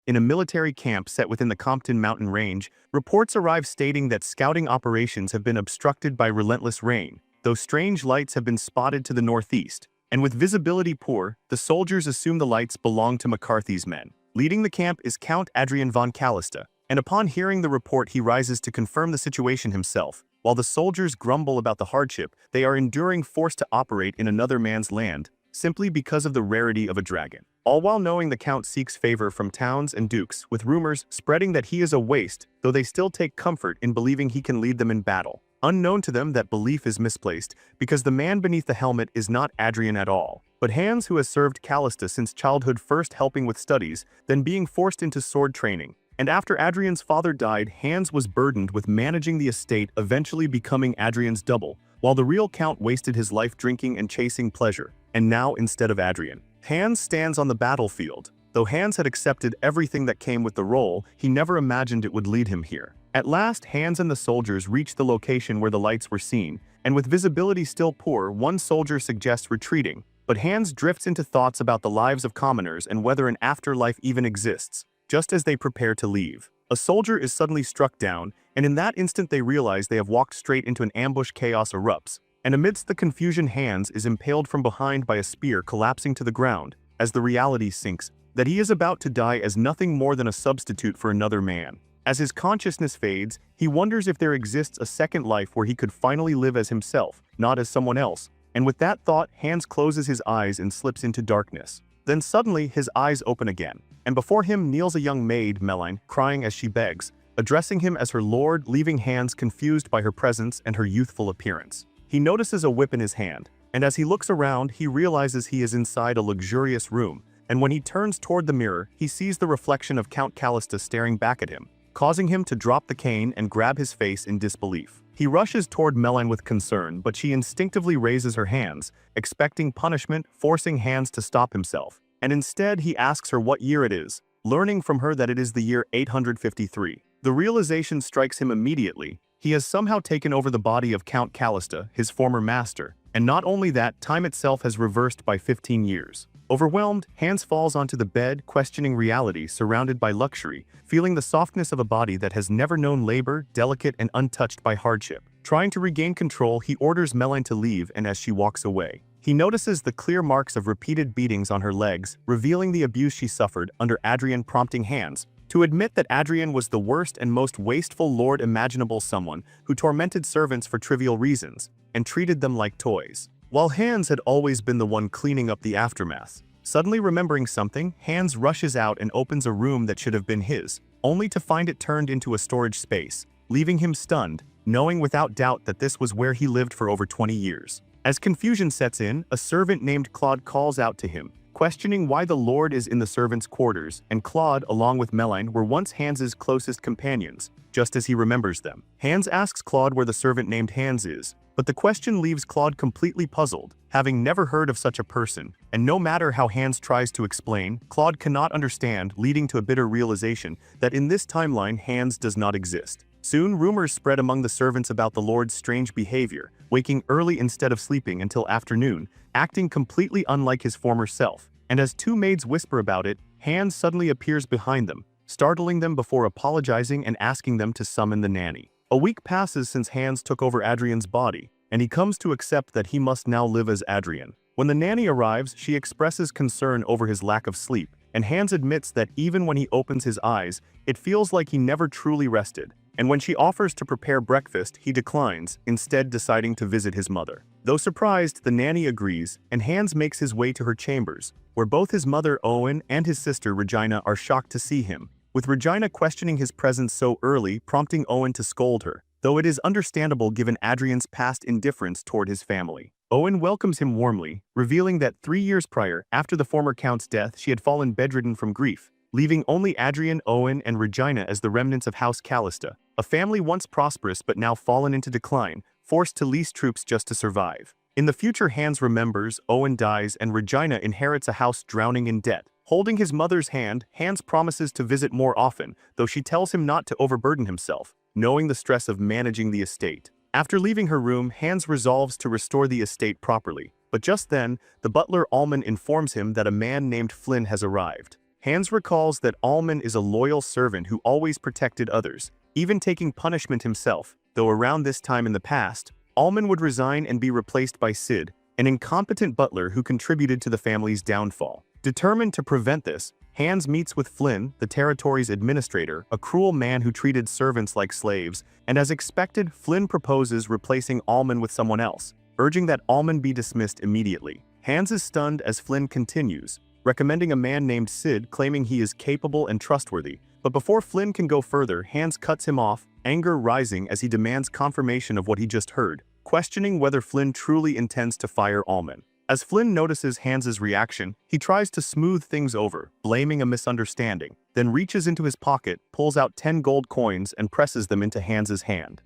In a military camp set within the Compton mountain range, reports arrive stating that scouting operations have been obstructed by relentless rain, though strange lights have been spotted to the northeast. And with visibility poor, the soldiers assume the lights belong to McCarthy's men. Leading the camp is Count Adrian von Callista, and upon hearing the report he rises to confirm the situation himself. While the soldiers grumble about the hardship they are enduring forced to operate in another man's land, simply because of the rarity of a dragon. All while knowing the Count seeks favor from towns and dukes, with rumors spreading that he is a waste, though they still take comfort in believing he can lead them in battle. Unknown to them that belief is misplaced, because the man beneath the helmet is not Adrian at all, but Hans, who has served Callista since childhood, first helping with studies, then being forced into sword training. And after Adrian's father died, Hans was burdened with managing the estate, eventually becoming Adrian's double, while the real Count wasted his life drinking and chasing pleasure. And now, instead of Adrian, Hans stands on the battlefield. Though Hans had accepted everything that came with the role, he never imagined it would lead him here. At last, Hans and the soldiers reach the location where the lights were seen, and with visibility still poor, one soldier suggests retreating, but Hans drifts into thoughts about the lives of commoners and whether an afterlife even exists. Just as they prepare to leave, a soldier is suddenly struck down, and in that instant they realize they have walked straight into an ambush. Chaos erupts, and amidst the confusion Hans is impaled from behind by a spear, collapsing to the ground, as the reality sinks that he is about to die as nothing more than a substitute for another man. As his consciousness fades, he wonders if there exists a second life where he could finally live as himself, not as someone else, and with that thought, Hans closes his eyes and slips into darkness. Then suddenly his eyes open again, and before him kneels a young maid, Meline, crying as she begs, addressing him as her lord, leaving Hans confused by her presence and her youthful appearance. He notices a whip in his hand, and as he looks around, he realizes he is inside a luxurious room, and when he turns toward the mirror, he sees the reflection of Count Callista staring back at him, causing him to drop the cane and grab his face in disbelief. He rushes toward Meline with concern, but she instinctively raises her hands, expecting punishment, forcing Hans to stop himself. And instead he asks her what year it is, learning from her that it is the year 853. The realization strikes him immediately. He has somehow taken over the body of Count Callista, his former master, and not only that, time itself has reversed by 15 years. Overwhelmed, Hans falls onto the bed, questioning reality, surrounded by luxury, feeling the softness of a body that has never known labor, delicate and untouched by hardship. Trying to regain control, he orders Meline to leave, and as she walks away, he notices the clear marks of repeated beatings on her legs, revealing the abuse she suffered under Adrian, prompting Hans to admit that Adrian was the worst and most wasteful lord imaginable, someone who tormented servants for trivial reasons and treated them like toys. While Hans had always been the one cleaning up the aftermath, suddenly remembering something, Hans rushes out and opens a room that should have been his, only to find it turned into a storage space, leaving him stunned, knowing without doubt that this was where he lived for over 20 years. As confusion sets in, a servant named Claude calls out to him, questioning why the Lord is in the servants' quarters, and Claude, along with Meline, were once Hans's closest companions, just as he remembers them. Hans asks Claude where the servant named Hans is, but the question leaves Claude completely puzzled, having never heard of such a person, and no matter how Hans tries to explain, Claude cannot understand, leading to a bitter realization that in this timeline Hans does not exist. Soon, rumors spread among the servants about the Lord's strange behavior, waking early instead of sleeping until afternoon, acting completely unlike his former self. And as two maids whisper about it, Hans suddenly appears behind them, startling them before apologizing and asking them to summon the nanny. A week passes since Hans took over Adrian's body, and he comes to accept that he must now live as Adrian. When the nanny arrives, she expresses concern over his lack of sleep, and Hans admits that even when he opens his eyes, it feels like he never truly rested. And when she offers to prepare breakfast, he declines, instead deciding to visit his mother. Though surprised, the nanny agrees, and Hans makes his way to her chambers, where both his mother Owen and his sister Regina are shocked to see him, with Regina questioning his presence so early, prompting Owen to scold her, though it is understandable given Adrian's past indifference toward his family. Owen welcomes him warmly, revealing that 3 years prior, after the former Count's death, she had fallen bedridden from grief, leaving only Adrian, Owen, and Regina as the remnants of House Callista, a family once prosperous but now fallen into decline, forced to lease troops just to survive. In the future, Hans remembers, Owen dies, and Regina inherits a house drowning in debt. Holding his mother's hand, Hans promises to visit more often, though she tells him not to overburden himself, knowing the stress of managing the estate. After leaving her room, Hans resolves to restore the estate properly, but just then, the butler Allman informs him that a man named Flynn has arrived. Hans recalls that Alman is a loyal servant who always protected others, even taking punishment himself, though around this time in the past, Alman would resign and be replaced by Sid, an incompetent butler who contributed to the family's downfall. Determined to prevent this, Hans meets with Flynn, the territory's administrator, a cruel man who treated servants like slaves, and as expected, Flynn proposes replacing Alman with someone else, urging that Alman be dismissed immediately. Hans is stunned as Flynn continues, recommending a man named Sid, claiming he is capable and trustworthy. But before Flynn can go further, Hans cuts him off, anger rising as he demands confirmation of what he just heard, questioning whether Flynn truly intends to fire Alman. As Flynn notices Hans's reaction, he tries to smooth things over, blaming a misunderstanding, then reaches into his pocket, pulls out 10 gold coins and presses them into Hans's hand.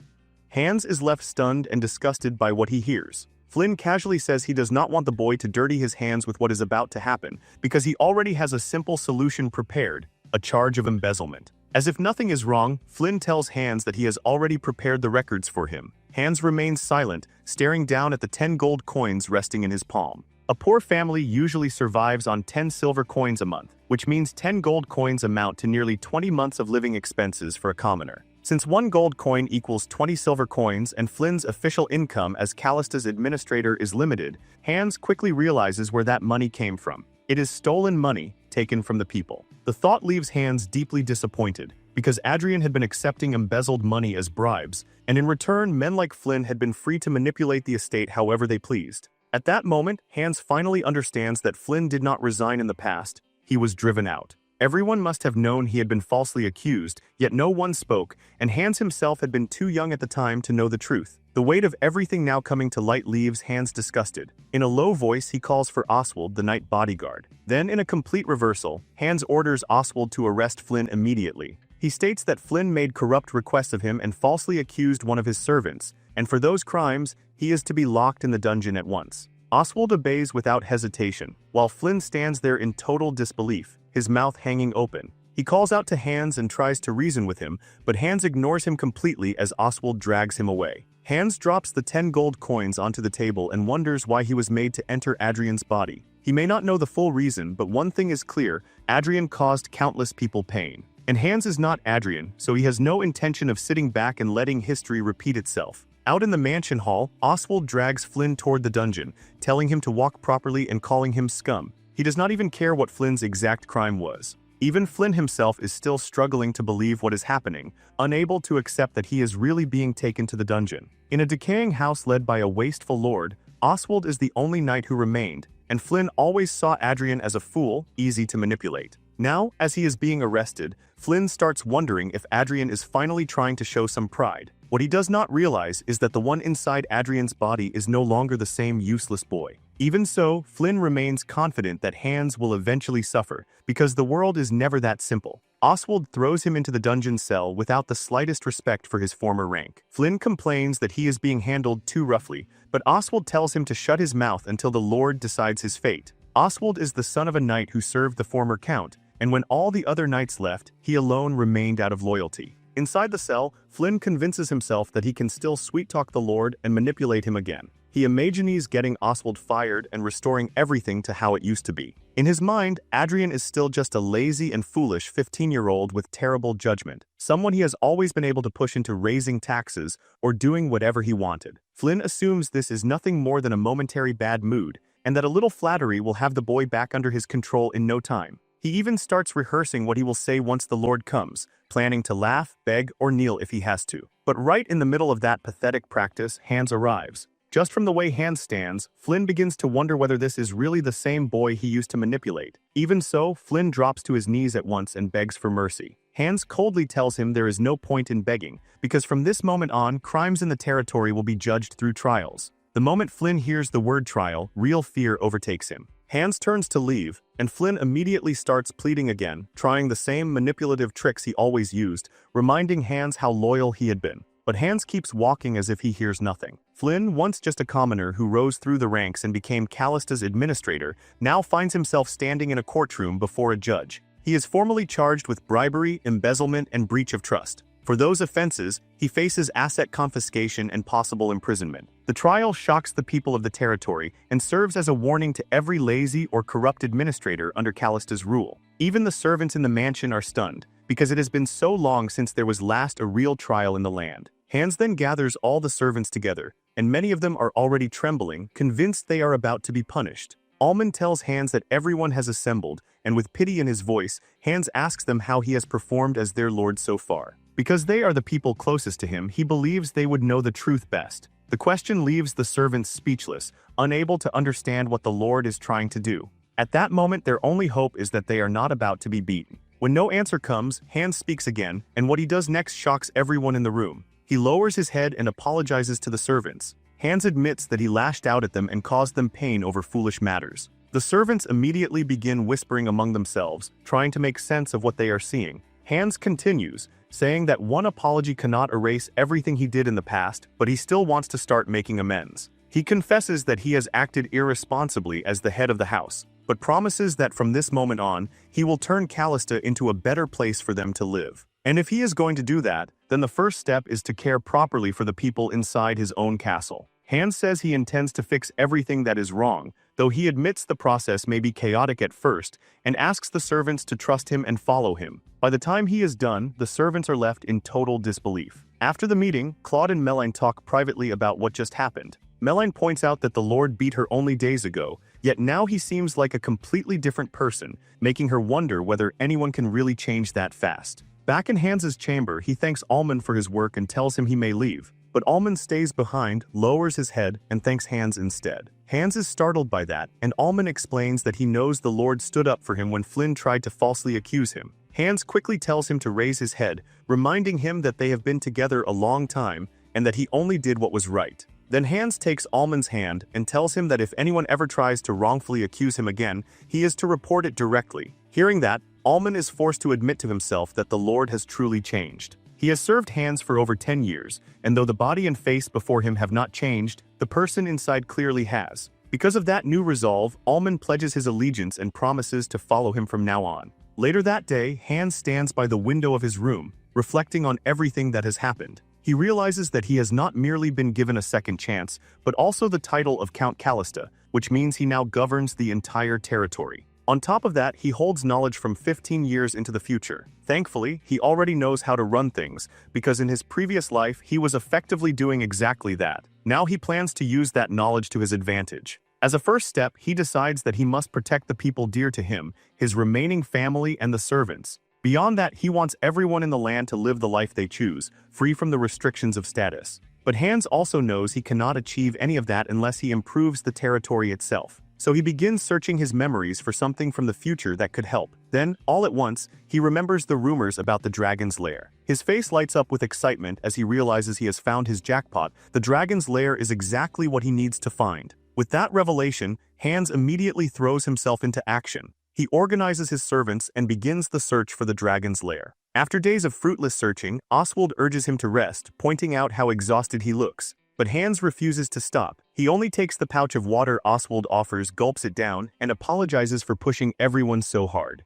Hans is left stunned and disgusted by what he hears. Flynn casually says he does not want the boy to dirty his hands with what is about to happen, because he already has a simple solution prepared, a charge of embezzlement. As if nothing is wrong, Flynn tells Hans that he has already prepared the records for him. Hans remains silent, staring down at the 10 gold coins resting in his palm. A poor family usually survives on 10 silver coins a month, which means 10 gold coins amount to nearly 20 months of living expenses for a commoner. Since 1 gold coin equals 20 silver coins and Flynn's official income as Callista's administrator is limited, Hans quickly realizes where that money came from. It is stolen money taken from the people. The thought leaves Hans deeply disappointed, because Adrian had been accepting embezzled money as bribes, and in return men like Flynn had been free to manipulate the estate however they pleased. At that moment, Hans finally understands that Flynn did not resign in the past, he was driven out. Everyone must have known he had been falsely accused, yet no one spoke, and Hans himself had been too young at the time to know the truth. The weight of everything now coming to light leaves Hans disgusted. In a low voice, he calls for Oswald, the night bodyguard. Then, in a complete reversal, Hans orders Oswald to arrest Flynn immediately. He states that Flynn made corrupt requests of him and falsely accused one of his servants, and for those crimes, he is to be locked in the dungeon at once. Oswald obeys without hesitation, while Flynn stands there in total disbelief, his mouth hanging open. He calls out to Hans and tries to reason with him, but Hans ignores him completely as Oswald drags him away. Hans drops the 10 gold coins onto the table and wonders why he was made to enter Adrian's body. He may not know the full reason, but one thing is clear, Adrian caused countless people pain. And Hans is not Adrian, so he has no intention of sitting back and letting history repeat itself. Out in the mansion hall, Oswald drags Flynn toward the dungeon, telling him to walk properly and calling him scum. He does not even care what Flynn's exact crime was. Even Flynn himself is still struggling to believe what is happening, unable to accept that he is really being taken to the dungeon. In a decaying house led by a wasteful lord, Oswald is the only knight who remained, and Flynn always saw Adrian as a fool, easy to manipulate. Now, as he is being arrested, Flynn starts wondering if Adrian is finally trying to show some pride. What he does not realize is that the one inside Adrian's body is no longer the same useless boy. Even so, Flynn remains confident that Hans will eventually suffer, because the world is never that simple. Oswald throws him into the dungeon cell without the slightest respect for his former rank. Flynn complains that he is being handled too roughly, but Oswald tells him to shut his mouth until the Lord decides his fate. Oswald is the son of a knight who served the former count, and when all the other knights left, he alone remained out of loyalty. Inside the cell, Flynn convinces himself that he can still sweet-talk the Lord and manipulate him again. He imagines getting Oswald fired and restoring everything to how it used to be. In his mind, Adrian is still just a lazy and foolish 15-year-old with terrible judgment, someone he has always been able to push into raising taxes or doing whatever he wanted. Flynn assumes this is nothing more than a momentary bad mood, and that a little flattery will have the boy back under his control in no time. He even starts rehearsing what he will say once the Lord comes, planning to laugh, beg, or kneel if he has to. But right in the middle of that pathetic practice, Hans arrives. Just from the way Hans stands, Flynn begins to wonder whether this is really the same boy he used to manipulate. Even so, Flynn drops to his knees at once and begs for mercy. Hans coldly tells him there is no point in begging, because from this moment on, crimes in the territory will be judged through trials. The moment Flynn hears the word trial, real fear overtakes him. Hans turns to leave, and Flynn immediately starts pleading again, trying the same manipulative tricks he always used, reminding Hans how loyal he had been. But Hans keeps walking as if he hears nothing. Flynn, once just a commoner who rose through the ranks and became Callista's administrator, now finds himself standing in a courtroom before a judge. He is formally charged with bribery, embezzlement, and breach of trust. For those offenses, he faces asset confiscation and possible imprisonment. The trial shocks the people of the territory and serves as a warning to every lazy or corrupt administrator under Callista's rule. Even the servants in the mansion are stunned, because it has been so long since there was last a real trial in the land. Hans then gathers all the servants together, and many of them are already trembling, convinced they are about to be punished. Almond tells Hans that everyone has assembled, and with pity in his voice, Hans asks them how he has performed as their lord so far. Because they are the people closest to him, he believes they would know the truth best. The question leaves the servants speechless, unable to understand what the Lord is trying to do. At that moment, their only hope is that they are not about to be beaten. When no answer comes, Hans speaks again, and what he does next shocks everyone in the room. He lowers his head and apologizes to the servants. Hans admits that he lashed out at them and caused them pain over foolish matters. The servants immediately begin whispering among themselves, trying to make sense of what they are seeing. Hans continues, saying that one apology cannot erase everything he did in the past, but he still wants to start making amends. He confesses that he has acted irresponsibly as the head of the house, but promises that from this moment on, he will turn Callista into a better place for them to live. And if he is going to do that, then the first step is to care properly for the people inside his own castle. Hans says he intends to fix everything that is wrong, though he admits the process may be chaotic at first, and asks the servants to trust him and follow him. By the time he is done, the servants are left in total disbelief. After the meeting, Claude and Meline talk privately about what just happened. Meline points out that the Lord beat her only days ago, yet now he seems like a completely different person, making her wonder whether anyone can really change that fast. Back in Hans's chamber, he thanks Almond for his work and tells him he may leave. But Almond stays behind, lowers his head, and thanks Hans instead. Hans is startled by that, and Almond explains that he knows the Lord stood up for him when Flynn tried to falsely accuse him. Hans quickly tells him to raise his head, reminding him that they have been together a long time, and that he only did what was right. Then Hans takes Almond's hand and tells him that if anyone ever tries to wrongfully accuse him again, he is to report it directly. Hearing that, Almond is forced to admit to himself that the Lord has truly changed. He has served Hans for over 10 years, and though the body and face before him have not changed, the person inside clearly has. Because of that new resolve, Almond pledges his allegiance and promises to follow him from now on. Later that day, Hans stands by the window of his room, reflecting on everything that has happened. He realizes that he has not merely been given a second chance, but also the title of Count Callista, which means he now governs the entire territory. On top of that, he holds knowledge from 15 years into the future. Thankfully, he already knows how to run things, because in his previous life, he was effectively doing exactly that. Now he plans to use that knowledge to his advantage. As a first step, he decides that he must protect the people dear to him, his remaining family and the servants. Beyond that, he wants everyone in the land to live the life they choose, free from the restrictions of status. But Hans also knows he cannot achieve any of that unless he improves the territory itself. So he begins searching his memories for something from the future that could help. Then, all at once, he remembers the rumors about the dragon's lair. His face lights up with excitement as he realizes he has found his jackpot. The dragon's lair is exactly what he needs to find. With that revelation, Hans immediately throws himself into action. He organizes his servants and begins the search for the dragon's lair. After days of fruitless searching, Oswald urges him to rest, pointing out how exhausted he looks. But Hans refuses to stop. He only takes the pouch of water Oswald offers, gulps it down, and apologizes for pushing everyone so hard.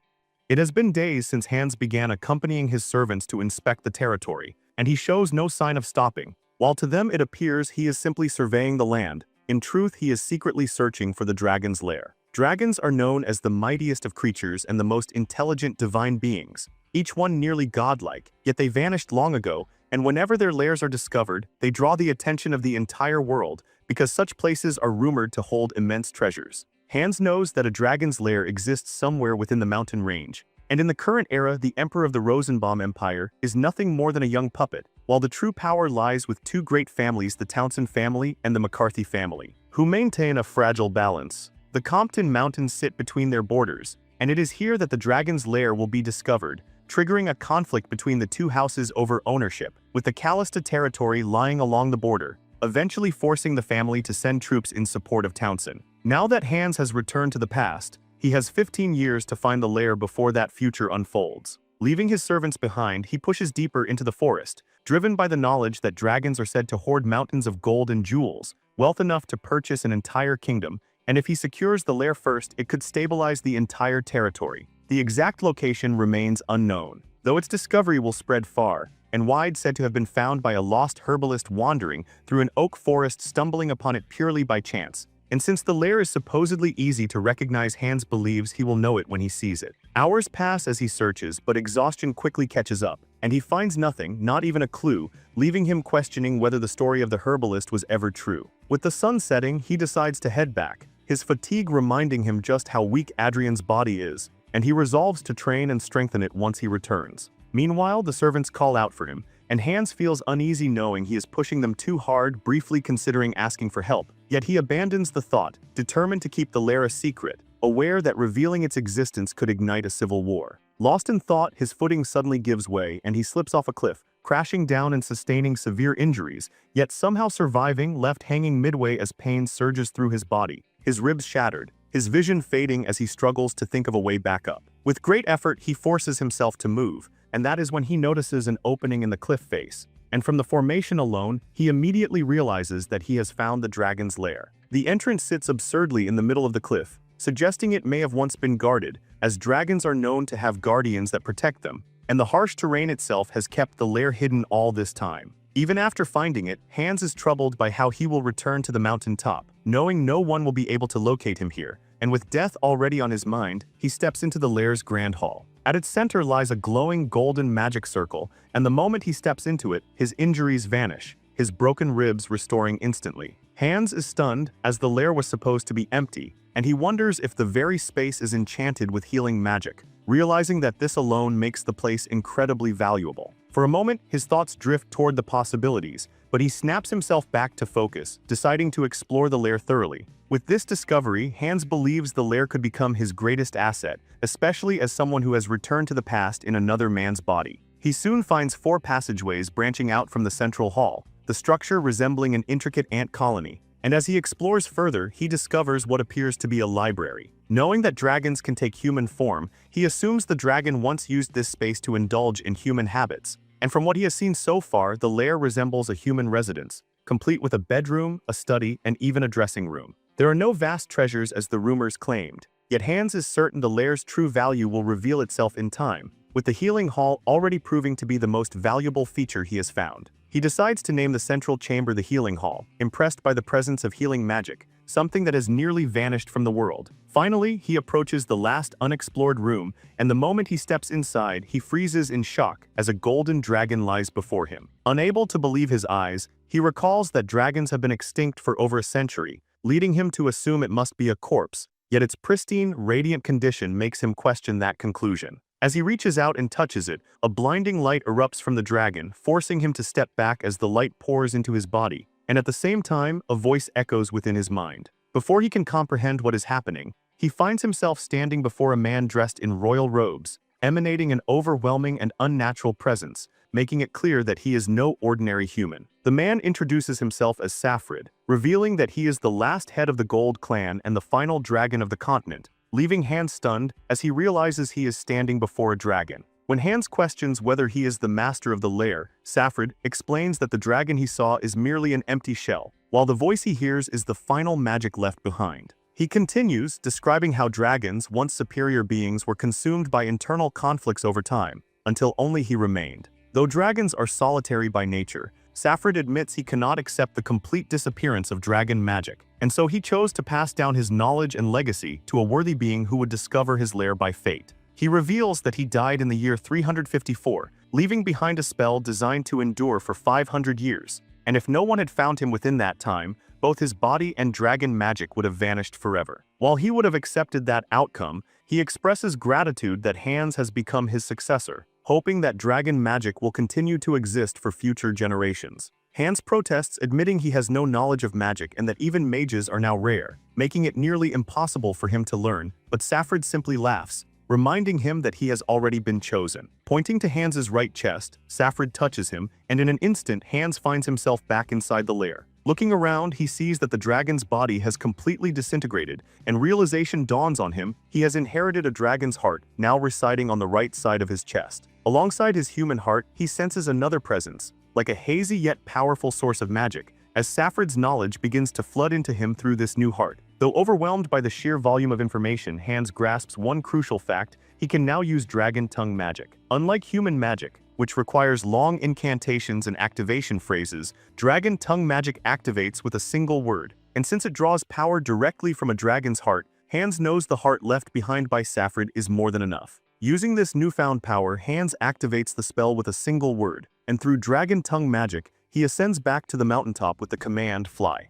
It has been days since Hans began accompanying his servants to inspect the territory, and he shows no sign of stopping. While to them it appears he is simply surveying the land, in truth he is secretly searching for the dragon's lair. Dragons are known as the mightiest of creatures and the most intelligent divine beings, each one nearly godlike, yet they vanished long ago, and whenever their lairs are discovered, they draw the attention of the entire world, because such places are rumored to hold immense treasures. Hans knows that a dragon's lair exists somewhere within the mountain range, and in the current era, the Emperor of the Rosenbaum Empire is nothing more than a young puppet, while the true power lies with two great families, the Townsend family and the McCarthy family, who maintain a fragile balance. The Compton Mountains sit between their borders, and it is here that the dragon's lair will be discovered, triggering a conflict between the two houses over ownership, with the Callista territory lying along the border, eventually forcing the family to send troops in support of Townsend. Now that Hans has returned to the past, he has 15 years to find the lair before that future unfolds. Leaving his servants behind, he pushes deeper into the forest, driven by the knowledge that dragons are said to hoard mountains of gold and jewels, wealth enough to purchase an entire kingdom, and if he secures the lair first, it could stabilize the entire territory. The exact location remains unknown, though its discovery will spread far and wide, said to have been found by a lost herbalist wandering through an oak forest, stumbling upon it purely by chance. And since the lair is supposedly easy to recognize, Hans believes he will know it when he sees it. Hours pass as he searches, but exhaustion quickly catches up, and he finds nothing, not even a clue, leaving him questioning whether the story of the herbalist was ever true. With the sun setting, he decides to head back, his fatigue reminding him just how weak Adrian's body is, and he resolves to train and strengthen it once he returns. Meanwhile, the servants call out for him, and Hans feels uneasy knowing he is pushing them too hard, briefly considering asking for help. Yet he abandons the thought, determined to keep the lair a secret, aware that revealing its existence could ignite a civil war. Lost in thought, his footing suddenly gives way and he slips off a cliff, crashing down and sustaining severe injuries, yet somehow surviving, left hanging midway as pain surges through his body, his ribs shattered, his vision fading as he struggles to think of a way back up. With great effort, he forces himself to move, and that is when he notices an opening in the cliff face. And from the formation alone, he immediately realizes that he has found the dragon's lair. The entrance sits absurdly in the middle of the cliff, suggesting it may have once been guarded, as dragons are known to have guardians that protect them, and the harsh terrain itself has kept the lair hidden all this time. Even after finding it, Hans is troubled by how he will return to the mountain top, knowing no one will be able to locate him here, and with death already on his mind, he steps into the lair's grand hall. At its center lies a glowing golden magic circle, and the moment he steps into it, his injuries vanish, his broken ribs restoring instantly. Hans is stunned, as the lair was supposed to be empty, and he wonders if the very space is enchanted with healing magic, realizing that this alone makes the place incredibly valuable. For a moment, his thoughts drift toward the possibilities, but he snaps himself back to focus, deciding to explore the lair thoroughly. With this discovery, Hans believes the lair could become his greatest asset, especially as someone who has returned to the past in another man's body. He soon finds 4 passageways branching out from the central hall, the structure resembling an intricate ant colony. And as he explores further, he discovers what appears to be a library. Knowing that dragons can take human form, he assumes the dragon once used this space to indulge in human habits. And from what he has seen so far, the lair resembles a human residence, complete with a bedroom, a study, and even a dressing room. There are no vast treasures as the rumors claimed, yet Hans is certain the lair's true value will reveal itself in time, with the healing hall already proving to be the most valuable feature he has found. He decides to name the central chamber the Healing Hall, impressed by the presence of healing magic, something that has nearly vanished from the world. Finally, he approaches the last unexplored room, and the moment he steps inside, he freezes in shock as a golden dragon lies before him. Unable to believe his eyes, he recalls that dragons have been extinct for over a century, leading him to assume it must be a corpse, yet its pristine, radiant condition makes him question that conclusion. As he reaches out and touches it, a blinding light erupts from the dragon, forcing him to step back as the light pours into his body, and at the same time, a voice echoes within his mind. Before he can comprehend what is happening, he finds himself standing before a man dressed in royal robes, emanating an overwhelming and unnatural presence, making it clear that he is no ordinary human. The man introduces himself as Safrid, revealing that he is the last head of the Gold Clan and the final dragon of the continent, leaving Hans stunned as he realizes he is standing before a dragon. When Hans questions whether he is the master of the lair, Safrid explains that the dragon he saw is merely an empty shell, while the voice he hears is the final magic left behind. He continues, describing how dragons, once superior beings, were consumed by internal conflicts over time, until only he remained. Though dragons are solitary by nature, Safrid admits he cannot accept the complete disappearance of dragon magic, and so he chose to pass down his knowledge and legacy to a worthy being who would discover his lair by fate. He reveals that he died in the year 354, leaving behind a spell designed to endure for 500 years, and if no one had found him within that time, both his body and dragon magic would have vanished forever. While he would have accepted that outcome, he expresses gratitude that Hans has become his successor, hoping that dragon magic will continue to exist for future generations. Hans protests, admitting he has no knowledge of magic and that even mages are now rare, making it nearly impossible for him to learn, but Safrid simply laughs, reminding him that he has already been chosen. Pointing to Hans's right chest, Safrid touches him, and in an instant Hans finds himself back inside the lair. Looking around, he sees that the dragon's body has completely disintegrated, and realization dawns on him he has inherited a dragon's heart, now residing on the right side of his chest. Alongside his human heart, he senses another presence, like a hazy yet powerful source of magic, as Safrid's knowledge begins to flood into him through this new heart. Though overwhelmed by the sheer volume of information, Hans grasps one crucial fact: he can now use dragon tongue magic. Unlike human magic, which requires long incantations and activation phrases, dragon tongue magic activates with a single word. and since it draws power directly from a dragon's heart, Hans knows the heart left behind by Saffred is more than enough. Using this newfound power, Hans activates the spell with a single word, and through dragon tongue magic, he ascends back to the mountaintop with the command fly.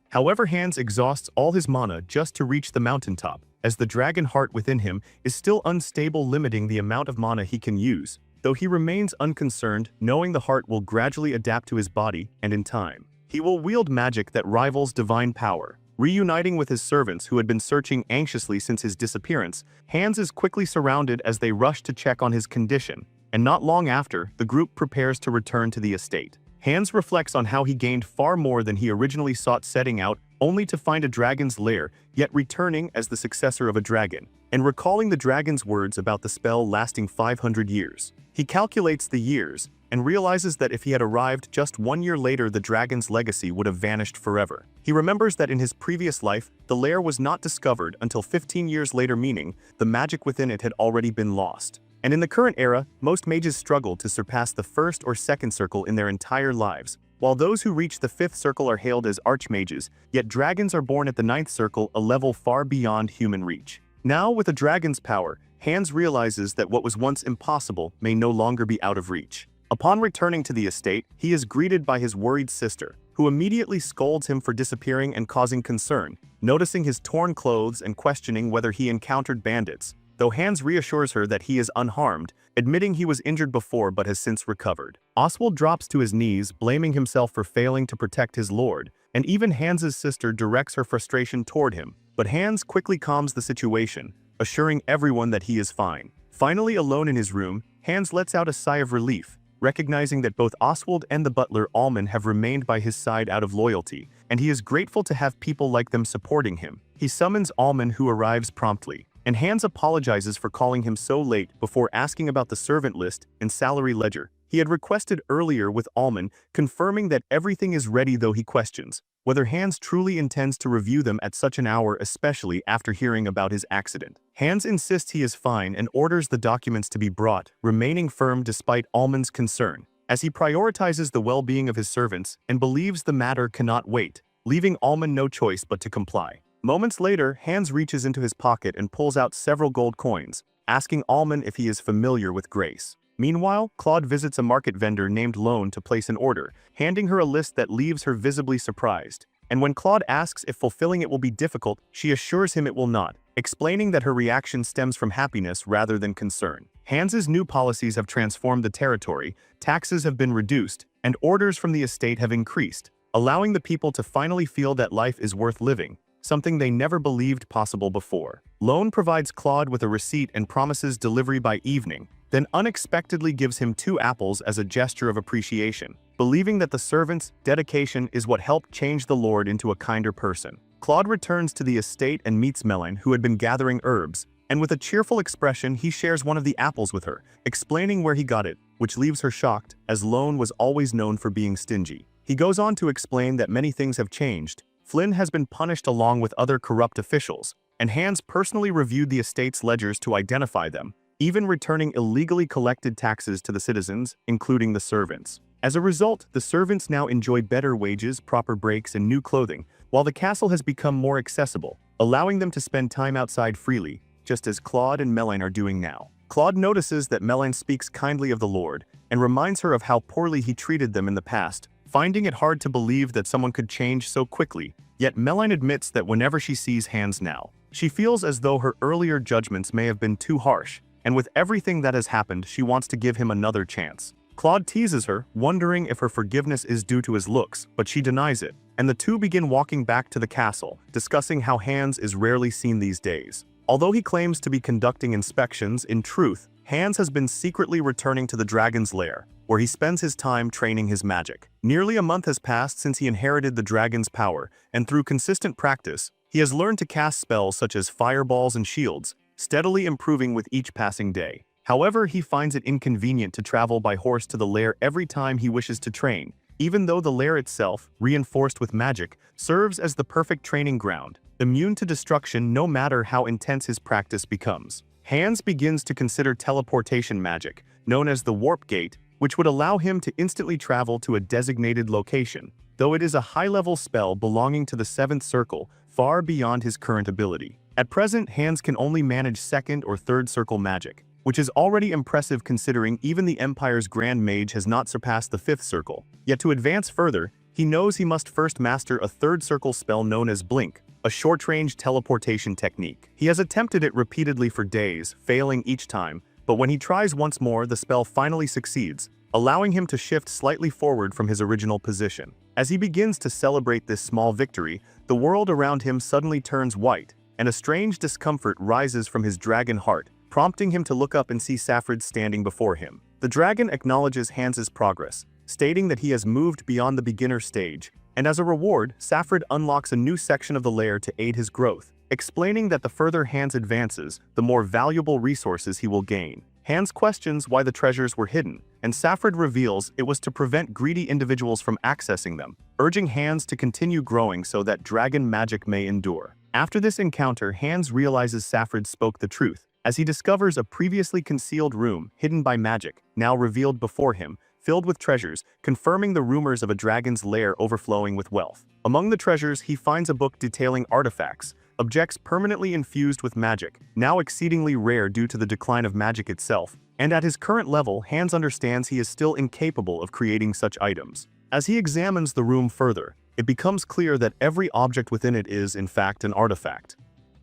However, Hans exhausts all his mana just to reach the mountaintop, as the dragon heart within him is still unstable, limiting the amount of mana he can use, though he remains unconcerned, knowing the heart will gradually adapt to his body, and in time, he will wield magic that rivals divine power. Reuniting with his servants who had been searching anxiously since his disappearance, Hans is quickly surrounded as they rush to check on his condition, and not long after, the group prepares to return to the estate. Hans reflects on how he gained far more than he originally sought, setting out only to find a dragon's lair, yet returning as the successor of a dragon, and recalling the dragon's words about the spell lasting 500 years. He calculates the years, and realizes that if he had arrived just 1 year later, the dragon's legacy would have vanished forever. He remembers that in his previous life, the lair was not discovered until 15 years later, meaning the magic within it had already been lost. And in the current era, most mages struggle to surpass the first or second circle in their entire lives, while those who reach the 5th circle are hailed as archmages, yet dragons are born at the 9th circle, a level far beyond human reach. Now, with a dragon's power, Hans realizes that what was once impossible may no longer be out of reach. Upon returning to the estate, he is greeted by his worried sister, who immediately scolds him for disappearing and causing concern, noticing his torn clothes and questioning whether he encountered bandits, though Hans reassures her that he is unharmed, admitting he was injured before but has since recovered. Oswald drops to his knees, blaming himself for failing to protect his lord, and even Hans's sister directs her frustration toward him, but Hans quickly calms the situation, assuring everyone that he is fine. Finally, alone in his room, Hans lets out a sigh of relief, recognizing that both Oswald and the butler Allman have remained by his side out of loyalty, and he is grateful to have people like them supporting him. He summons Allman, who arrives promptly, and Hans apologizes for calling him so late before asking about the servant list and salary ledger he had requested earlier, with Allman confirming that everything is ready, though he questions whether Hans truly intends to review them at such an hour, especially after hearing about his accident. Hans insists he is fine and orders the documents to be brought, remaining firm despite Allman's concern, as he prioritizes the well-being of his servants and believes the matter cannot wait, leaving Allman no choice but to comply. Moments later, Hans reaches into his pocket and pulls out several gold coins, asking Allman if he is familiar with Grace. Meanwhile, Claude visits a market vendor named Lone to place an order, handing her a list that leaves her visibly surprised. And when Claude asks if fulfilling it will be difficult, she assures him it will not, explaining that her reaction stems from happiness rather than concern. Hans's new policies have transformed the territory, taxes have been reduced, and orders from the estate have increased, allowing the people to finally feel that life is worth living, something they never believed possible before. Lone provides Claude with a receipt and promises delivery by evening, then unexpectedly gives him 2 apples as a gesture of appreciation, believing that the servant's dedication is what helped change the Lord into a kinder person. Claude returns to the estate and meets Melanie, who had been gathering herbs, and with a cheerful expression he shares one of the apples with her, explaining where he got it, which leaves her shocked, as Lone was always known for being stingy. He goes on to explain that many things have changed. Flynn has been punished along with other corrupt officials, and Hans personally reviewed the estate's ledgers to identify them, even returning illegally collected taxes to the citizens, including the servants. As a result, the servants now enjoy better wages, proper breaks, and new clothing, while the castle has become more accessible, allowing them to spend time outside freely, just as Claude and Melanie are doing now. Claude notices that Melanie speaks kindly of the Lord, and reminds her of how poorly he treated them in the past, finding it hard to believe that someone could change so quickly. Yet Melanie admits that whenever she sees Hans now, she feels as though her earlier judgments may have been too harsh, and with everything that has happened, she wants to give him another chance. Claude teases her, wondering if her forgiveness is due to his looks, but she denies it, and the two begin walking back to the castle, discussing how Hans is rarely seen these days. Although he claims to be conducting inspections, in truth, Hans has been secretly returning to the dragon's lair, where he spends his time training his magic. Nearly a month has passed since he inherited the dragon's power, and through consistent practice, he has learned to cast spells such as fireballs and shields, steadily improving with each passing day. However, he finds it inconvenient to travel by horse to the lair every time he wishes to train, even though the lair itself, reinforced with magic, serves as the perfect training ground, immune to destruction no matter how intense his practice becomes. Hans begins to consider teleportation magic, known as the Warp Gate, which would allow him to instantly travel to a designated location, though it is a high-level spell belonging to the 7th circle, far beyond his current ability. At present, Hans can only manage 2nd or 3rd circle magic, which is already impressive considering even the Empire's Grand Mage has not surpassed the 5th circle. Yet to advance further, he knows he must first master a 3rd circle spell known as Blink, a short-range teleportation technique. He has attempted it repeatedly for days, failing each time, but when he tries once more, the spell finally succeeds, allowing him to shift slightly forward from his original position. As he begins to celebrate this small victory, the world around him suddenly turns white, and a strange discomfort rises from his dragon heart, prompting him to look up and see Saffred standing before him. The dragon acknowledges Hans's progress, stating that he has moved beyond the beginner stage, and as a reward, Saffred unlocks a new section of the lair to aid his growth, explaining that the further Hans advances, the more valuable resources he will gain. Hans questions why the treasures were hidden, and Saffred reveals it was to prevent greedy individuals from accessing them, urging Hans to continue growing so that dragon magic may endure. After this encounter, Hans realizes Saffred spoke the truth, as he discovers a previously concealed room hidden by magic, now revealed before him, filled with treasures, confirming the rumors of a dragon's lair overflowing with wealth. Among the treasures, he finds a book detailing artifacts, objects permanently infused with magic, now exceedingly rare due to the decline of magic itself, and at his current level, Hans understands he is still incapable of creating such items. As he examines the room further, it becomes clear that every object within it is, in fact, an artifact.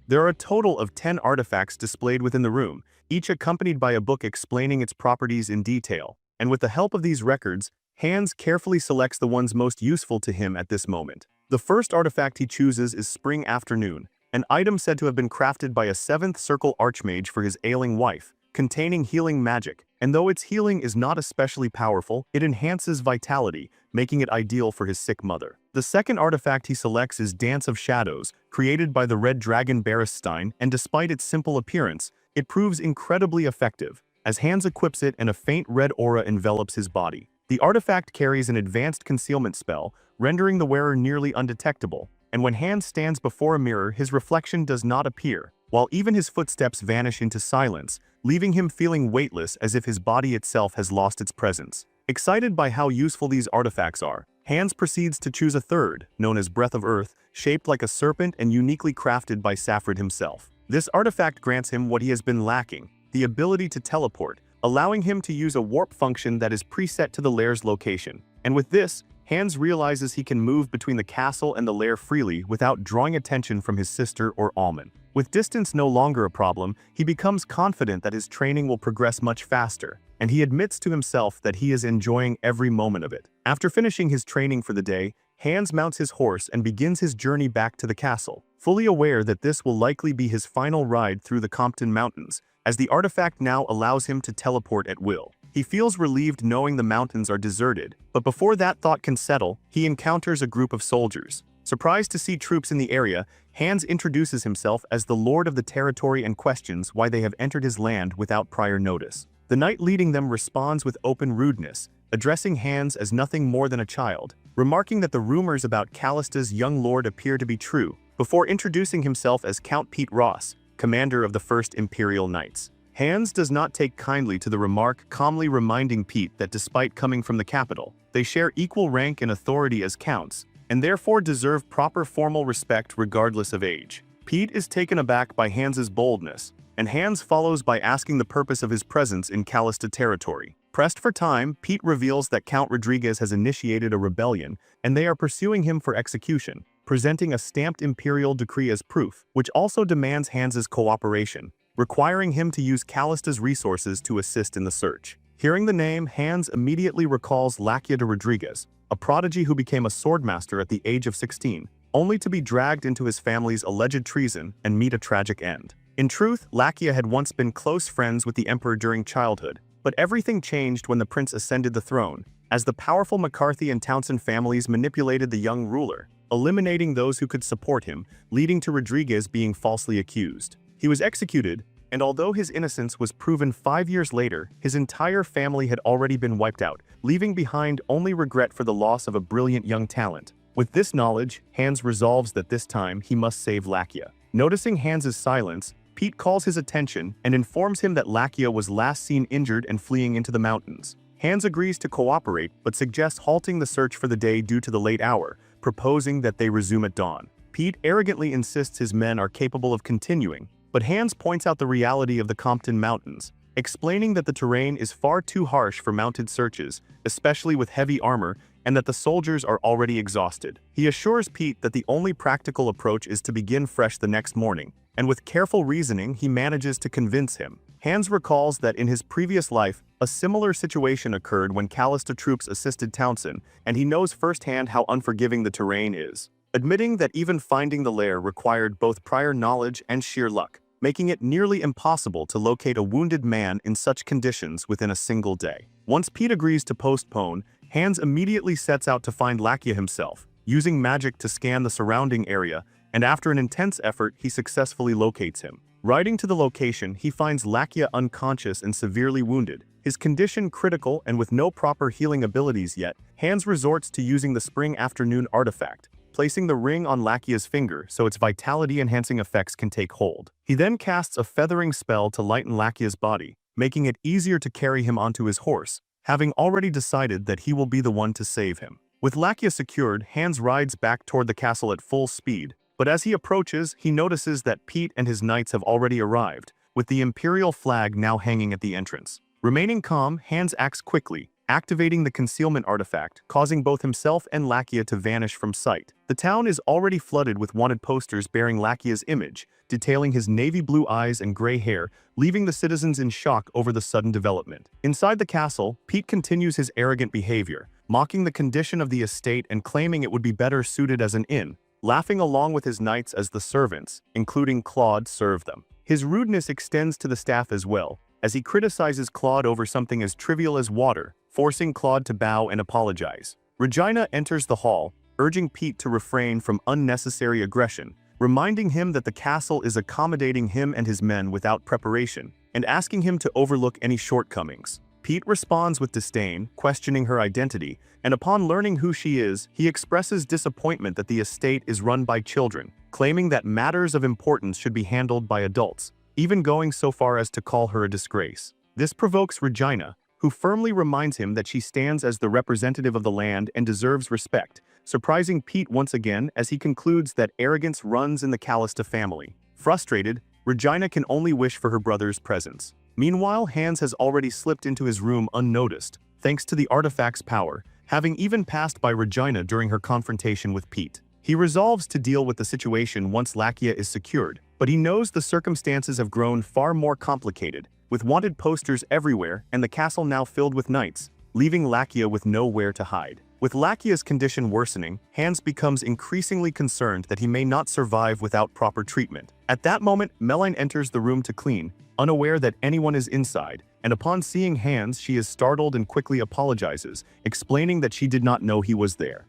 There are a total of 10 artifacts displayed within the room, each accompanied by a book explaining its properties in detail, and with the help of these records, Hans carefully selects the ones most useful to him at this moment. The first artifact he chooses is Spring Afternoon, an item said to have been crafted by a 7th circle archmage for his ailing wife, containing healing magic, and though its healing is not especially powerful, it enhances vitality, making it ideal for his sick mother. The second artifact he selects is Dance of Shadows, created by the red dragon Berestein, and despite its simple appearance, it proves incredibly effective, as Hans equips it and a faint red aura envelops his body. The artifact carries an advanced concealment spell, rendering the wearer nearly undetectable, and when Hans stands before a mirror, his reflection does not appear, while even his footsteps vanish into silence, leaving him feeling weightless as if his body itself has lost its presence. Excited by how useful these artifacts are, Hans proceeds to choose a third, known as Breath of Earth, shaped like a serpent and uniquely crafted by Saffred himself. This artifact grants him what he has been lacking, the ability to teleport, allowing him to use a warp function that is preset to the lair's location. And with this, Hans realizes he can move between the castle and the lair freely without drawing attention from his sister or Almond. With distance no longer a problem, he becomes confident that his training will progress much faster, and he admits to himself that he is enjoying every moment of it. After finishing his training for the day, Hans mounts his horse and begins his journey back to the castle, fully aware that this will likely be his final ride through the Compton Mountains, as the artifact now allows him to teleport at will. He feels relieved knowing the mountains are deserted, but before that thought can settle, he encounters a group of soldiers. Surprised to see troops in the area, Hans introduces himself as the lord of the territory and questions why they have entered his land without prior notice. The knight leading them responds with open rudeness, addressing Hans as nothing more than a child, remarking that the rumors about Callista's young lord appear to be true, before introducing himself as Count Pete Ross, commander of the 1st Imperial Knights. Hans does not take kindly to the remark, calmly reminding Pete that despite coming from the capital, they share equal rank and authority as counts, and therefore deserve proper formal respect regardless of age. Pete is taken aback by Hans's boldness, and Hans follows by asking the purpose of his presence in Callista territory. Pressed for time, Pete reveals that Count Rodriguez has initiated a rebellion, and they are pursuing him for execution, presenting a stamped imperial decree as proof, which also demands Hans's cooperation, requiring him to use Callista's resources to assist in the search. Hearing the name, Hans immediately recalls Lakia de Rodriguez, a prodigy who became a swordmaster at the age of 16, only to be dragged into his family's alleged treason and meet a tragic end. In truth, Lakia had once been close friends with the emperor during childhood, but everything changed when the prince ascended the throne, as the powerful McCarthy and Townsend families manipulated the young ruler, eliminating those who could support him, leading to Rodriguez being falsely accused. He was executed, and although his innocence was proven 5 years later, his entire family had already been wiped out, leaving behind only regret for the loss of a brilliant young talent. With this knowledge, Hans resolves that this time he must save Lakia. Noticing Hans's silence, Pete calls his attention and informs him that Lakia was last seen injured and fleeing into the mountains. Hans agrees to cooperate but suggests halting the search for the day due to the late hour, proposing that they resume at dawn. Pete arrogantly insists his men are capable of continuing, but Hans points out the reality of the Compton Mountains, explaining that the terrain is far too harsh for mounted searches, especially with heavy armor, and that the soldiers are already exhausted. He assures Pete that the only practical approach is to begin fresh the next morning, and with careful reasoning he manages to convince him. Hans recalls that in his previous life, a similar situation occurred when Callista troops assisted Townsend, and he knows firsthand how unforgiving the terrain is. Admitting that even finding the lair required both prior knowledge and sheer luck, making it nearly impossible to locate a wounded man in such conditions within a single day. Once Pete agrees to postpone, Hans immediately sets out to find Lakia himself, using magic to scan the surrounding area, and after an intense effort he successfully locates him. Riding to the location, he finds Lakia unconscious and severely wounded, his condition critical and with no proper healing abilities yet. Hans resorts to using the Spring Afternoon artifact, placing the ring on Lakia's finger so its vitality-enhancing effects can take hold. He then casts a feathering spell to lighten Lakia's body, making it easier to carry him onto his horse, having already decided that he will be the one to save him. With Lakia secured, Hans rides back toward the castle at full speed, but as he approaches, he notices that Pete and his knights have already arrived, with the Imperial flag now hanging at the entrance. Remaining calm, Hans acts quickly, activating the concealment artifact, causing both himself and Lakia to vanish from sight. The town is already flooded with wanted posters bearing Lakia's image, detailing his navy blue eyes and gray hair, leaving the citizens in shock over the sudden development. Inside the castle, Pete continues his arrogant behavior, mocking the condition of the estate and claiming it would be better suited as an inn, laughing along with his knights as the servants, including Claude, serve them. His rudeness extends to the staff as well, as he criticizes Claude over something as trivial as water, forcing Claude to bow and apologize. Regina enters the hall, urging Pete to refrain from unnecessary aggression, reminding him that the castle is accommodating him and his men without preparation, and asking him to overlook any shortcomings. Pete responds with disdain, questioning her identity, and upon learning who she is, he expresses disappointment that the estate is run by children, claiming that matters of importance should be handled by adults, even going so far as to call her a disgrace. This provokes Regina, who firmly reminds him that she stands as the representative of the land and deserves respect, surprising Pete once again as he concludes that arrogance runs in the Callista family. Frustrated, Regina can only wish for her brother's presence. Meanwhile, Hans has already slipped into his room unnoticed, thanks to the artifact's power, having even passed by Regina during her confrontation with Pete. He resolves to deal with the situation once Lakia is secured, but he knows the circumstances have grown far more complicated, with wanted posters everywhere and the castle now filled with knights, leaving Lakia with nowhere to hide. With Lakia's condition worsening, Hans becomes increasingly concerned that he may not survive without proper treatment. At that moment, Meline enters the room to clean, unaware that anyone is inside, and upon seeing Hans, she is startled and quickly apologizes, explaining that she did not know he was there.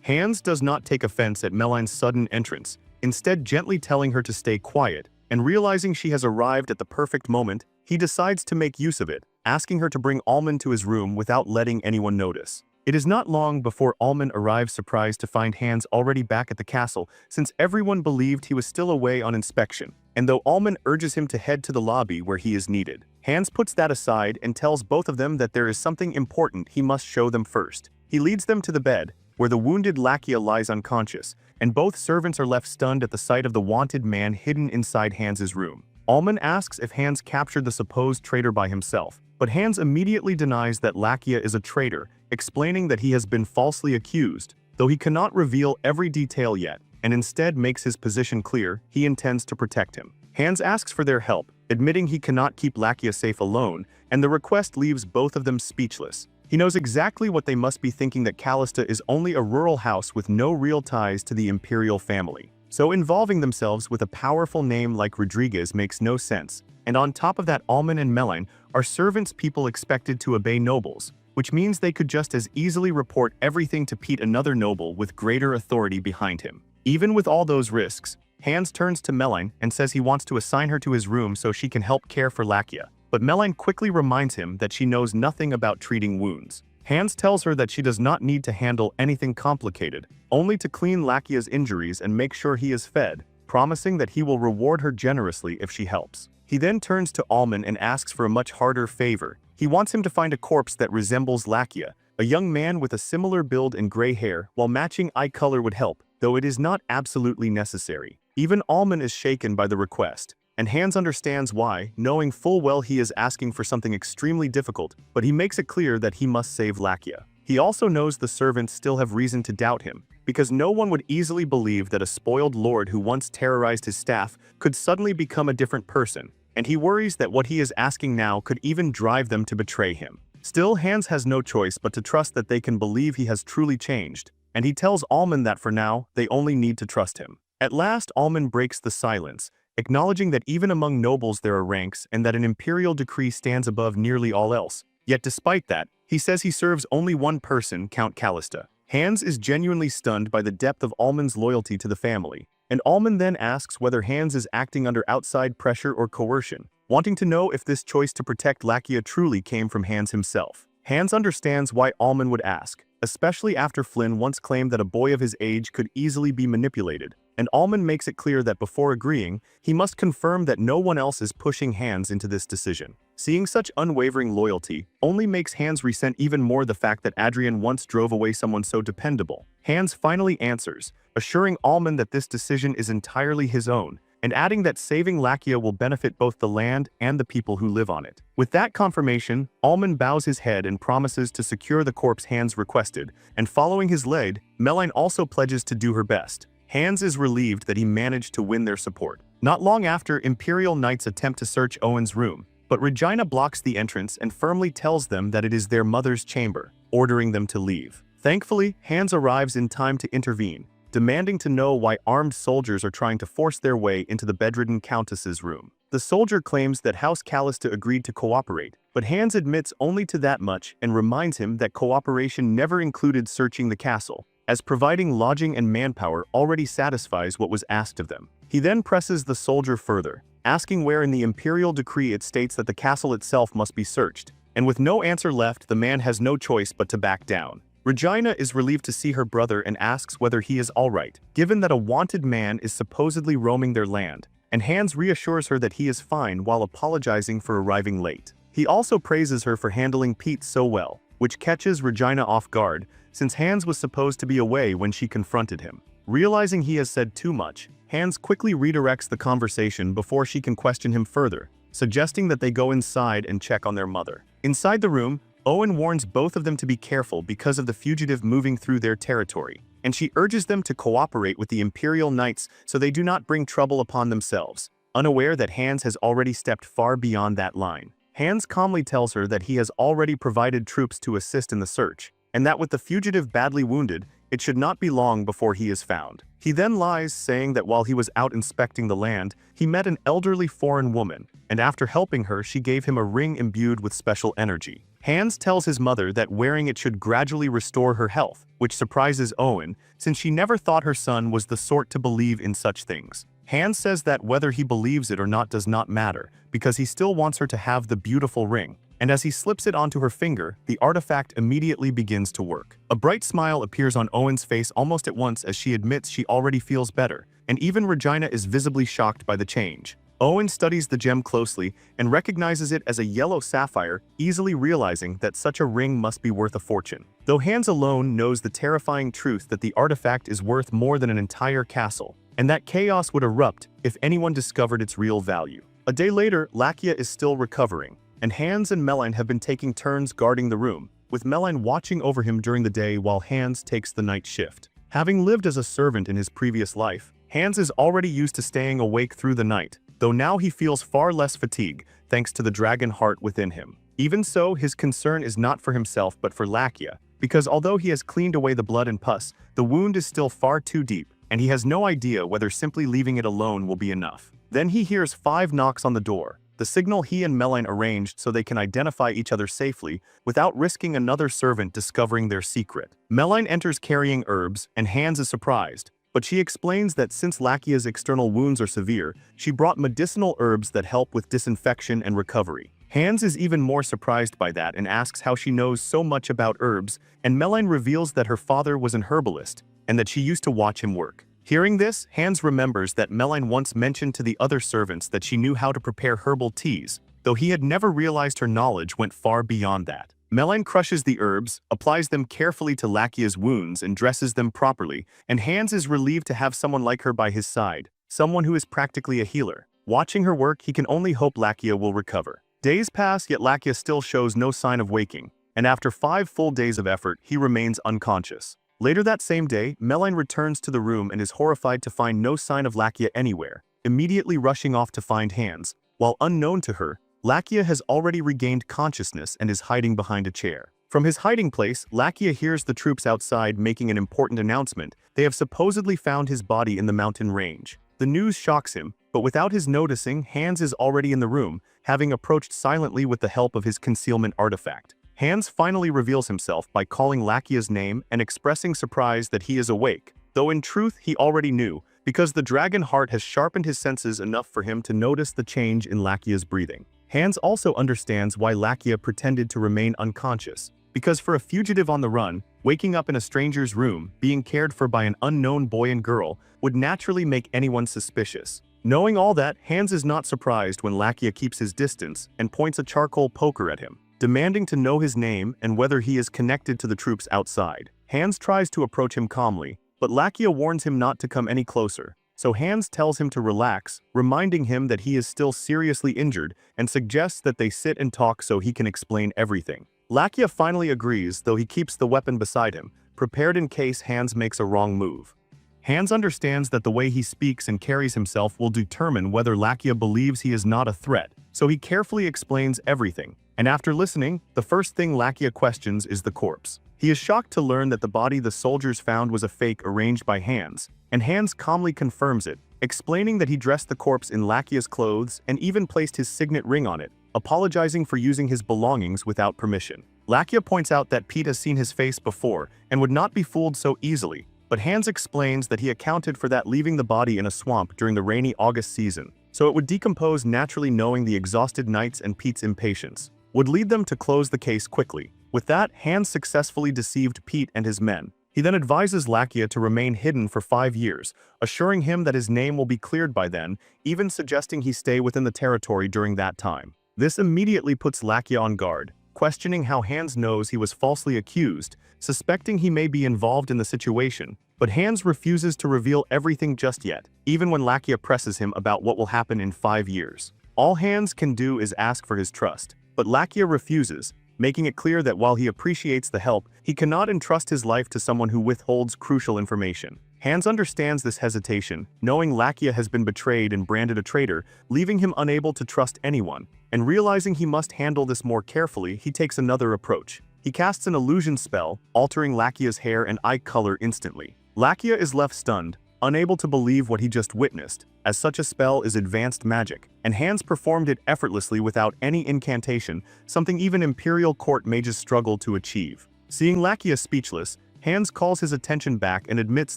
Hans does not take offense at Meline's sudden entrance, instead gently telling her to stay quiet, and realizing she has arrived at the perfect moment, he decides to make use of it, asking her to bring Almond to his room without letting anyone notice. It is not long before Almond arrives surprised to find Hans already back at the castle, since everyone believed he was still away on inspection, and though Almond urges him to head to the lobby where he is needed, Hans puts that aside and tells both of them that there is something important he must show them first. He leads them to the bed, where the wounded Lakia lies unconscious, and both servants are left stunned at the sight of the wanted man hidden inside Hans's room. Almond asks if Hans captured the supposed traitor by himself, but Hans immediately denies that Lakia is a traitor, explaining that he has been falsely accused, though he cannot reveal every detail yet, and instead makes his position clear he intends to protect him. Hans asks for their help, admitting he cannot keep Lakia safe alone, and the request leaves both of them speechless. He knows exactly what they must be thinking, that Callista is only a rural house with no real ties to the imperial family. So involving themselves with a powerful name like Rodriguez makes no sense, and on top of that, Almond and Meline are servants people expected to obey nobles, which means they could just as easily report everything to Pete, another noble with greater authority behind him. Even with all those risks, Hans turns to Meline and says he wants to assign her to his room so she can help care for Lakia, but Meline quickly reminds him that she knows nothing about treating wounds. Hans tells her that she does not need to handle anything complicated, only to clean Lakia's injuries and make sure he is fed, promising that he will reward her generously if she helps. He then turns to Alman and asks for a much harder favor. He wants him to find a corpse that resembles Lakia, a young man with a similar build and gray hair, while matching eye color would help, though it is not absolutely necessary. Even Alman is shaken by the request, and Hans understands why, knowing full well he is asking for something extremely difficult, but he makes it clear that he must save Lakia. He also knows the servants still have reason to doubt him, because no one would easily believe that a spoiled lord who once terrorized his staff could suddenly become a different person, and he worries that what he is asking now could even drive them to betray him. Still, Hans has no choice but to trust that they can believe he has truly changed, and he tells Alman that for now, they only need to trust him. At last, Alman breaks the silence, acknowledging that even among nobles there are ranks and that an imperial decree stands above nearly all else. Yet despite that, he says he serves only one person, Count Callista. Hans is genuinely stunned by the depth of Alman's loyalty to the family, and Alman then asks whether Hans is acting under outside pressure or coercion, wanting to know if this choice to protect Lakia truly came from Hans himself. Hans understands why Alman would ask, especially after Flynn once claimed that a boy of his age could easily be manipulated, and Alman makes it clear that before agreeing, he must confirm that no one else is pushing Hans into this decision. Seeing such unwavering loyalty only makes Hans resent even more the fact that Adrian once drove away someone so dependable. Hans finally answers, assuring Alman that this decision is entirely his own, and adding that saving Lakia will benefit both the land and the people who live on it. With that confirmation, Alman bows his head and promises to secure the corpse Hans requested, and following his lead, Meline also pledges to do her best. Hans is relieved that he managed to win their support. Not long after, Imperial Knights attempt to search Owen's room, but Regina blocks the entrance and firmly tells them that it is their mother's chamber, ordering them to leave. Thankfully, Hans arrives in time to intervene, demanding to know why armed soldiers are trying to force their way into the bedridden countess's room. The soldier claims that House Callista agreed to cooperate, but Hans admits only to that much and reminds him that cooperation never included searching the castle, as providing lodging and manpower already satisfies what was asked of them. He then presses the soldier further, asking where in the imperial decree it states that the castle itself must be searched, and with no answer left, the man has no choice but to back down. Regina is relieved to see her brother and asks whether he is alright, given that a wanted man is supposedly roaming their land, and Hans reassures her that he is fine while apologizing for arriving late. He also praises her for handling Pete so well, which catches Regina off guard, since Hans was supposed to be away when she confronted him. Realizing he has said too much, Hans quickly redirects the conversation before she can question him further, suggesting that they go inside and check on their mother. Inside the room, Owen warns both of them to be careful because of the fugitive moving through their territory, and she urges them to cooperate with the Imperial Knights so they do not bring trouble upon themselves, unaware that Hans has already stepped far beyond that line. Hans calmly tells her that he has already provided troops to assist in the search, and that with the fugitive badly wounded, it should not be long before he is found. He then lies, saying that while he was out inspecting the land, he met an elderly foreign woman, and after helping her, she gave him a ring imbued with special energy. Hans tells his mother that wearing it should gradually restore her health, which surprises Owen, since she never thought her son was the sort to believe in such things. Hans says that whether he believes it or not does not matter, because he still wants her to have the beautiful ring, and as he slips it onto her finger, the artifact immediately begins to work. A bright smile appears on Owen's face almost at once as she admits she already feels better, and even Regina is visibly shocked by the change. Owen studies the gem closely and recognizes it as a yellow sapphire, easily realizing that such a ring must be worth a fortune. Though Hans alone knows the terrifying truth that the artifact is worth more than an entire castle, and that chaos would erupt if anyone discovered its real value. A day later, Lakia is still recovering, and Hans and Meline have been taking turns guarding the room, with Meline watching over him during the day while Hans takes the night shift. Having lived as a servant in his previous life, Hans is already used to staying awake through the night, though now he feels far less fatigue thanks to the dragon heart within him. Even so, his concern is not for himself but for Lakia, because although he has cleaned away the blood and pus, the wound is still far too deep, and he has no idea whether simply leaving it alone will be enough. Then he hears 5 knocks on the door, the signal he and Meline arranged so they can identify each other safely without risking another servant discovering their secret. Meline enters carrying herbs, and Hans is surprised, but she explains that since Lakia's external wounds are severe, she brought medicinal herbs that help with disinfection and recovery. Hans is even more surprised by that and asks how she knows so much about herbs, and Meline reveals that her father was an herbalist, and that she used to watch him work. Hearing this, Hans remembers that Meline once mentioned to the other servants that she knew how to prepare herbal teas, though he had never realized her knowledge went far beyond that. Meline crushes the herbs, applies them carefully to Lakia's wounds and dresses them properly, and Hans is relieved to have someone like her by his side, someone who is practically a healer. Watching her work, he can only hope Lakia will recover. Days pass, yet Lakia still shows no sign of waking, and after 5 full days of effort, he remains unconscious. Later that same day, Meline returns to the room and is horrified to find no sign of Lakia anywhere, immediately rushing off to find Hans. While unknown to her, Lakia has already regained consciousness and is hiding behind a chair. From his hiding place, Lakia hears the troops outside making an important announcement. They have supposedly found his body in the mountain range. The news shocks him, but without his noticing, Hans is already in the room, having approached silently with the help of his concealment artifact. Hans finally reveals himself by calling Lakia's name and expressing surprise that he is awake, though in truth he already knew, because the dragon heart has sharpened his senses enough for him to notice the change in Lakia's breathing. Hans also understands why Lakia pretended to remain unconscious, because for a fugitive on the run, waking up in a stranger's room, being cared for by an unknown boy and girl, would naturally make anyone suspicious. Knowing all that, Hans is not surprised when Lakia keeps his distance and points a charcoal poker at him, demanding to know his name and whether he is connected to the troops outside. Hans tries to approach him calmly, but Lakia warns him not to come any closer. So Hans tells him to relax, reminding him that he is still seriously injured and suggests that they sit and talk so he can explain everything. Lakia finally agrees, though he keeps the weapon beside him, prepared in case Hans makes a wrong move. Hans understands that the way he speaks and carries himself will determine whether Lakia believes he is not a threat, so he carefully explains everything. And after listening, the first thing Lakia questions is the corpse. He is shocked to learn that the body the soldiers found was a fake arranged by Hans, and Hans calmly confirms it, explaining that he dressed the corpse in Lakia's clothes and even placed his signet ring on it, apologizing for using his belongings without permission. Lakia points out that Pete has seen his face before and would not be fooled so easily, but Hans explains that he accounted for that leaving the body in a swamp during the rainy August season, so it would decompose naturally, knowing the exhausted knights and Pete's impatience would lead them to close the case quickly. With that, Hans successfully deceived Pete and his men. He then advises Lakia to remain hidden for 5 years, assuring him that his name will be cleared by then, even suggesting he stay within the territory during that time. This immediately puts Lakia on guard, questioning how Hans knows he was falsely accused, suspecting he may be involved in the situation, but Hans refuses to reveal everything just yet, even when Lakia presses him about what will happen in 5 years. All Hans can do is ask for his trust, but Lakia refuses, making it clear that while he appreciates the help, he cannot entrust his life to someone who withholds crucial information. Hans understands this hesitation, knowing Lakia has been betrayed and branded a traitor, leaving him unable to trust anyone, and realizing he must handle this more carefully, he takes another approach. He casts an illusion spell, altering Lakia's hair and eye color instantly. Lakia is left stunned, unable to believe what he just witnessed, as such a spell is advanced magic, and Hans performed it effortlessly without any incantation, something even Imperial Court mages struggle to achieve. Seeing Lakia speechless, Hans calls his attention back and admits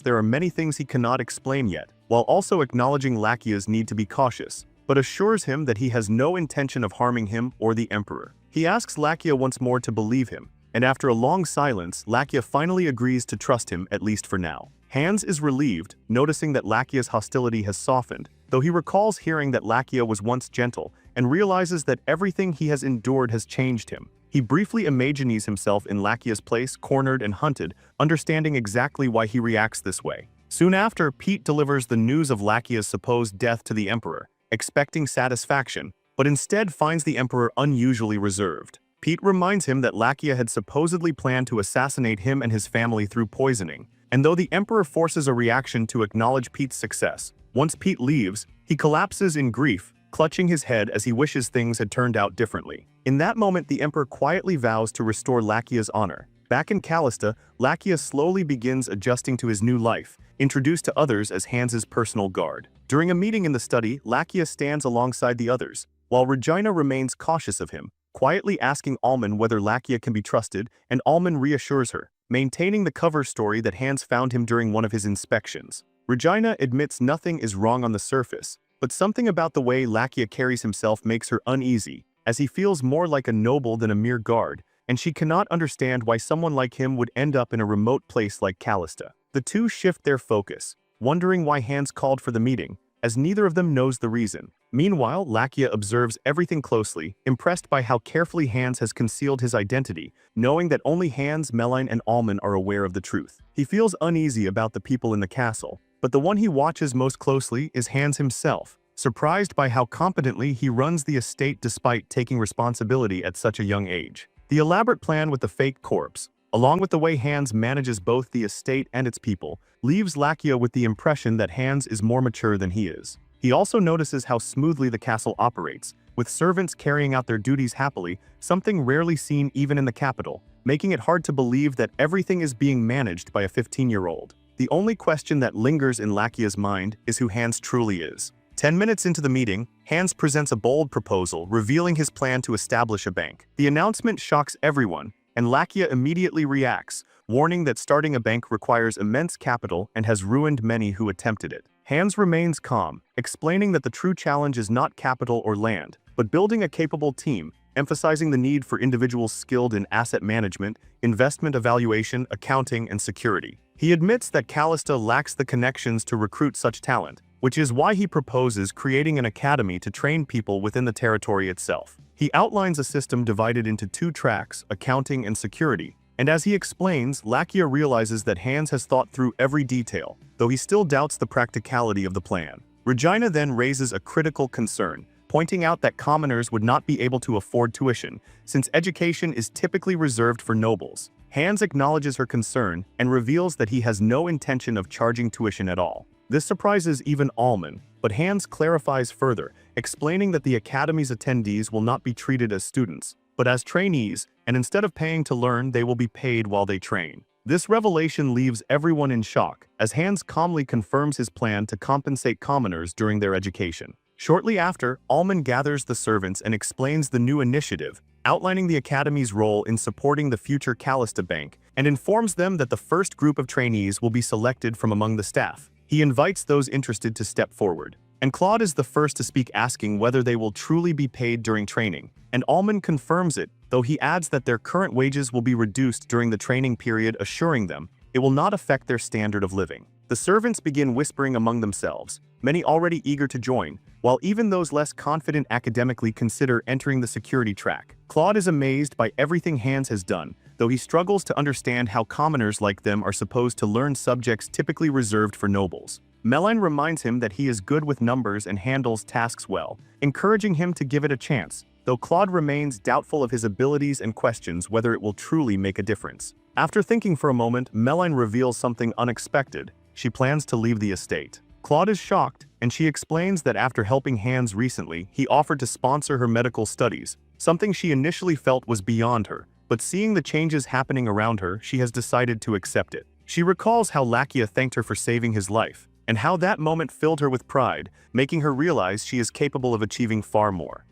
there are many things he cannot explain yet, while also acknowledging Lakia's need to be cautious, but assures him that he has no intention of harming him or the Emperor. He asks Lakia once more to believe him, and after a long silence, Lakia finally agrees to trust him, at least for now. Hans is relieved, noticing that Lakia's hostility has softened, though he recalls hearing that Lakia was once gentle, and realizes that everything he has endured has changed him. He briefly imagines himself in Lakia's place, cornered and hunted, understanding exactly why he reacts this way. Soon after, Pete delivers the news of Lakia's supposed death to the Emperor, expecting satisfaction, but instead finds the Emperor unusually reserved. Pete reminds him that Lakia had supposedly planned to assassinate him and his family through poisoning, and though the Emperor forces a reaction to acknowledge Pete's success, once Pete leaves, he collapses in grief, clutching his head as he wishes things had turned out differently. In that moment, the Emperor quietly vows to restore Lakia's honor. Back in Callista, Lakia slowly begins adjusting to his new life, introduced to others as Hans's personal guard. During a meeting in the study, Lakia stands alongside the others, while Regina remains cautious of him, quietly asking Alman whether Lakia can be trusted, and Alman reassures her, maintaining the cover story that Hans found him during one of his inspections. Regina admits nothing is wrong on the surface, but something about the way Lakia carries himself makes her uneasy, as he feels more like a noble than a mere guard, and she cannot understand why someone like him would end up in a remote place like Callista. The two shift their focus, wondering why Hans called for the meeting, as neither of them knows the reason. Meanwhile, Lakia observes everything closely, impressed by how carefully Hans has concealed his identity, knowing that only Hans, Meline, and Alman are aware of the truth. He feels uneasy about the people in the castle, but the one he watches most closely is Hans himself, surprised by how competently he runs the estate despite taking responsibility at such a young age. The elaborate plan with the fake corpse, along with the way Hans manages both the estate and its people, leaves Lakia with the impression that Hans is more mature than he is. He also notices how smoothly the castle operates, with servants carrying out their duties happily, something rarely seen even in the capital, making it hard to believe that everything is being managed by a 15-year-old. The only question that lingers in Lakia's mind is who Hans truly is. 10 minutes into the meeting, Hans presents a bold proposal, revealing his plan to establish a bank. The announcement shocks everyone, and Lakia immediately reacts, warning that starting a bank requires immense capital and has ruined many who attempted it. Hans remains calm, explaining that the true challenge is not capital or land, but building a capable team, emphasizing the need for individuals skilled in asset management, investment evaluation, accounting, and security. He admits that Callista lacks the connections to recruit such talent, which is why he proposes creating an academy to train people within the territory itself. He outlines a system divided into 2 tracks, accounting and security, and as he explains, Lakia realizes that Hans has thought through every detail, though he still doubts the practicality of the plan. Regina then raises a critical concern, pointing out that commoners would not be able to afford tuition, since education is typically reserved for nobles. Hans acknowledges her concern and reveals that he has no intention of charging tuition at all. This surprises even Alman, but Hans clarifies further, explaining that the academy's attendees will not be treated as students, but as trainees, and instead of paying to learn, they will be paid while they train. This revelation leaves everyone in shock, as Hans calmly confirms his plan to compensate commoners during their education. Shortly after, Alman gathers the servants and explains the new initiative, outlining the academy's role in supporting the future Callista Bank, and informs them that the first group of trainees will be selected from among the staff. He invites those interested to step forward, and Claude is the first to speak, asking whether they will truly be paid during training, and Alman confirms it, though he adds that their current wages will be reduced during the training period, assuring them it will not affect their standard of living. The servants begin whispering among themselves, many already eager to join, while even those less confident academically consider entering the security track. Claude is amazed by everything Hans has done, though he struggles to understand how commoners like them are supposed to learn subjects typically reserved for nobles. Meline reminds him that he is good with numbers and handles tasks well, encouraging him to give it a chance, though Claude remains doubtful of his abilities and questions whether it will truly make a difference. After thinking for a moment, Meline reveals something unexpected. She plans to leave the estate. Claude is shocked, and she explains that after helping Hans recently, he offered to sponsor her medical studies, something she initially felt was beyond her, but seeing the changes happening around her, she has decided to accept it. She recalls how Lakia thanked her for saving his life, and how that moment filled her with pride, making her realize she is capable of achieving far more.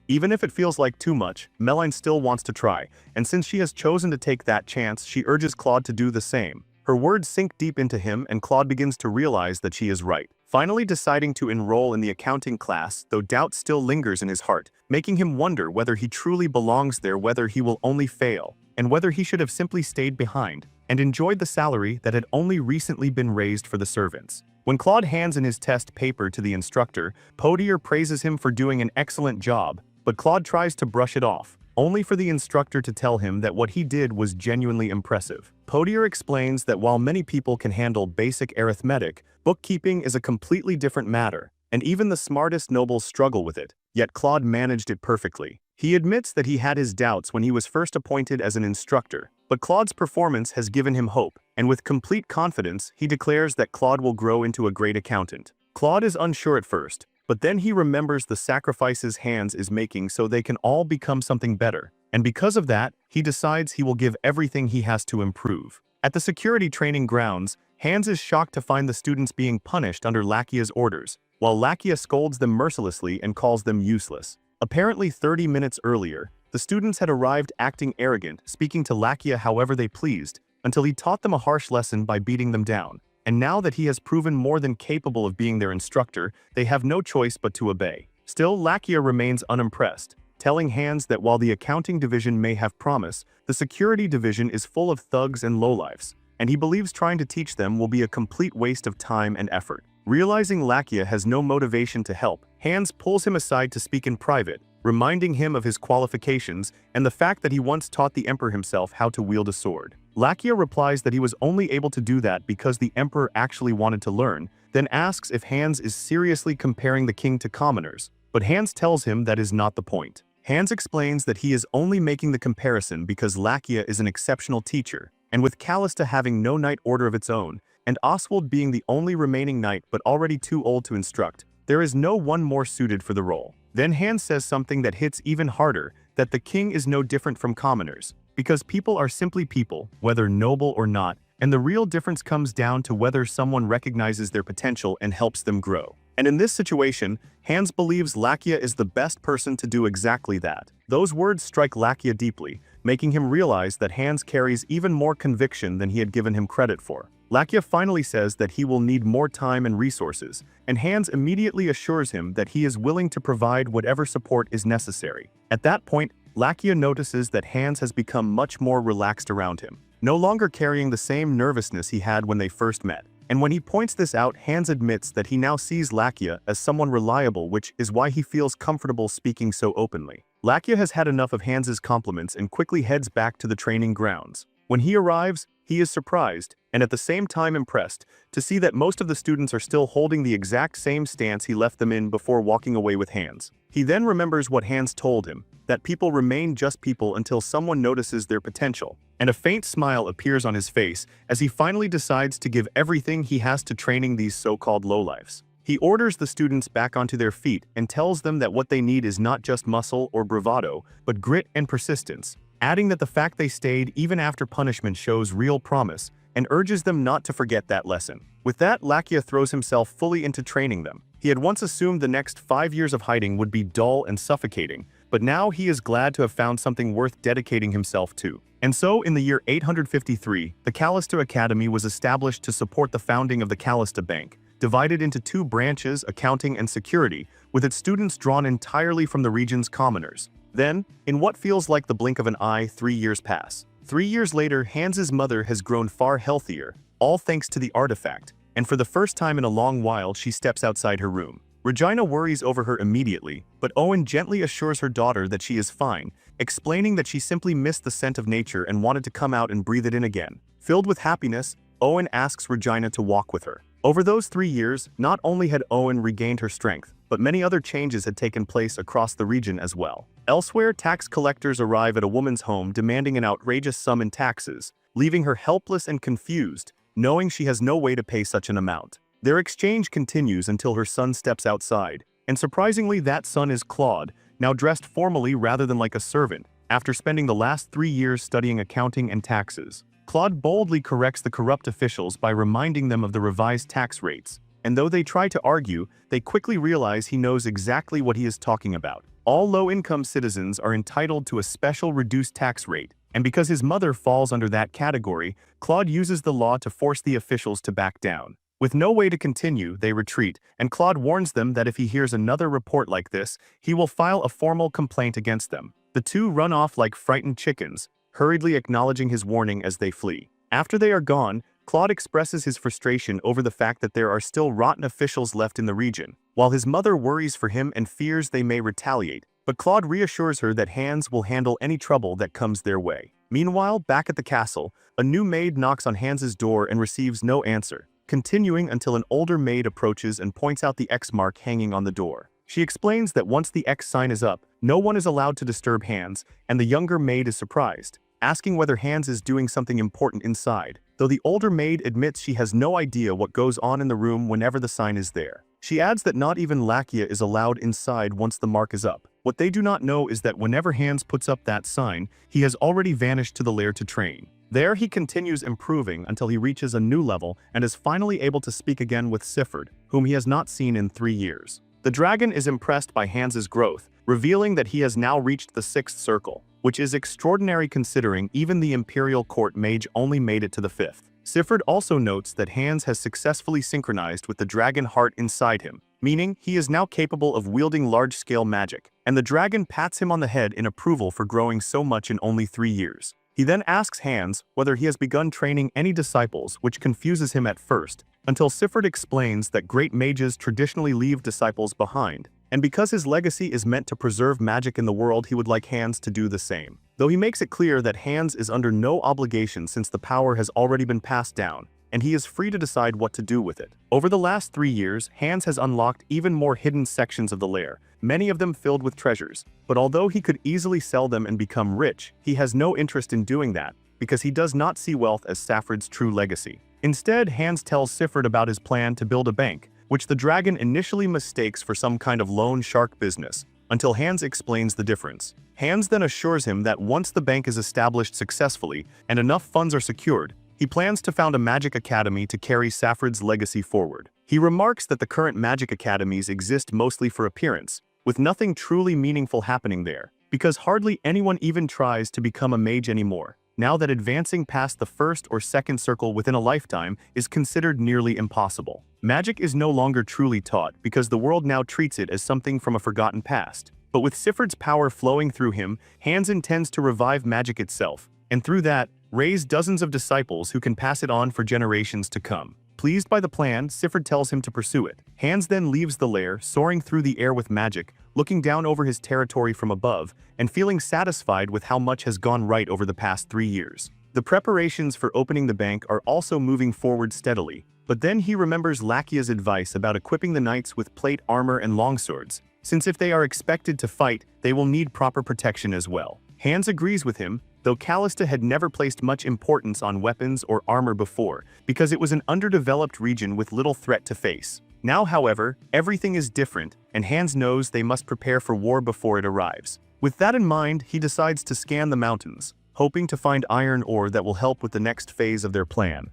Even if it feels like too much, Meline still wants to try, and since she has chosen to take that chance, she urges Claude to do the same. Her words sink deep into him, and Claude begins to realize that she is right, finally deciding to enroll in the accounting class, though doubt still lingers in his heart, making him wonder whether he truly belongs there, whether he will only fail, and whether he should have simply stayed behind and enjoyed the salary that had only recently been raised for the servants. When Claude hands in his test paper to the instructor, Podier praises him for doing an excellent job, but Claude tries to brush it off, only for the instructor to tell him that what he did was genuinely impressive. Podier explains that while many people can handle basic arithmetic, bookkeeping is a completely different matter, and even the smartest nobles struggle with it, yet Claude managed it perfectly. He admits that he had his doubts when he was first appointed as an instructor, but Claude's performance has given him hope, and with complete confidence, he declares that Claude will grow into a great accountant. Claude is unsure at first, but then he remembers the sacrifices Hans is making so they can all become something better, and because of that, he decides he will give everything he has to improve. At the security training grounds, Hans is shocked to find the students being punished under Lakia's orders, while Lakia scolds them mercilessly and calls them useless. Apparently 30 minutes earlier, the students had arrived acting arrogant, speaking to Lakia however they pleased, until he taught them a harsh lesson by beating them down. And now that he has proven more than capable of being their instructor, they have no choice but to obey. Still, Lakia remains unimpressed, telling Hans that while the accounting division may have promise, the security division is full of thugs and lowlifes, and he believes trying to teach them will be a complete waste of time and effort. Realizing Lakia has no motivation to help, Hans pulls him aside to speak in private, reminding him of his qualifications and the fact that he once taught the emperor himself how to wield a sword. Lakia replies that he was only able to do that because the emperor actually wanted to learn, then asks if Hans is seriously comparing the king to commoners, but Hans tells him that is not the point. Hans explains that he is only making the comparison because Lakia is an exceptional teacher, and with Callista having no knight order of its own, and Oswald being the only remaining knight but already too old to instruct, there is no one more suited for the role. Then Hans says something that hits even harder, that the king is no different from commoners, because people are simply people, whether noble or not, and the real difference comes down to whether someone recognizes their potential and helps them grow. And in this situation, Hans believes Lakia is the best person to do exactly that. Those words strike Lakia deeply, making him realize that Hans carries even more conviction than he had given him credit for. Lakia finally says that he will need more time and resources, and Hans immediately assures him that he is willing to provide whatever support is necessary. At that point, Lakia notices that Hans has become much more relaxed around him, no longer carrying the same nervousness he had when they first met. And when he points this out, Hans admits that he now sees Lakia as someone reliable, which is why he feels comfortable speaking so openly. Lakia has had enough of Hans's compliments and quickly heads back to the training grounds. When he arrives, he is surprised, and at the same time impressed, to see that most of the students are still holding the exact same stance he left them in before walking away with Hans. He then remembers what Hans told him, that people remain just people until someone notices their potential, and a faint smile appears on his face as he finally decides to give everything he has to training these so-called lowlifes. He orders the students back onto their feet and tells them that what they need is not just muscle or bravado, but grit and persistence, adding that the fact they stayed even after punishment shows real promise, and urges them not to forget that lesson. With that, Lakia throws himself fully into training them. He had once assumed the next 5 years of hiding would be dull and suffocating, but now he is glad to have found something worth dedicating himself to. And so, in the year 853, the Callista Academy was established to support the founding of the Callista Bank, divided into 2 branches, accounting and security, with its students drawn entirely from the region's commoners. Then, in what feels like the blink of an eye, 3 years pass. 3 years later, Hans's mother has grown far healthier, all thanks to the artifact, and for the first time in a long while she steps outside her room. Regina worries over her immediately, but Owen gently assures her daughter that she is fine, explaining that she simply missed the scent of nature and wanted to come out and breathe it in again. Filled with happiness, Owen asks Regina to walk with her. Over those 3 years, not only had Owen regained her strength, but many other changes had taken place across the region as well. Elsewhere, tax collectors arrive at a woman's home demanding an outrageous sum in taxes, leaving her helpless and confused, knowing she has no way to pay such an amount. Their exchange continues until her son steps outside, and surprisingly that son is Claude, now dressed formally rather than like a servant, after spending the last 3 years studying accounting and taxes. Claude boldly corrects the corrupt officials by reminding them of the revised tax rates, and though they try to argue, they quickly realize he knows exactly what he is talking about. All low-income citizens are entitled to a special reduced tax rate, and because his mother falls under that category, Claude uses the law to force the officials to back down. With no way to continue, they retreat, and Claude warns them that if he hears another report like this, he will file a formal complaint against them. The two run off like frightened chickens, hurriedly acknowledging his warning as they flee. After they are gone, Claude expresses his frustration over the fact that there are still rotten officials left in the region, while his mother worries for him and fears they may retaliate, but Claude reassures her that Hans will handle any trouble that comes their way. Meanwhile, back at the castle, a new maid knocks on Hans's door and receives no answer, continuing until an older maid approaches and points out the X mark hanging on the door. She explains that once the X sign is up, no one is allowed to disturb Hans, and the younger maid is surprised, asking whether Hans is doing something important inside, though the older maid admits she has no idea what goes on in the room whenever the sign is there. She adds that not even Lakia is allowed inside once the mark is up. What they do not know is that whenever Hans puts up that sign, he has already vanished to the lair to train. There he continues improving until he reaches a new level and is finally able to speak again with Sifford, whom he has not seen in 3 years. The dragon is impressed by Hans's growth, revealing that he has now reached the 6th circle, which is extraordinary considering even the Imperial Court Mage only made it to the 5th. Sifford also notes that Hans has successfully synchronized with the dragon heart inside him, meaning he is now capable of wielding large-scale magic, and the dragon pats him on the head in approval for growing so much in only 3 years. He then asks Hans whether he has begun training any disciples, which confuses him at first, until Siffert explains that great mages traditionally leave disciples behind, and because his legacy is meant to preserve magic in the world, he would like Hans to do the same. Though he makes it clear that Hans is under no obligation since the power has already been passed down, and he is free to decide what to do with it. Over the last 3 years, Hans has unlocked even more hidden sections of the lair, many of them filled with treasures. But although he could easily sell them and become rich, he has no interest in doing that, because he does not see wealth as Saffred's true legacy. Instead, Hans tells Siffert about his plan to build a bank, which the dragon initially mistakes for some kind of loan shark business, until Hans explains the difference. Hans then assures him that once the bank is established successfully and enough funds are secured, he plans to found a magic academy to carry Saffred's legacy forward. He remarks that the current magic academies exist mostly for appearance, with nothing truly meaningful happening there, because hardly anyone even tries to become a mage anymore, now that advancing past the first or second circle within a lifetime is considered nearly impossible. Magic is no longer truly taught because the world now treats it as something from a forgotten past. But with Siffert's power flowing through him, Hans intends to revive magic itself, and through that, raise dozens of disciples who can pass it on for generations to come. Pleased by the plan, Siffert tells him to pursue it. Hans then leaves the lair, soaring through the air with magic, looking down over his territory from above, and feeling satisfied with how much has gone right over the past 3 years. The preparations for opening the bank are also moving forward steadily, but then he remembers Lakia's advice about equipping the knights with plate armor and longswords, since if they are expected to fight, they will need proper protection as well. Hans agrees with him, though Callista had never placed much importance on weapons or armor before, because it was an underdeveloped region with little threat to face. Now, however, everything is different, and Hans knows they must prepare for war before it arrives. With that in mind, he decides to scan the mountains, hoping to find iron ore that will help with the next phase of their plan.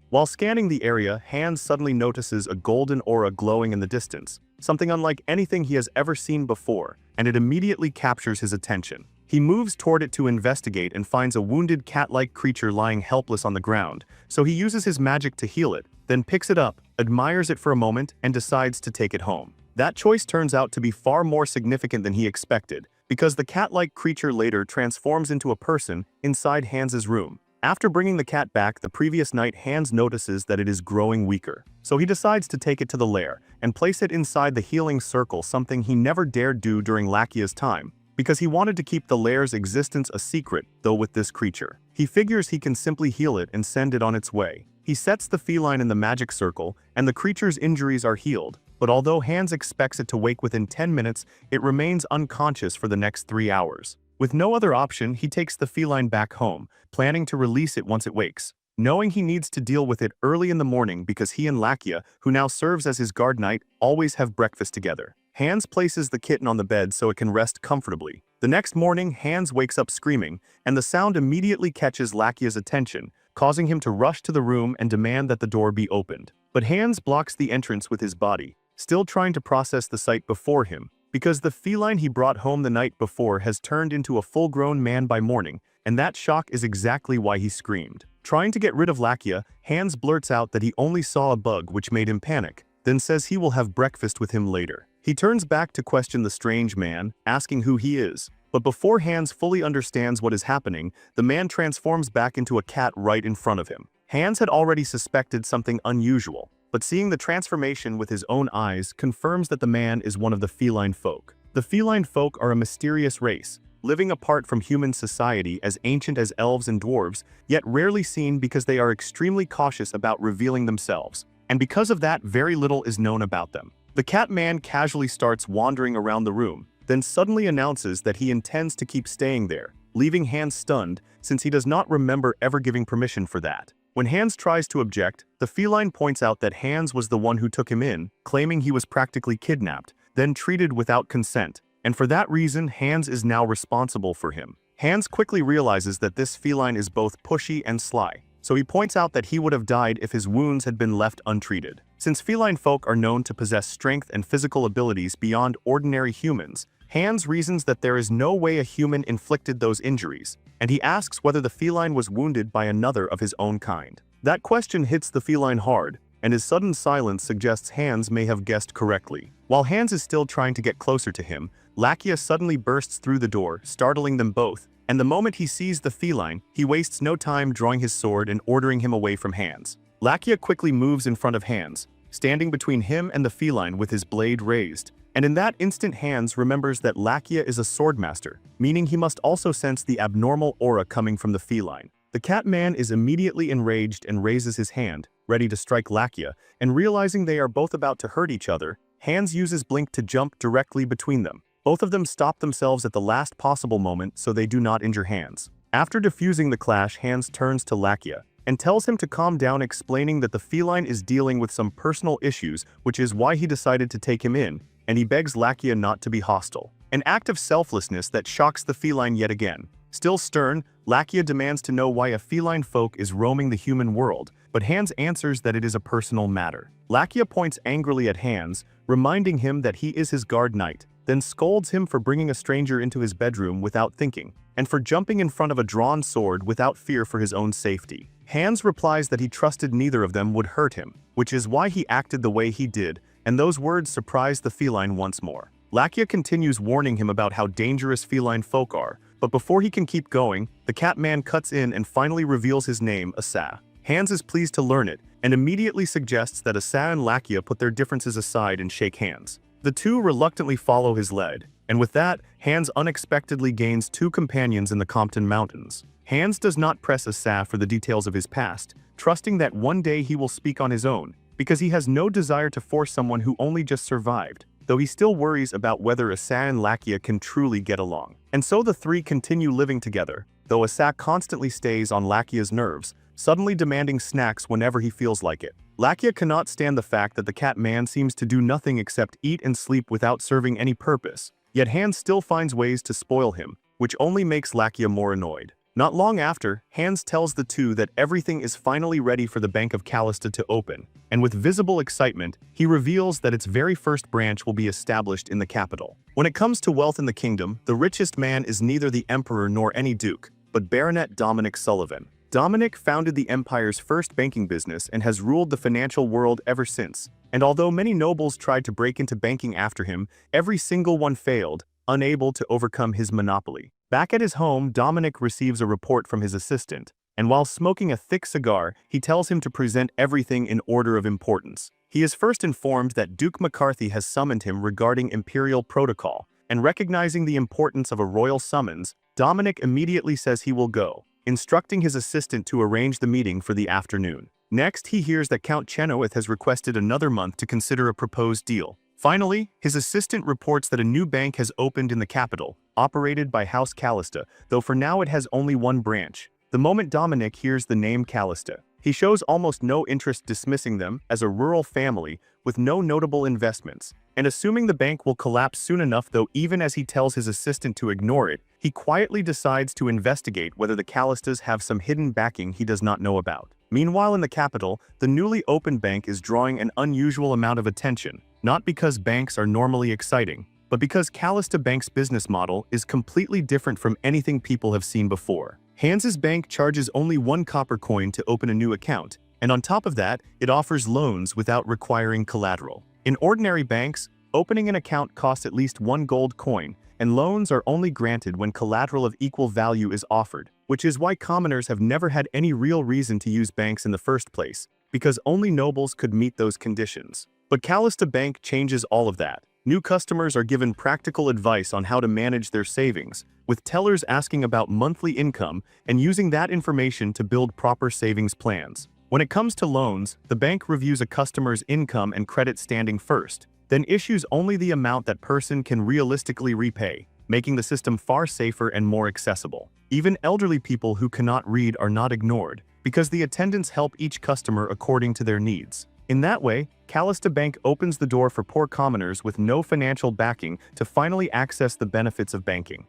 While scanning the area, Hans suddenly notices a golden aura glowing in the distance, something unlike anything he has ever seen before, and it immediately captures his attention. He moves toward it to investigate and finds a wounded cat-like creature lying helpless on the ground, so he uses his magic to heal it, then picks it up, admires it for a moment, and decides to take it home. That choice turns out to be far more significant than he expected, because the cat-like creature later transforms into a person inside Hans's room. After bringing the cat back the previous night, Hans notices that it is growing weaker, so he decides to take it to the lair and place it inside the healing circle, something he never dared do during Lakia's time, because he wanted to keep the lair's existence a secret, though with this creature. He figures he can simply heal it and send it on its way. He sets the feline in the magic circle, and the creature's injuries are healed, but although Hans expects it to wake within 10 minutes, it remains unconscious for the next 3 hours. With no other option, he takes the feline back home, planning to release it once it wakes, knowing he needs to deal with it early in the morning because he and Lakia, who now serves as his guard knight, always have breakfast together. Hans places the kitten on the bed so it can rest comfortably. The next morning, Hans wakes up screaming, and the sound immediately catches Lakia's attention, causing him to rush to the room and demand that the door be opened. But Hans blocks the entrance with his body, still trying to process the sight before him, because the feline he brought home the night before has turned into a full-grown man by morning, and that shock is exactly why he screamed. Trying to get rid of Lakia, Hans blurts out that he only saw a bug, which made him panic, then says he will have breakfast with him later. He turns back to question the strange man, asking who he is. But before Hans fully understands what is happening, the man transforms back into a cat right in front of him. Hans had already suspected something unusual, but seeing the transformation with his own eyes confirms that the man is one of the feline folk. The feline folk are a mysterious race, living apart from human society, as ancient as elves and dwarves, yet rarely seen because they are extremely cautious about revealing themselves, and because of that, very little is known about them. The cat man casually starts wandering around the room, then suddenly announces that he intends to keep staying there, leaving Hans stunned since he does not remember ever giving permission for that. When Hans tries to object, the feline points out that Hans was the one who took him in, claiming he was practically kidnapped, then treated without consent, and for that reason Hans is now responsible for him. Hans quickly realizes that this feline is both pushy and sly, so he points out that he would have died if his wounds had been left untreated. Since feline folk are known to possess strength and physical abilities beyond ordinary humans, Hans reasons that there is no way a human inflicted those injuries, and he asks whether the feline was wounded by another of his own kind. That question hits the feline hard, and his sudden silence suggests Hans may have guessed correctly. While Hans is still trying to get closer to him, Lakia suddenly bursts through the door, startling them both, and the moment he sees the feline, he wastes no time drawing his sword and ordering him away from Hans. Lakia quickly moves in front of Hans, standing between him and the feline with his blade raised. And in that instant Hans remembers that Lakia is a swordmaster, meaning he must also sense the abnormal aura coming from the feline. The cat man is immediately enraged and raises his hand, ready to strike Lakia, and realizing they are both about to hurt each other, Hans uses Blink to jump directly between them. Both of them stop themselves at the last possible moment so they do not injure Hans. After defusing the clash, Hans turns to Lakia and tells him to calm down, explaining that the feline is dealing with some personal issues, which is why he decided to take him in, and he begs Lakia not to be hostile. An act of selflessness that shocks the feline yet again. Still stern, Lakia demands to know why a feline folk is roaming the human world, but Hans answers that it is a personal matter. Lakia points angrily at Hans, reminding him that he is his guard knight, then scolds him for bringing a stranger into his bedroom without thinking, and for jumping in front of a drawn sword without fear for his own safety. Hans replies that he trusted neither of them would hurt him, which is why he acted the way he did, and those words surprise the feline once more. Lakia continues warning him about how dangerous feline folk are, but before he can keep going, the cat man cuts in and finally reveals his name, Asa. Hans is pleased to learn it, and immediately suggests that Asa and Lakia put their differences aside and shake hands. The two reluctantly follow his lead, and with that, Hans unexpectedly gains two companions in the Compton Mountains. Hans does not press Asa for the details of his past, trusting that one day he will speak on his own, because he has no desire to force someone who only just survived, though he still worries about whether Asa and Lakia can truly get along. And so the three continue living together, though Asa constantly stays on Lakia's nerves, suddenly demanding snacks whenever he feels like it. Lakia cannot stand the fact that the cat man seems to do nothing except eat and sleep without serving any purpose, yet Hans still finds ways to spoil him, which only makes Lakia more annoyed. Not long after, Hans tells the two that everything is finally ready for the Bank of Callista to open, and with visible excitement, he reveals that its very first branch will be established in the capital. When it comes to wealth in the kingdom, the richest man is neither the emperor nor any duke, but Baronet Dominic Sullivan. Dominic founded the empire's first banking business and has ruled the financial world ever since. And although many nobles tried to break into banking after him, every single one failed, unable to overcome his monopoly. Back at his home, Dominic receives a report from his assistant, and while smoking a thick cigar, he tells him to present everything in order of importance. He is first informed that Duke McCarthy has summoned him regarding imperial protocol, and recognizing the importance of a royal summons, Dominic immediately says he will go, instructing his assistant to arrange the meeting for the afternoon. Next, he hears that Count Chenoweth has requested another month to consider a proposed deal. Finally, his assistant reports that a new bank has opened in the capital, operated by House Callista, though for now it has only one branch. The moment Dominic hears the name Callista, he shows almost no interest, dismissing them as a rural family with no notable investments, and assuming the bank will collapse soon enough, though even as he tells his assistant to ignore it, he quietly decides to investigate whether the Callistas have some hidden backing he does not know about. Meanwhile, in the capital, the newly opened bank is drawing an unusual amount of attention, not because banks are normally exciting, but because Callista Bank's business model is completely different from anything people have seen before. Hans's bank charges only 1 copper coin to open a new account, and on top of that, it offers loans without requiring collateral. In ordinary banks, opening an account costs at least 1 gold coin, and loans are only granted when collateral of equal value is offered, which is why commoners have never had any real reason to use banks in the first place, because only nobles could meet those conditions. But Callista Bank changes all of that. New customers are given practical advice on how to manage their savings, with tellers asking about monthly income and using that information to build proper savings plans. When it comes to loans, the bank reviews a customer's income and credit standing first, then issues only the amount that person can realistically repay, making the system far safer and more accessible. Even elderly people who cannot read are not ignored, because the attendants help each customer according to their needs. In that way, Callista Bank opens the door for poor commoners with no financial backing to finally access the benefits of banking.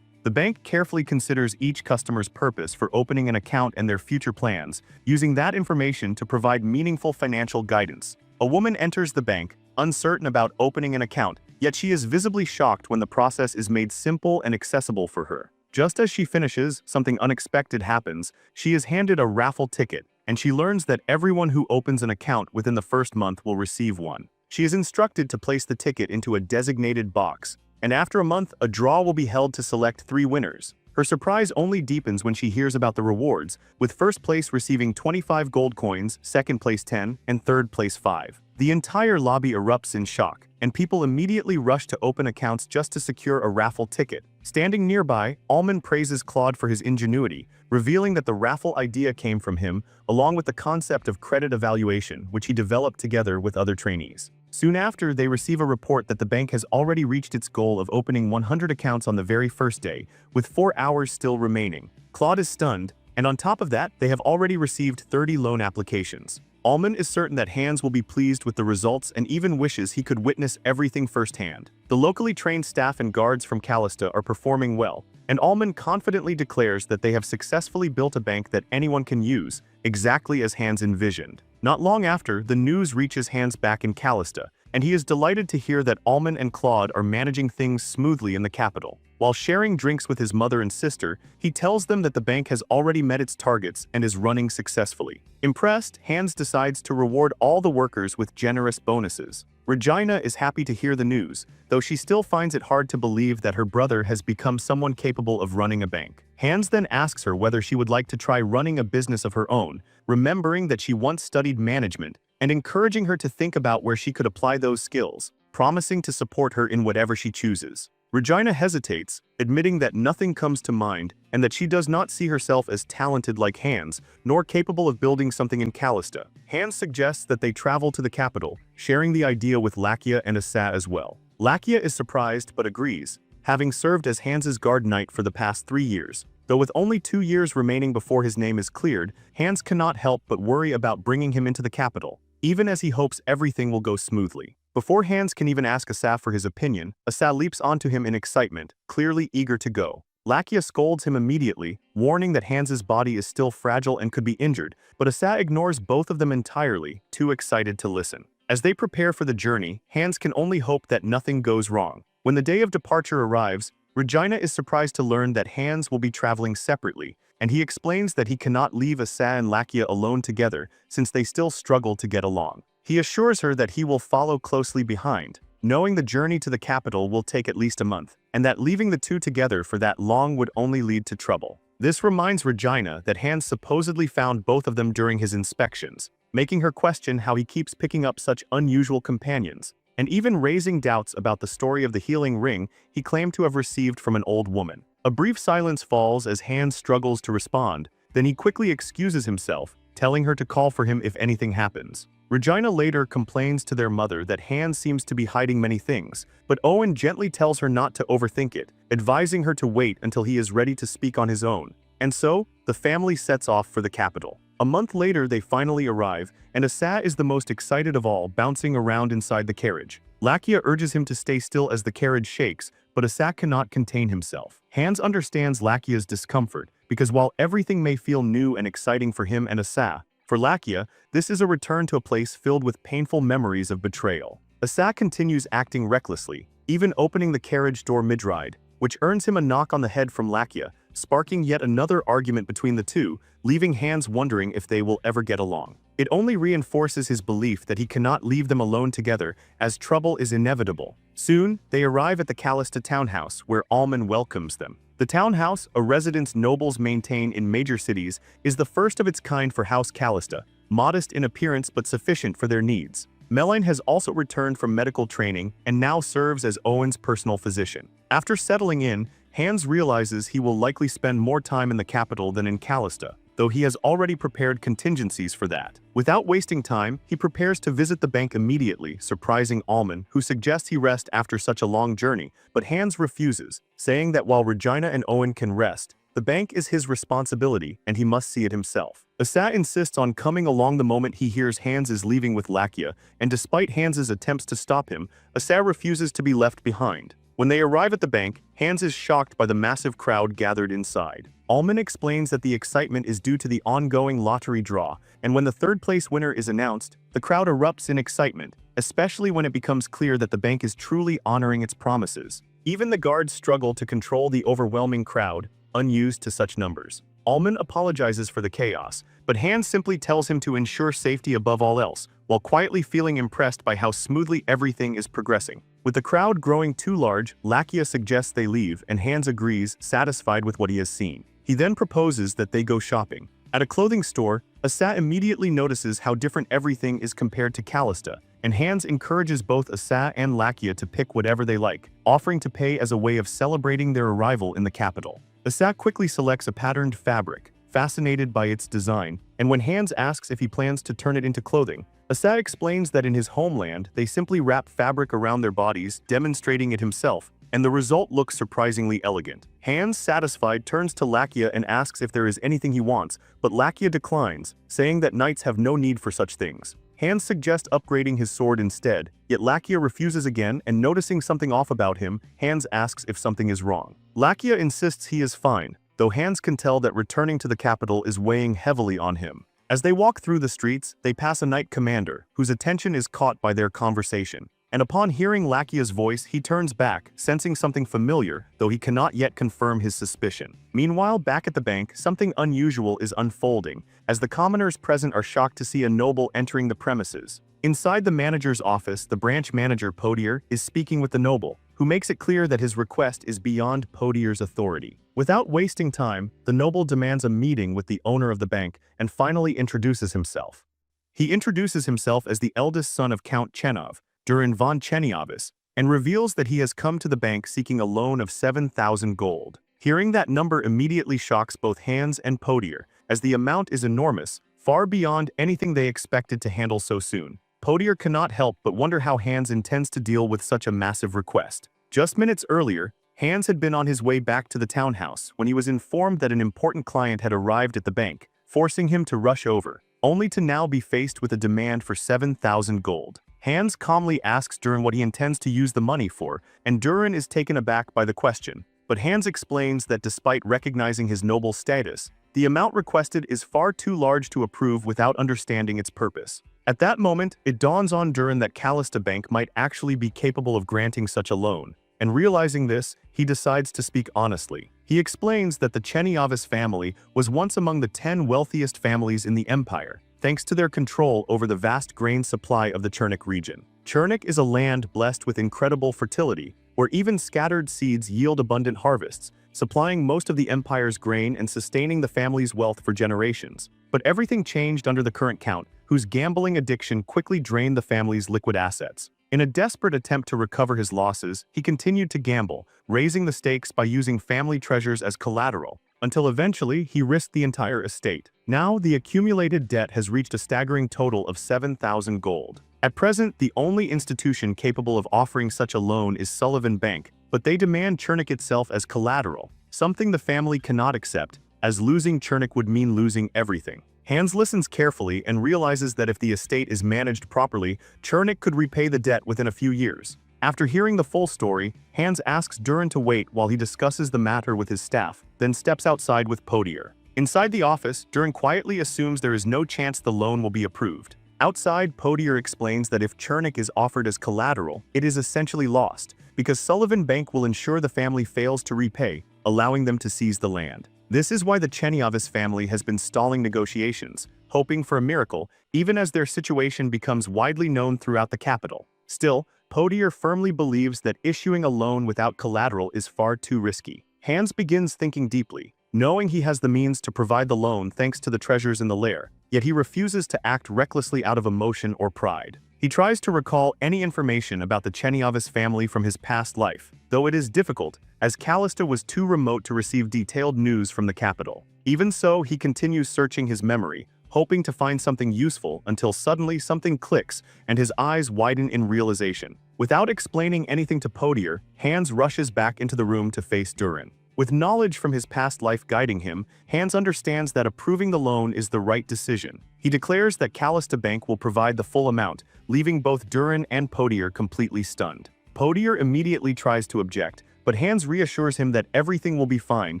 The bank carefully considers each customer's purpose for opening an account and their future plans, using that information to provide meaningful financial guidance. A woman enters the bank, uncertain about opening an account, yet she is visibly shocked when the process is made simple and accessible for her. Just as she finishes, something unexpected happens. She is handed a raffle ticket, and she learns that everyone who opens an account within the first month will receive one. She is instructed to place the ticket into a designated box, and after a month, a draw will be held to select 3 winners. Her surprise only deepens when she hears about the rewards, with first place receiving 25 gold coins, second place 10, and third place 5. The entire lobby erupts in shock, and people immediately rush to open accounts just to secure a raffle ticket. Standing nearby, Almond praises Claude for his ingenuity, revealing that the raffle idea came from him, along with the concept of credit evaluation, which he developed together with other trainees. Soon after, they receive a report that the bank has already reached its goal of opening 100 accounts on the very first day, with 4 hours still remaining. Claude is stunned, and on top of that, they have already received 30 loan applications. Almond is certain that Hans will be pleased with the results and even wishes he could witness everything firsthand. The locally trained staff and guards from Callista are performing well, and Almond confidently declares that they have successfully built a bank that anyone can use, exactly as Hans envisioned. Not long after, the news reaches Hans back in Callista, and he is delighted to hear that Almond and Claude are managing things smoothly in the capital. While sharing drinks with his mother and sister, he tells them that the bank has already met its targets and is running successfully. Impressed, Hans decides to reward all the workers with generous bonuses. Regina is happy to hear the news, though she still finds it hard to believe that her brother has become someone capable of running a bank. Hans then asks her whether she would like to try running a business of her own, remembering that she once studied management, and encouraging her to think about where she could apply those skills, promising to support her in whatever she chooses. Regina hesitates, admitting that nothing comes to mind and that she does not see herself as talented like Hans, nor capable of building something in Callista. Hans suggests that they travel to the capital, sharing the idea with Lakia and Asa as well. Lakia is surprised but agrees, having served as Hans's guard knight for the past 3 years. Though with only 2 years remaining before his name is cleared, Hans cannot help but worry about bringing him into the capital, even as he hopes everything will go smoothly. Before Hans can even ask Asa for his opinion, Asa leaps onto him in excitement, clearly eager to go. Lakia scolds him immediately, warning that Hans's body is still fragile and could be injured, but Asa ignores both of them entirely, too excited to listen. As they prepare for the journey, Hans can only hope that nothing goes wrong. When the day of departure arrives, Regina is surprised to learn that Hans will be traveling separately, and he explains that he cannot leave Asa and Lakia alone together since they still struggle to get along. He assures her that he will follow closely behind, knowing the journey to the capital will take at least a month, and that leaving the two together for that long would only lead to trouble. This reminds Regina that Hans supposedly found both of them during his inspections, making her question how he keeps picking up such unusual companions, and even raising doubts about the story of the healing ring he claimed to have received from an old woman. A brief silence falls as Hans struggles to respond, then he quickly excuses himself, telling her to call for him if anything happens. Regina later complains to their mother that Hans seems to be hiding many things, but Owen gently tells her not to overthink it, advising her to wait until he is ready to speak on his own. And so, the family sets off for the capital. A month later, they finally arrive, and Asa is the most excited of all, bouncing around inside the carriage. Lakia urges him to stay still as the carriage shakes, but Asa cannot contain himself. Hans understands Lakia's discomfort, because while everything may feel new and exciting for him and Asa, for Lakia, this is a return to a place filled with painful memories of betrayal. Asa continues acting recklessly, even opening the carriage door mid-ride, which earns him a knock on the head from Lakia, sparking yet another argument between the two, leaving Hans wondering if they will ever get along. It only reinforces his belief that he cannot leave them alone together, as trouble is inevitable. Soon, they arrive at the Callista townhouse, where Almond welcomes them. The townhouse, a residence nobles maintain in major cities, is the first of its kind for House Callista, modest in appearance but sufficient for their needs. Meline has also returned from medical training and now serves as Owen's personal physician. After settling in, Hans realizes he will likely spend more time in the capital than in Callista, though he has already prepared contingencies for that. Without wasting time, he prepares to visit the bank immediately, surprising Almond, who suggests he rest after such a long journey, but Hans refuses, saying that while Regina and Owen can rest, the bank is his responsibility and he must see it himself. Asa insists on coming along the moment he hears Hans is leaving with Lakia, and despite Hans's attempts to stop him, Asa refuses to be left behind. When they arrive at the bank, Hans is shocked by the massive crowd gathered inside. Almond explains that the excitement is due to the ongoing lottery draw, and when the third-place winner is announced, the crowd erupts in excitement, especially when it becomes clear that the bank is truly honoring its promises. Even the guards struggle to control the overwhelming crowd, unused to such numbers. Almond apologizes for the chaos, but Hans simply tells him to ensure safety above all else, while quietly feeling impressed by how smoothly everything is progressing. With the crowd growing too large, Lakia suggests they leave and Hans agrees, satisfied with what he has seen. He then proposes that they go shopping. At a clothing store, Asa immediately notices how different everything is compared to Callista, and Hans encourages both Asa and Lakia to pick whatever they like, offering to pay as a way of celebrating their arrival in the capital. Asa quickly selects a patterned fabric, fascinated by its design, and when Hans asks if he plans to turn it into clothing, Asa explains that in his homeland, they simply wrap fabric around their bodies, demonstrating it himself, and the result looks surprisingly elegant. Hans, satisfied, turns to Lakia and asks if there is anything he wants, but Lakia declines, saying that knights have no need for such things. Hans suggests upgrading his sword instead, yet Lakia refuses again, and noticing something off about him, Hans asks if something is wrong. Lakia insists he is fine, though Hans can tell that returning to the capital is weighing heavily on him. As they walk through the streets, they pass a knight commander, whose attention is caught by their conversation. And upon hearing Lakia's voice, he turns back, sensing something familiar, though he cannot yet confirm his suspicion. Meanwhile, back at the bank, something unusual is unfolding, as the commoners present are shocked to see a noble entering the premises. Inside the manager's office, the branch manager Podier is speaking with the noble, who makes it clear that his request is beyond Podier's authority. Without wasting time, the noble demands a meeting with the owner of the bank and finally introduces himself. He introduces himself as the eldest son of Count Chenov, Durin von Cheniavis, and reveals that he has come to the bank seeking a loan of 7,000 gold. Hearing that number immediately shocks both Hans and Podier, as the amount is enormous, far beyond anything they expected to handle so soon. Podier cannot help but wonder how Hans intends to deal with such a massive request. Just minutes earlier, Hans had been on his way back to the townhouse when he was informed that an important client had arrived at the bank, forcing him to rush over, only to now be faced with a demand for 7,000 gold. Hans calmly asks Durin what he intends to use the money for, and Durin is taken aback by the question, but Hans explains that despite recognizing his noble status, the amount requested is far too large to approve without understanding its purpose. At that moment, it dawns on Durin that Callista Bank might actually be capable of granting such a loan, and realizing this, he decides to speak honestly. He explains that the Cheniavis family was once among the 10 wealthiest families in the empire, thanks to their control over the vast grain supply of the Chernik region. Chernik is a land blessed with incredible fertility, where even scattered seeds yield abundant harvests, supplying most of the empire's grain and sustaining the family's wealth for generations. But everything changed under the current count, whose gambling addiction quickly drained the family's liquid assets. In a desperate attempt to recover his losses, he continued to gamble, raising the stakes by using family treasures as collateral, until eventually he risked the entire estate. Now, the accumulated debt has reached a staggering total of 7,000 gold. At present, the only institution capable of offering such a loan is Sullivan Bank, but they demand Chernik itself as collateral, something the family cannot accept, as losing Chernik would mean losing everything. Hans listens carefully and realizes that if the estate is managed properly, Chernik could repay the debt within a few years. After hearing the full story, Hans asks Durin to wait while he discusses the matter with his staff, then steps outside with Podier. Inside the office, Durin quietly assumes there is no chance the loan will be approved. Outside, Podier explains that if Chernik is offered as collateral, it is essentially lost, because Sullivan Bank will ensure the family fails to repay, allowing them to seize the land. This is why the Cheniavis family has been stalling negotiations, hoping for a miracle, even as their situation becomes widely known throughout the capital. Still, Podier firmly believes that issuing a loan without collateral is far too risky. Hans begins thinking deeply, knowing he has the means to provide the loan thanks to the treasures in the lair, yet he refuses to act recklessly out of emotion or pride. He tries to recall any information about the Cheniavis family from his past life, though it is difficult, as Callista was too remote to receive detailed news from the capital. Even so, he continues searching his memory, hoping to find something useful until suddenly something clicks and his eyes widen in realization. Without explaining anything to Podier, Hans rushes back into the room to face Durin. With knowledge from his past life guiding him, Hans understands that approving the loan is the right decision. He declares that Callista Bank will provide the full amount, leaving both Durin and Podier completely stunned. Podier immediately tries to object, but Hans reassures him that everything will be fine,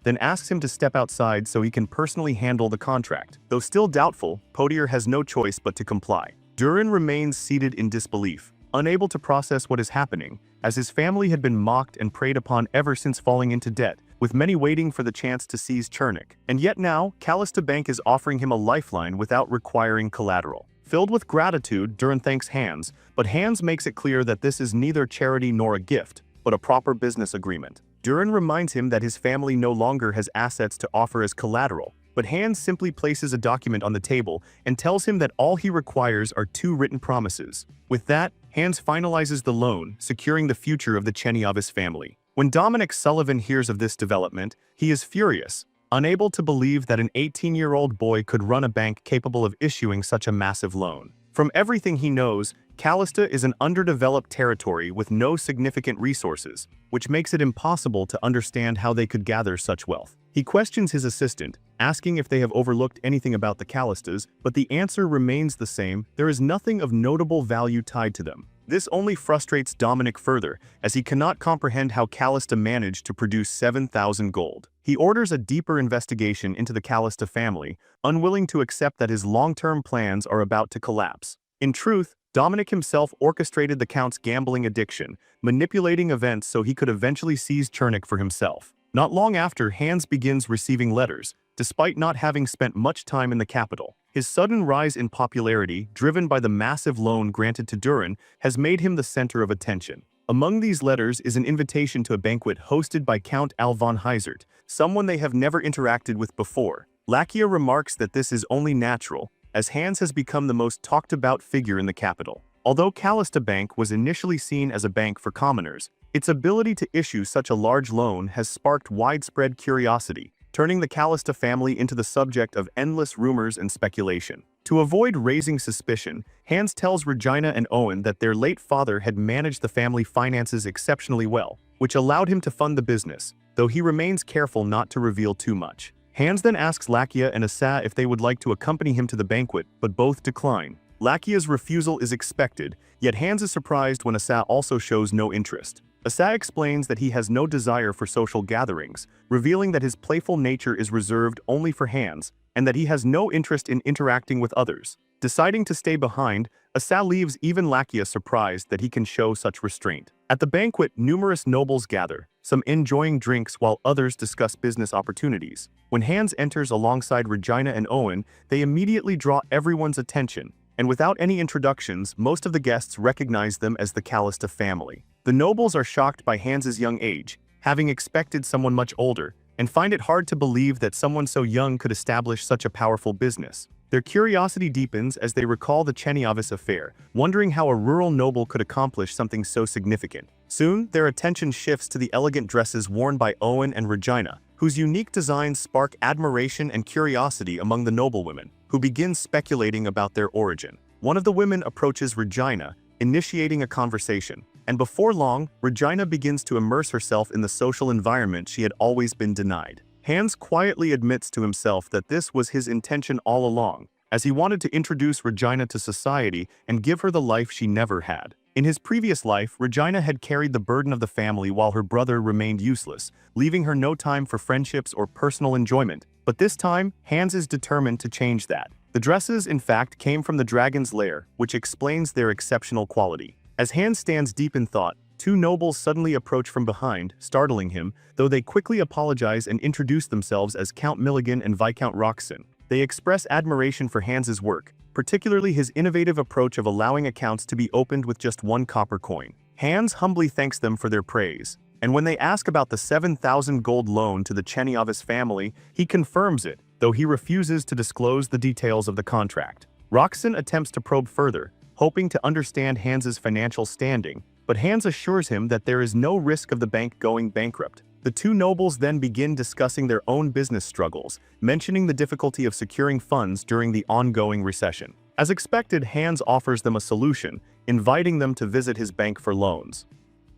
then asks him to step outside so he can personally handle the contract. Though still doubtful, Podier has no choice but to comply. Durin remains seated in disbelief, unable to process what is happening, as his family had been mocked and preyed upon ever since falling into debt, with many waiting for the chance to seize Chernik. And yet now, Callista Bank is offering him a lifeline without requiring collateral. Filled with gratitude, Durin thanks Hans, but Hans makes it clear that this is neither charity nor a gift, but a proper business agreement. Durin reminds him that his family no longer has assets to offer as collateral, but Hans simply places a document on the table and tells him that all he requires are 2 written promises. With that, Hans finalizes the loan, securing the future of the Cherniavis family. When Dominic Sullivan hears of this development, he is furious, unable to believe that an 18-year-old boy could run a bank capable of issuing such a massive loan. From everything he knows, Callista is an underdeveloped territory with no significant resources, which makes it impossible to understand how they could gather such wealth. He questions his assistant, asking if they have overlooked anything about the Callistas, but the answer remains the same: there is nothing of notable value tied to them. This only frustrates Dominic further, as he cannot comprehend how Callista managed to produce 7,000 gold. He orders a deeper investigation into the Callista family, unwilling to accept that his long-term plans are about to collapse. In truth, Dominic himself orchestrated the Count's gambling addiction, manipulating events so he could eventually seize Chernik for himself. Not long after, Hans begins receiving letters, despite not having spent much time in the capital. His sudden rise in popularity, driven by the massive loan granted to Durin, has made him the center of attention. Among these letters is an invitation to a banquet hosted by Count Al von Heisert, someone they have never interacted with before. Lakia remarks that this is only natural, as Hans has become the most talked-about figure in the capital. Although Callista Bank was initially seen as a bank for commoners, its ability to issue such a large loan has sparked widespread curiosity, turning the Callista family into the subject of endless rumors and speculation. To avoid raising suspicion, Hans tells Regina and Owen that their late father had managed the family finances exceptionally well, which allowed him to fund the business, though he remains careful not to reveal too much. Hans then asks Lakia and Asa if they would like to accompany him to the banquet, but both decline. Lakia's refusal is expected, yet Hans is surprised when Asa also shows no interest. Asa explains that he has no desire for social gatherings, revealing that his playful nature is reserved only for Hans, and that he has no interest in interacting with others. Deciding to stay behind, Asa leaves, even Lakia surprised that he can show such restraint. At the banquet, numerous nobles gather, some enjoying drinks while others discuss business opportunities. When Hans enters alongside Regina and Owen, they immediately draw everyone's attention, and without any introductions, most of the guests recognize them as the Callista family. The nobles are shocked by Hans's young age, having expected someone much older, and find it hard to believe that someone so young could establish such a powerful business. Their curiosity deepens as they recall the Cherniavis affair, wondering how a rural noble could accomplish something so significant. Soon, their attention shifts to the elegant dresses worn by Owen and Regina, whose unique designs spark admiration and curiosity among the noblewomen, who begin speculating about their origin. One of the women approaches Regina, initiating a conversation, and before long, Regina begins to immerse herself in the social environment she had always been denied. Hans quietly admits to himself that this was his intention all along, as he wanted to introduce Regina to society and give her the life she never had. In his previous life, Regina had carried the burden of the family while her brother remained useless, leaving her no time for friendships or personal enjoyment. But this time, Hans is determined to change that. The dresses, in fact, came from the dragon's lair, which explains their exceptional quality. As Hans stands deep in thought, 2 nobles suddenly approach from behind, startling him, though they quickly apologize and introduce themselves as Count Milligan and Viscount Roxon. They express admiration for Hans's work, particularly his innovative approach of allowing accounts to be opened with just 1 copper coin. Hans humbly thanks them for their praise, and when they ask about the 7,000 gold loan to the Cherniavis family, he confirms it, though he refuses to disclose the details of the contract. Roxon attempts to probe further, hoping to understand Hans's financial standing, but Hans assures him that there is no risk of the bank going bankrupt. The 2 nobles then begin discussing their own business struggles, mentioning the difficulty of securing funds during the ongoing recession. As expected, Hans offers them a solution, inviting them to visit his bank for loans.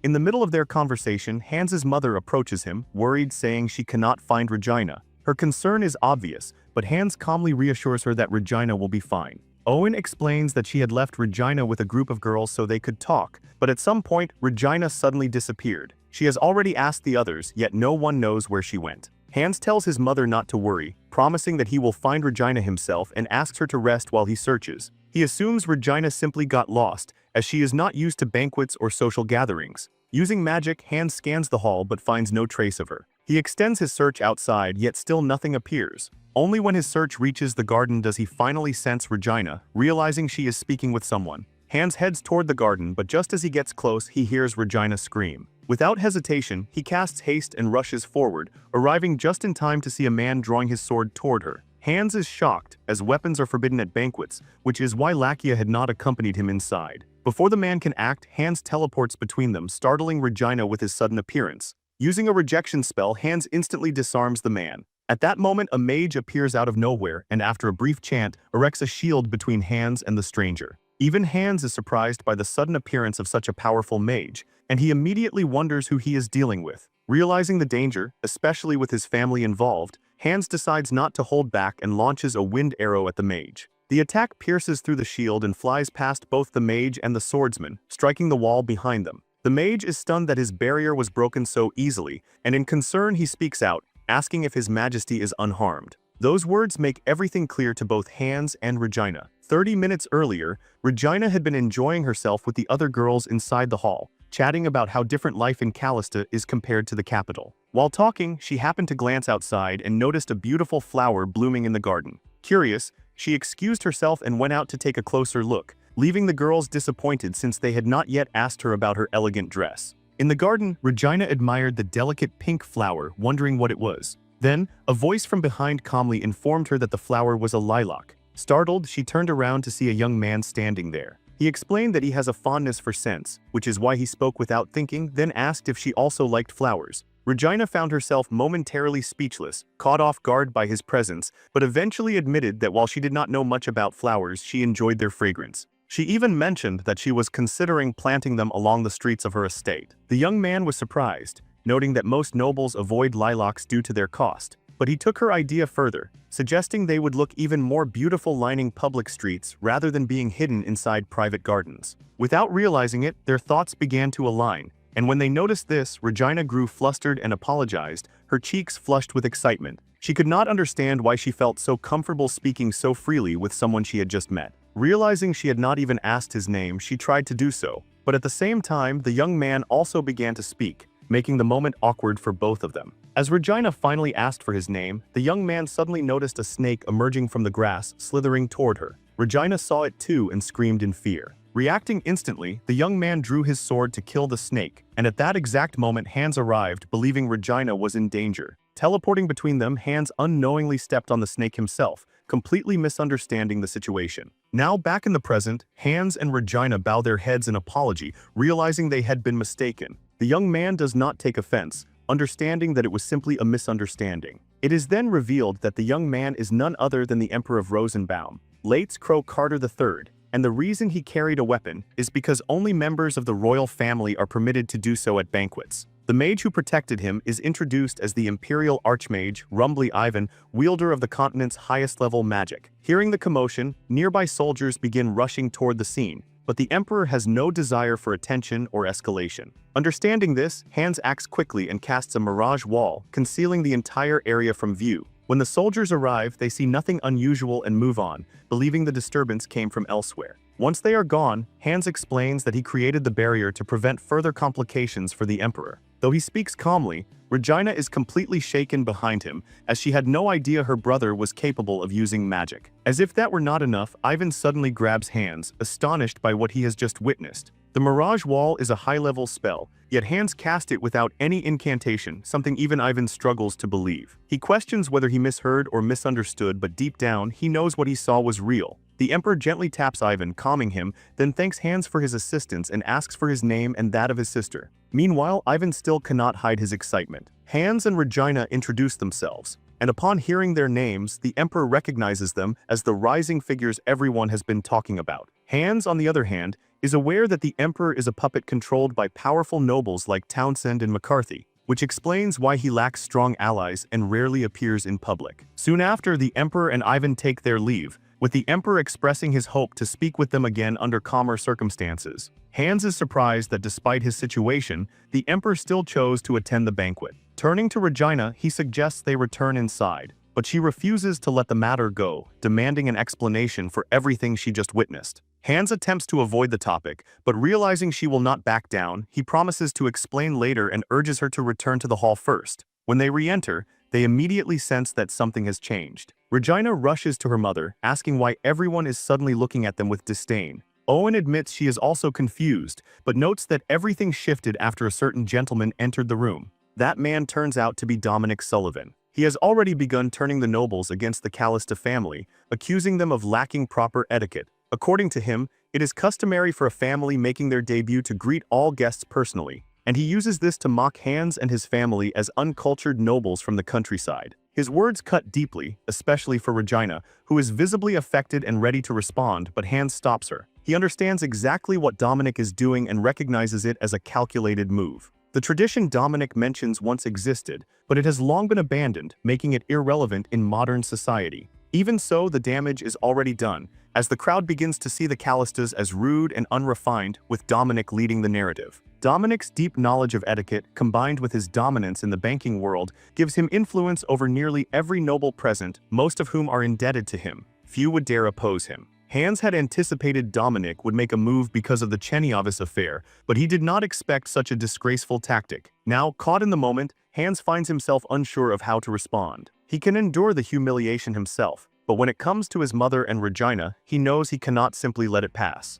In the middle of their conversation, Hans's mother approaches him, worried, saying she cannot find Regina. Her concern is obvious, but Hans calmly reassures her that Regina will be fine. Owen explains that she had left Regina with a group of girls so they could talk, but at some point, Regina suddenly disappeared. She has already asked the others, yet no one knows where she went. Hans tells his mother not to worry, promising that he will find Regina himself, and asks her to rest while he searches. He assumes Regina simply got lost, as she is not used to banquets or social gatherings. Using magic, Hans scans the hall but finds no trace of her. He extends his search outside, yet still nothing appears. Only when his search reaches the garden does he finally sense Regina, realizing she is speaking with someone. Hans heads toward the garden, but just as he gets close, he hears Regina scream. Without hesitation, he casts haste and rushes forward, arriving just in time to see a man drawing his sword toward her. Hans is shocked, as weapons are forbidden at banquets, which is why Lakia had not accompanied him inside. Before the man can act, Hans teleports between them, startling Regina with his sudden appearance. Using a rejection spell, Hans instantly disarms the man. At that moment, a mage appears out of nowhere and, after a brief chant, erects a shield between Hans and the stranger. Even Hans is surprised by the sudden appearance of such a powerful mage, and he immediately wonders who he is dealing with. Realizing the danger, especially with his family involved, Hans decides not to hold back and launches a wind arrow at the mage. The attack pierces through the shield and flies past both the mage and the swordsman, striking the wall behind them. The mage is stunned that his barrier was broken so easily, and in concern he speaks out, asking if his majesty is unharmed. Those words make everything clear to both Hans and Regina. 30 minutes earlier, Regina had been enjoying herself with the other girls inside the hall, chatting about how different life in Callista is compared to the capital. While talking, she happened to glance outside and noticed a beautiful flower blooming in the garden. Curious, she excused herself and went out to take a closer look, leaving the girls disappointed since they had not yet asked her about her elegant dress. In the garden, Regina admired the delicate pink flower, wondering what it was. Then, a voice from behind calmly informed her that the flower was a lilac. Startled, she turned around to see a young man standing there. He explained that he has a fondness for scents, which is why he spoke without thinking, then asked if she also liked flowers. Regina found herself momentarily speechless, caught off guard by his presence, but eventually admitted that while she did not know much about flowers, she enjoyed their fragrance. She even mentioned that she was considering planting them along the streets of her estate. The young man was surprised, noting that most nobles avoid lilacs due to their cost, but he took her idea further, suggesting they would look even more beautiful lining public streets rather than being hidden inside private gardens. Without realizing it, their thoughts began to align, and when they noticed this, Regina grew flustered and apologized, her cheeks flushed with excitement. She could not understand why she felt so comfortable speaking so freely with someone she had just met. Realizing she had not even asked his name, she tried to do so, but at the same time, the young man also began to speak, making the moment awkward for both of them. As Regina finally asked for his name, the young man suddenly noticed a snake emerging from the grass, slithering toward her. Regina saw it too and screamed in fear. Reacting instantly, the young man drew his sword to kill the snake, and at that exact moment Hans arrived, believing Regina was in danger. Teleporting between them, Hans unknowingly stepped on the snake himself, completely misunderstanding the situation. Now back in the present, Hans and Regina bow their heads in apology, realizing they had been mistaken. The young man does not take offense, understanding that it was simply a misunderstanding. It is then revealed that the young man is none other than the Emperor of Rosenbaum, Late's Crow Carter III, and the reason he carried a weapon is because only members of the royal family are permitted to do so at banquets. The mage who protected him is introduced as the Imperial Archmage, Rumbly Ivan, wielder of the continent's highest-level magic. Hearing the commotion, nearby soldiers begin rushing toward the scene, but the Emperor has no desire for attention or escalation. Understanding this, Hans acts quickly and casts a mirage wall, concealing the entire area from view. When the soldiers arrive, they see nothing unusual and move on, believing the disturbance came from elsewhere. Once they are gone, Hans explains that he created the barrier to prevent further complications for the Emperor. Though he speaks calmly, Regina is completely shaken behind him, as she had no idea her brother was capable of using magic. As if that were not enough, Ivan suddenly grabs Hans, astonished by what he has just witnessed. The Mirage Wall is a high-level spell, yet Hans cast it without any incantation, something even Ivan struggles to believe. He questions whether he misheard or misunderstood, but deep down, he knows what he saw was real. The Emperor gently taps Ivan, calming him, then thanks Hans for his assistance and asks for his name and that of his sister. Meanwhile, Ivan still cannot hide his excitement. Hans and Regina introduce themselves, and upon hearing their names, the Emperor recognizes them as the rising figures everyone has been talking about. Hans, on the other hand, is aware that the Emperor is a puppet controlled by powerful nobles like Townsend and McCarthy, which explains why he lacks strong allies and rarely appears in public. Soon after, the Emperor and Ivan take their leave, with the Emperor expressing his hope to speak with them again under calmer circumstances. Hans is surprised that despite his situation, the Emperor still chose to attend the banquet. Turning to Regina, he suggests they return inside, but she refuses to let the matter go, demanding an explanation for everything she just witnessed. Hans attempts to avoid the topic, but realizing she will not back down, he promises to explain later and urges her to return to the hall first. When they re-enter, they immediately sense that something has changed. Regina rushes to her mother, asking why everyone is suddenly looking at them with disdain. Owen admits she is also confused, but notes that everything shifted after a certain gentleman entered the room. That man turns out to be Dominic Sullivan. He has already begun turning the nobles against the Callista family, accusing them of lacking proper etiquette. According to him, it is customary for a family making their debut to greet all guests personally, and he uses this to mock Hans and his family as uncultured nobles from the countryside. His words cut deeply, especially for Regina, who is visibly affected and ready to respond, but Hans stops her. He understands exactly what Dominic is doing and recognizes it as a calculated move. The tradition Dominic mentions once existed, but it has long been abandoned, making it irrelevant in modern society. Even so, the damage is already done, as the crowd begins to see the Callistas as rude and unrefined, with Dominic leading the narrative. Dominic's deep knowledge of etiquette, combined with his dominance in the banking world, gives him influence over nearly every noble present, most of whom are indebted to him. Few would dare oppose him. Hans had anticipated Dominic would make a move because of the Cherniavis affair, but he did not expect such a disgraceful tactic. Now, caught in the moment, Hans finds himself unsure of how to respond. He can endure the humiliation himself, but when it comes to his mother and Regina, he knows he cannot simply let it pass.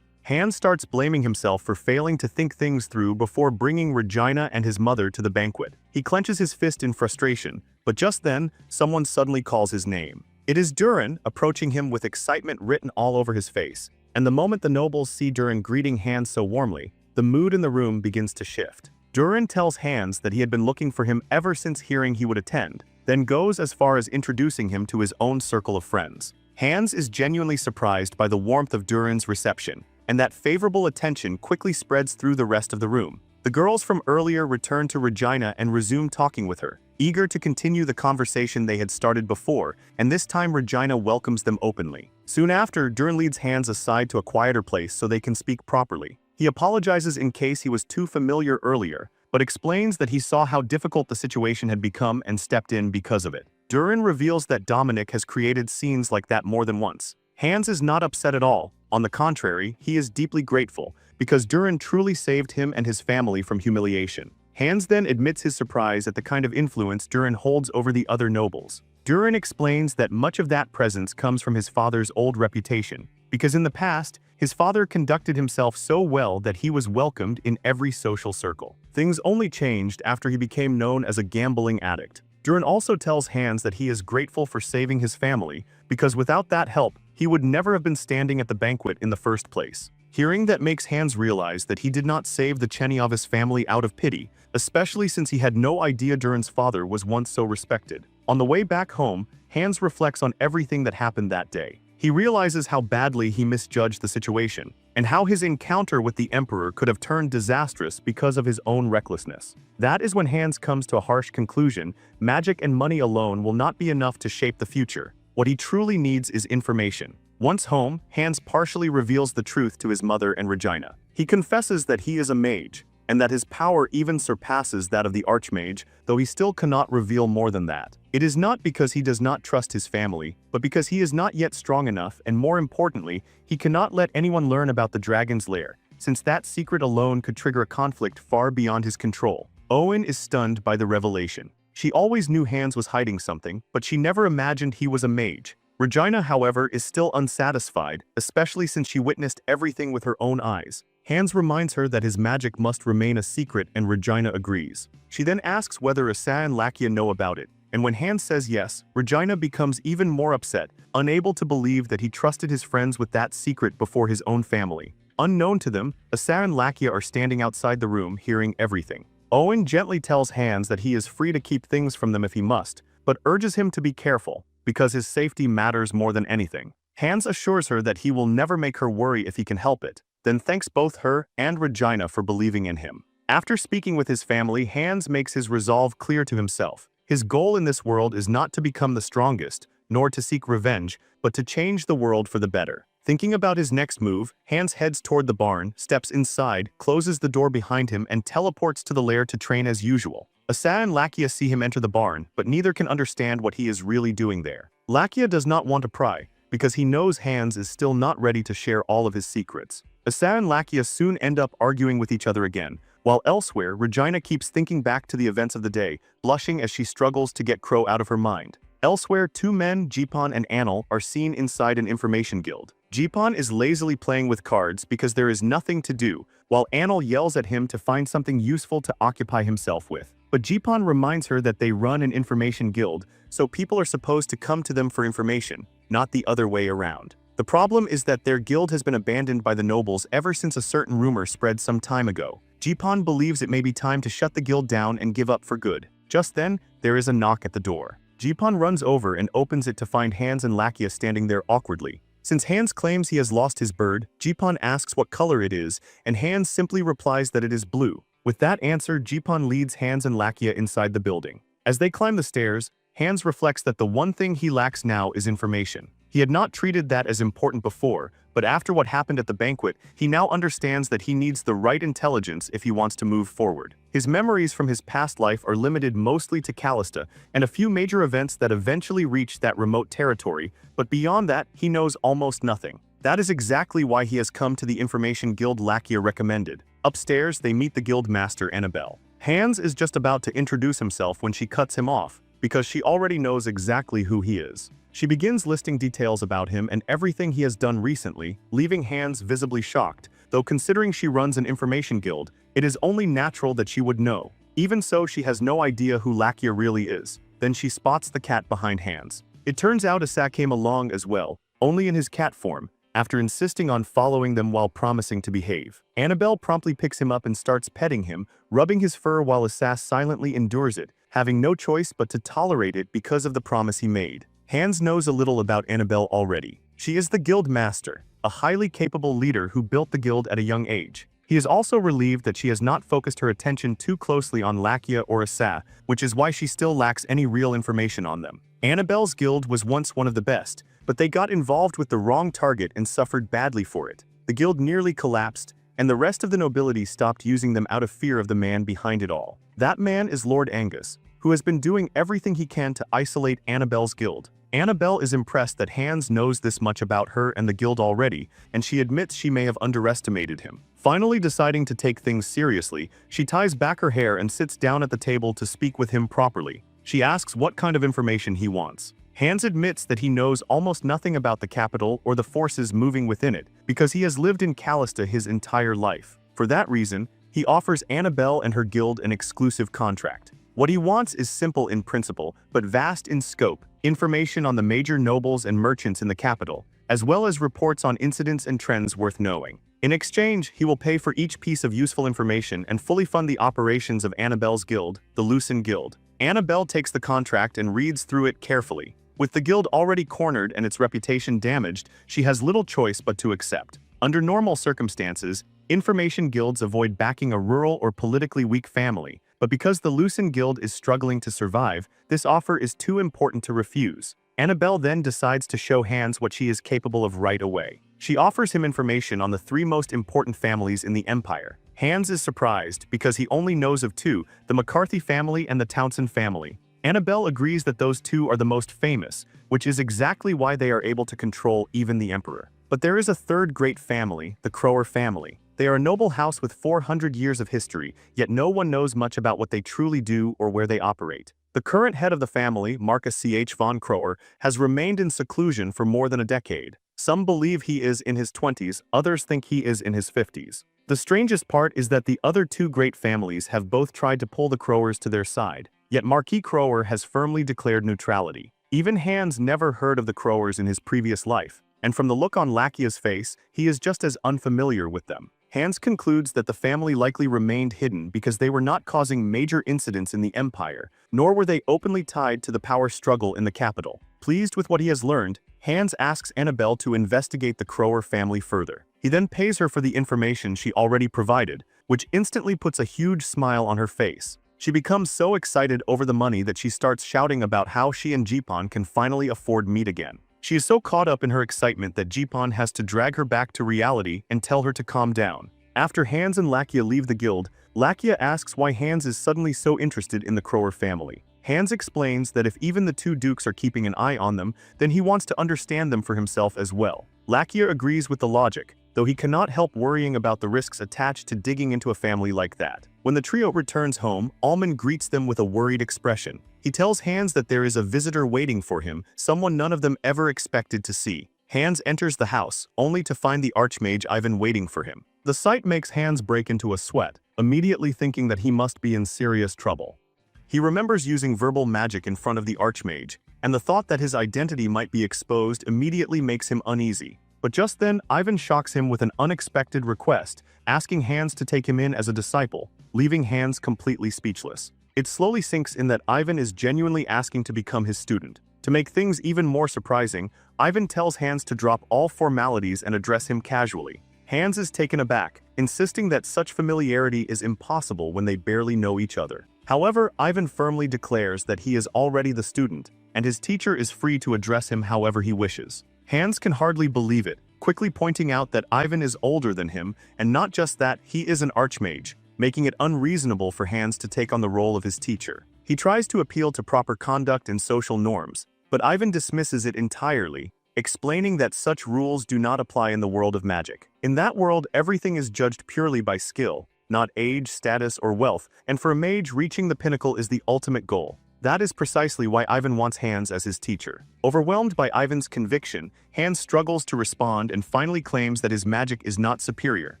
Hans starts blaming himself for failing to think things through before bringing Regina and his mother to the banquet. He clenches his fist in frustration, but just then, someone suddenly calls his name. It is Durin, approaching him with excitement written all over his face, and the moment the nobles see Durin greeting Hans so warmly, the mood in the room begins to shift. Durin tells Hans that he had been looking for him ever since hearing he would attend, then goes as far as introducing him to his own circle of friends. Hans is genuinely surprised by the warmth of Durin's reception, and that favorable attention quickly spreads through the rest of the room. The girls from earlier return to Regina and resume talking with her, eager to continue the conversation they had started before, and this time Regina welcomes them openly. Soon after, Durin leads Hans aside to a quieter place so they can speak properly. He apologizes in case he was too familiar earlier, but explains that he saw how difficult the situation had become and stepped in because of it. Durin reveals that Dominic has created scenes like that more than once. Hans is not upset at all. On the contrary, he is deeply grateful, because Durin truly saved him and his family from humiliation. Hans then admits his surprise at the kind of influence Durin holds over the other nobles. Durin explains that much of that presence comes from his father's old reputation, because in the past, his father conducted himself so well that he was welcomed in every social circle. Things only changed after he became known as a gambling addict. Durin also tells Hans that he is grateful for saving his family, because without that help, he would never have been standing at the banquet in the first place. Hearing that makes Hans realize that he did not save the Cherniavis family out of pity, especially since he had no idea Durin's father was once so respected. On the way back home, Hans reflects on everything that happened that day. He realizes how badly he misjudged the situation, and how his encounter with the Emperor could have turned disastrous because of his own recklessness. That is when Hans comes to a harsh conclusion: magic and money alone will not be enough to shape the future. What he truly needs is information. Once home, Hans partially reveals the truth to his mother and Regina. He confesses that he is a mage, and that his power even surpasses that of the Archmage, though he still cannot reveal more than that. It is not because he does not trust his family, but because he is not yet strong enough, and more importantly, he cannot let anyone learn about the dragon's lair, since that secret alone could trigger a conflict far beyond his control. Owen is stunned by the revelation. She always knew Hans was hiding something, but she never imagined he was a mage. Regina, however, is still unsatisfied, especially since she witnessed everything with her own eyes. Hans reminds her that his magic must remain a secret, and Regina agrees. She then asks whether Asura and Lakia know about it, and when Hans says yes, Regina becomes even more upset, unable to believe that he trusted his friends with that secret before his own family. Unknown to them, Asura and Lakia are standing outside the room, hearing everything. Owen gently tells Hans that he is free to keep things from them if he must, but urges him to be careful, because his safety matters more than anything. Hans assures her that he will never make her worry if he can help it, then thanks both her and Regina for believing in him. After speaking with his family, Hans makes his resolve clear to himself. His goal in this world is not to become the strongest, nor to seek revenge, but to change the world for the better. Thinking about his next move, Hans heads toward the barn, steps inside, closes the door behind him, and teleports to the lair to train as usual. Asura and Lakia see him enter the barn, but neither can understand what he is really doing there. Lakia does not want to pry, because he knows Hans is still not ready to share all of his secrets. Asura and Lakia soon end up arguing with each other again, while elsewhere, Regina keeps thinking back to the events of the day, blushing as she struggles to get Crow out of her mind. Elsewhere, two men, Jeepon and Anil, are seen inside an information guild. Jeepon is lazily playing with cards because there is nothing to do, while Anil yells at him to find something useful to occupy himself with. But Jeepon reminds her that they run an information guild, so people are supposed to come to them for information, not the other way around. The problem is that their guild has been abandoned by the nobles ever since a certain rumor spread some time ago. Jeepon believes it may be time to shut the guild down and give up for good. Just then, there is a knock at the door. Jeepon runs over and opens it to find Hans and Lakia standing there awkwardly. Since Hans claims he has lost his bird, Jeepon asks what color it is, and Hans simply replies that it is blue. With that answer, Jeepon leads Hans and Lakia inside the building. As they climb the stairs, Hans reflects that the one thing he lacks now is information. He had not treated that as important before, but after what happened at the banquet, he now understands that he needs the right intelligence if he wants to move forward. His memories from his past life are limited mostly to Callista and a few major events that eventually reached that remote territory, but beyond that, he knows almost nothing. That is exactly why he has come to the information guild Lakia recommended. Upstairs, they meet the guild master Annabelle. Hans is just about to introduce himself when she cuts him off, because she already knows exactly who he is. She begins listing details about him and everything he has done recently, leaving Hans visibly shocked, though considering she runs an information guild, it is only natural that she would know. Even so, she has no idea who Lakia really is. Then she spots the cat behind Hans. It turns out Asa came along as well, only in his cat form, after insisting on following them while promising to behave. Annabelle promptly picks him up and starts petting him, rubbing his fur while Asa silently endures it, having no choice but to tolerate it because of the promise he made. Hans knows a little about Annabelle already. She is the guild master, a highly capable leader who built the guild at a young age. He is also relieved that she has not focused her attention too closely on Lakia or Asa, which is why she still lacks any real information on them. Annabelle's guild was once one of the best, but they got involved with the wrong target and suffered badly for it. The guild nearly collapsed, and the rest of the nobility stopped using them out of fear of the man behind it all. That man is Lord Angus, who has been doing everything he can to isolate Annabelle's guild. Annabelle is impressed that Hans knows this much about her and the guild already, and she admits she may have underestimated him. Finally deciding to take things seriously, she ties back her hair and sits down at the table to speak with him properly. She asks what kind of information he wants. Hans admits that he knows almost nothing about the capital or the forces moving within it, because he has lived in Callista his entire life. For that reason, he offers Annabelle and her guild an exclusive contract. What he wants is simple in principle, but vast in scope: information on the major nobles and merchants in the capital, as well as reports on incidents and trends worth knowing. In exchange, he will pay for each piece of useful information and fully fund the operations of Annabelle's guild, the Lucen Guild. Annabelle takes the contract and reads through it carefully. With the guild already cornered and its reputation damaged, she has little choice but to accept. Under normal circumstances, information guilds avoid backing a rural or politically weak family, but because the Lucen Guild is struggling to survive, this offer is too important to refuse. Annabelle then decides to show Hans what she is capable of right away. She offers him information on the three most important families in the Empire. Hans is surprised because he only knows of two, the McCarthy family and the Townsend family. Annabelle agrees that those two are the most famous, which is exactly why they are able to control even the Emperor. But there is a third great family, the Crower family. They are a noble house with 400 years of history, yet no one knows much about what they truly do or where they operate. The current head of the family, Marcus C.H. von Crower, has remained in seclusion for more than a decade. Some believe he is in his 20s, others think he is in his 50s. The strangest part is that the other two great families have both tried to pull the Crowers to their side, yet Marquis Crower has firmly declared neutrality. Even Hans never heard of the Crowers in his previous life, and from the look on Lakia's face, he is just as unfamiliar with them. Hans concludes that the family likely remained hidden because they were not causing major incidents in the Empire, nor were they openly tied to the power struggle in the capital. Pleased with what he has learned, Hans asks Annabelle to investigate the Crower family further. He then pays her for the information she already provided, which instantly puts a huge smile on her face. She becomes so excited over the money that she starts shouting about how she and Jeepon can finally afford meat again. She is so caught up in her excitement that Jeepon has to drag her back to reality and tell her to calm down. After Hans and Lakia leave the guild, Lakia asks why Hans is suddenly so interested in the Crower family. Hans explains that if even the two dukes are keeping an eye on them, then he wants to understand them for himself as well. Lakia agrees with the logic, though he cannot help worrying about the risks attached to digging into a family like that. When the trio returns home, Almond greets them with a worried expression. He tells Hans that there is a visitor waiting for him, someone none of them ever expected to see. Hans enters the house, only to find the Archmage Ivan waiting for him. The sight makes Hans break into a sweat, immediately thinking that he must be in serious trouble. He remembers using verbal magic in front of the Archmage, and the thought that his identity might be exposed immediately makes him uneasy. But just then, Ivan shocks him with an unexpected request, asking Hans to take him in as a disciple, leaving Hans completely speechless. It slowly sinks in that Ivan is genuinely asking to become his student. To make things even more surprising, Ivan tells Hans to drop all formalities and address him casually. Hans is taken aback, insisting that such familiarity is impossible when they barely know each other. However, Ivan firmly declares that he is already the student, and his teacher is free to address him however he wishes. Hans can hardly believe it, quickly pointing out that Ivan is older than him, and not just that, he is an archmage, making it unreasonable for Hans to take on the role of his teacher. He tries to appeal to proper conduct and social norms, but Ivan dismisses it entirely, explaining that such rules do not apply in the world of magic. In that world, everything is judged purely by skill, not age, status, or wealth, and for a mage, reaching the pinnacle is the ultimate goal. That is precisely why Ivan wants Hans as his teacher. Overwhelmed by Ivan's conviction, Hans struggles to respond and finally claims that his magic is not superior.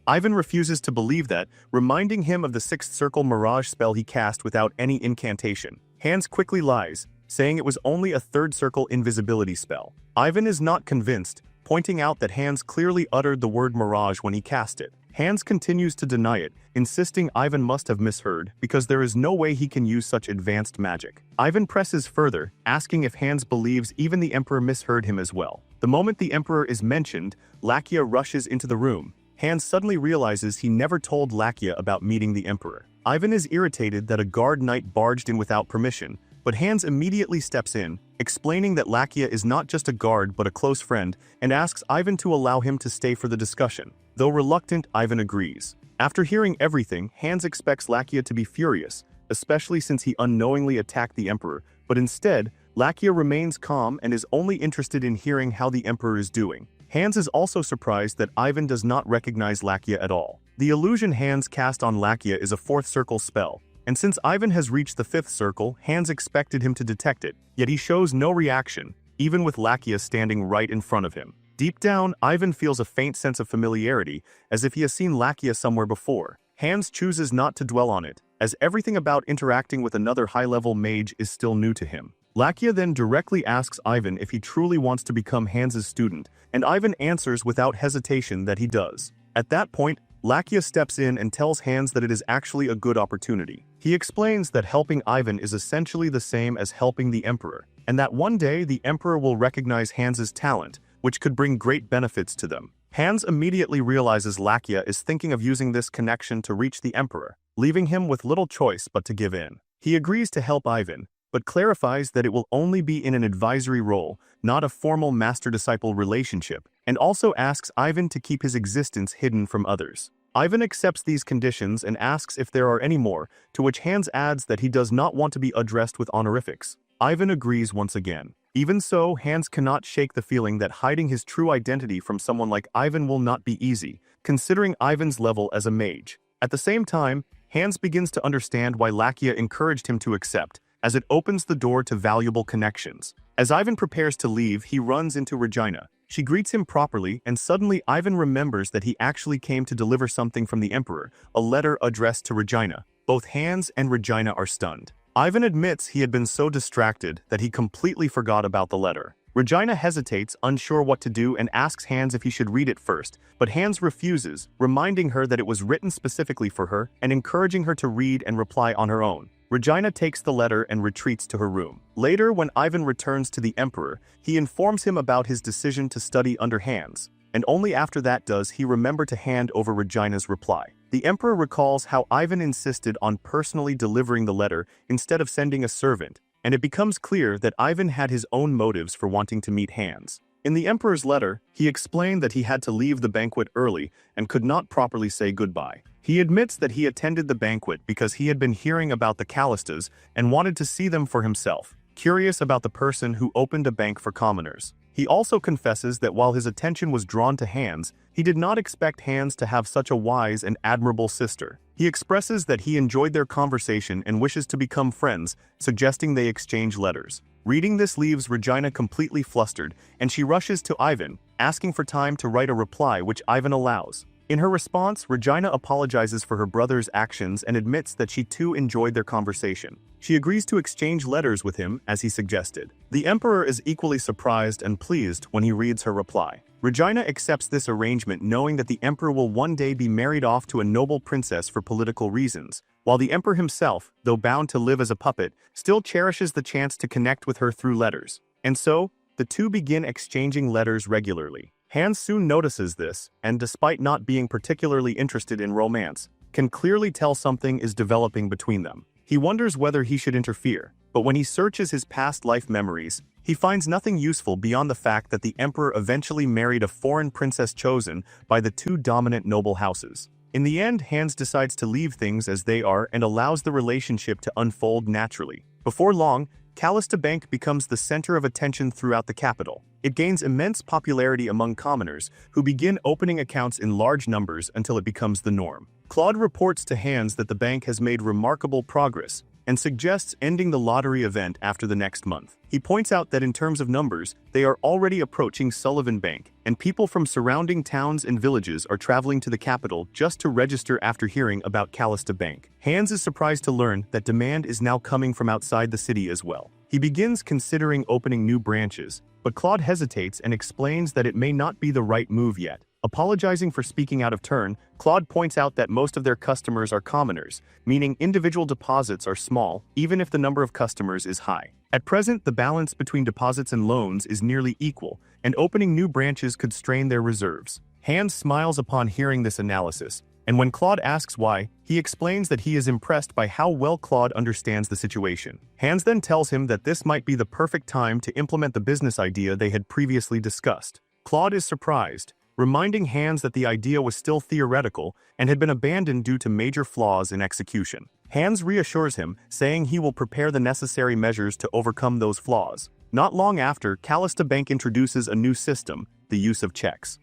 Ivan refuses to believe that, reminding him of the sixth circle mirage spell he cast without any incantation. Hans quickly lies, saying it was only a third circle invisibility spell. Ivan is not convinced, pointing out that Hans clearly uttered the word mirage when he cast it. Hans continues to deny it, insisting Ivan must have misheard because there is no way he can use such advanced magic. Ivan presses further, asking if Hans believes even the Emperor misheard him as well. The moment the Emperor is mentioned, Lakia rushes into the room. Hans suddenly realizes he never told Lakia about meeting the Emperor. Ivan is irritated that a guard knight barged in without permission, but Hans immediately steps in, explaining that Lakia is not just a guard but a close friend, and asks Ivan to allow him to stay for the discussion. Though reluctant, Ivan agrees. After hearing everything, Hans expects Lakia to be furious, especially since he unknowingly attacked the Emperor, but instead, Lakia remains calm and is only interested in hearing how the Emperor is doing. Hans is also surprised that Ivan does not recognize Lakia at all. The illusion Hans cast on Lakia is a fourth circle spell, and since Ivan has reached the fifth circle, Hans expected him to detect it, yet he shows no reaction, even with Lakia standing right in front of him. Deep down, Ivan feels a faint sense of familiarity, as if he has seen Lakia somewhere before. Hans chooses not to dwell on it, as everything about interacting with another high-level mage is still new to him. Lakia then directly asks Ivan if he truly wants to become Hans's student, and Ivan answers without hesitation that he does. At that point, Lakia steps in and tells Hans that it is actually a good opportunity. He explains that helping Ivan is essentially the same as helping the Emperor, and that one day the Emperor will recognize Hans's talent, which could bring great benefits to them. Hans immediately realizes Lakia is thinking of using this connection to reach the Emperor, leaving him with little choice but to give in. He agrees to help Ivan, but clarifies that it will only be in an advisory role, not a formal master-disciple relationship, and also asks Ivan to keep his existence hidden from others. Ivan accepts these conditions and asks if there are any more, to which Hans adds that he does not want to be addressed with honorifics. Ivan agrees once again. Even so, Hans cannot shake the feeling that hiding his true identity from someone like Ivan will not be easy, considering Ivan's level as a mage. At the same time, Hans begins to understand why Lakia encouraged him to accept, as it opens the door to valuable connections. As Ivan prepares to leave, he runs into Regina. She greets him properly, and suddenly Ivan remembers that he actually came to deliver something from the Emperor, a letter addressed to Regina. Both Hans and Regina are stunned. Ivan admits he had been so distracted that he completely forgot about the letter. Regina hesitates, unsure what to do, and asks Hans if he should read it first, but Hans refuses, reminding her that it was written specifically for her and encouraging her to read and reply on her own. Regina takes the letter and retreats to her room. Later, when Ivan returns to the Emperor, he informs him about his decision to study under Hans, and only after that does he remember to hand over Regina's reply. The Emperor recalls how Ivan insisted on personally delivering the letter instead of sending a servant, and it becomes clear that Ivan had his own motives for wanting to meet Hans. In the Emperor's letter, he explained that he had to leave the banquet early and could not properly say goodbye. He admits that he attended the banquet because he had been hearing about the Callistas and wanted to see them for himself, curious about the person who opened a bank for commoners. He also confesses that while his attention was drawn to Hans, he did not expect Hans to have such a wise and admirable sister. He expresses that he enjoyed their conversation and wishes to become friends, suggesting they exchange letters. Reading this leaves Regina completely flustered, and she rushes to Ivan, asking for time to write a reply, which Ivan allows. In her response, Regina apologizes for her brother's actions and admits that she too enjoyed their conversation. She agrees to exchange letters with him, as he suggested. The Emperor is equally surprised and pleased when he reads her reply. Regina accepts this arrangement, knowing that the Emperor will one day be married off to a noble princess for political reasons, while the Emperor himself, though bound to live as a puppet, still cherishes the chance to connect with her through letters. And so, the two begin exchanging letters regularly. Hans soon notices this, and despite not being particularly interested in romance, can clearly tell something is developing between them. He wonders whether he should interfere, but when he searches his past life memories, he finds nothing useful beyond the fact that the Emperor eventually married a foreign princess chosen by the two dominant noble houses. In the end, Hans decides to leave things as they are and allows the relationship to unfold naturally. Before long, Callista Bank becomes the center of attention throughout the capital. It gains immense popularity among commoners, who begin opening accounts in large numbers until it becomes the norm. Claude reports to Hans that the bank has made remarkable progress, and suggests ending the lottery event after the next month. He points out that in terms of numbers, they are already approaching Sullivan Bank, and people from surrounding towns and villages are traveling to the capital just to register after hearing about Callista Bank. Hans is surprised to learn that demand is now coming from outside the city as well. He begins considering opening new branches, but Claude hesitates and explains that it may not be the right move yet. Apologizing for speaking out of turn, Claude points out that most of their customers are commoners, meaning individual deposits are small, even if the number of customers is high. At present, the balance between deposits and loans is nearly equal, and opening new branches could strain their reserves. Hans smiles upon hearing this analysis, and when Claude asks why, he explains that he is impressed by how well Claude understands the situation. Hans then tells him that this might be the perfect time to implement the business idea they had previously discussed. Claude is surprised, reminding Hans that the idea was still theoretical and had been abandoned due to major flaws in execution. Hans reassures him, saying he will prepare the necessary measures to overcome those flaws. Not long after, Callista Bank introduces a new system, the use of checks.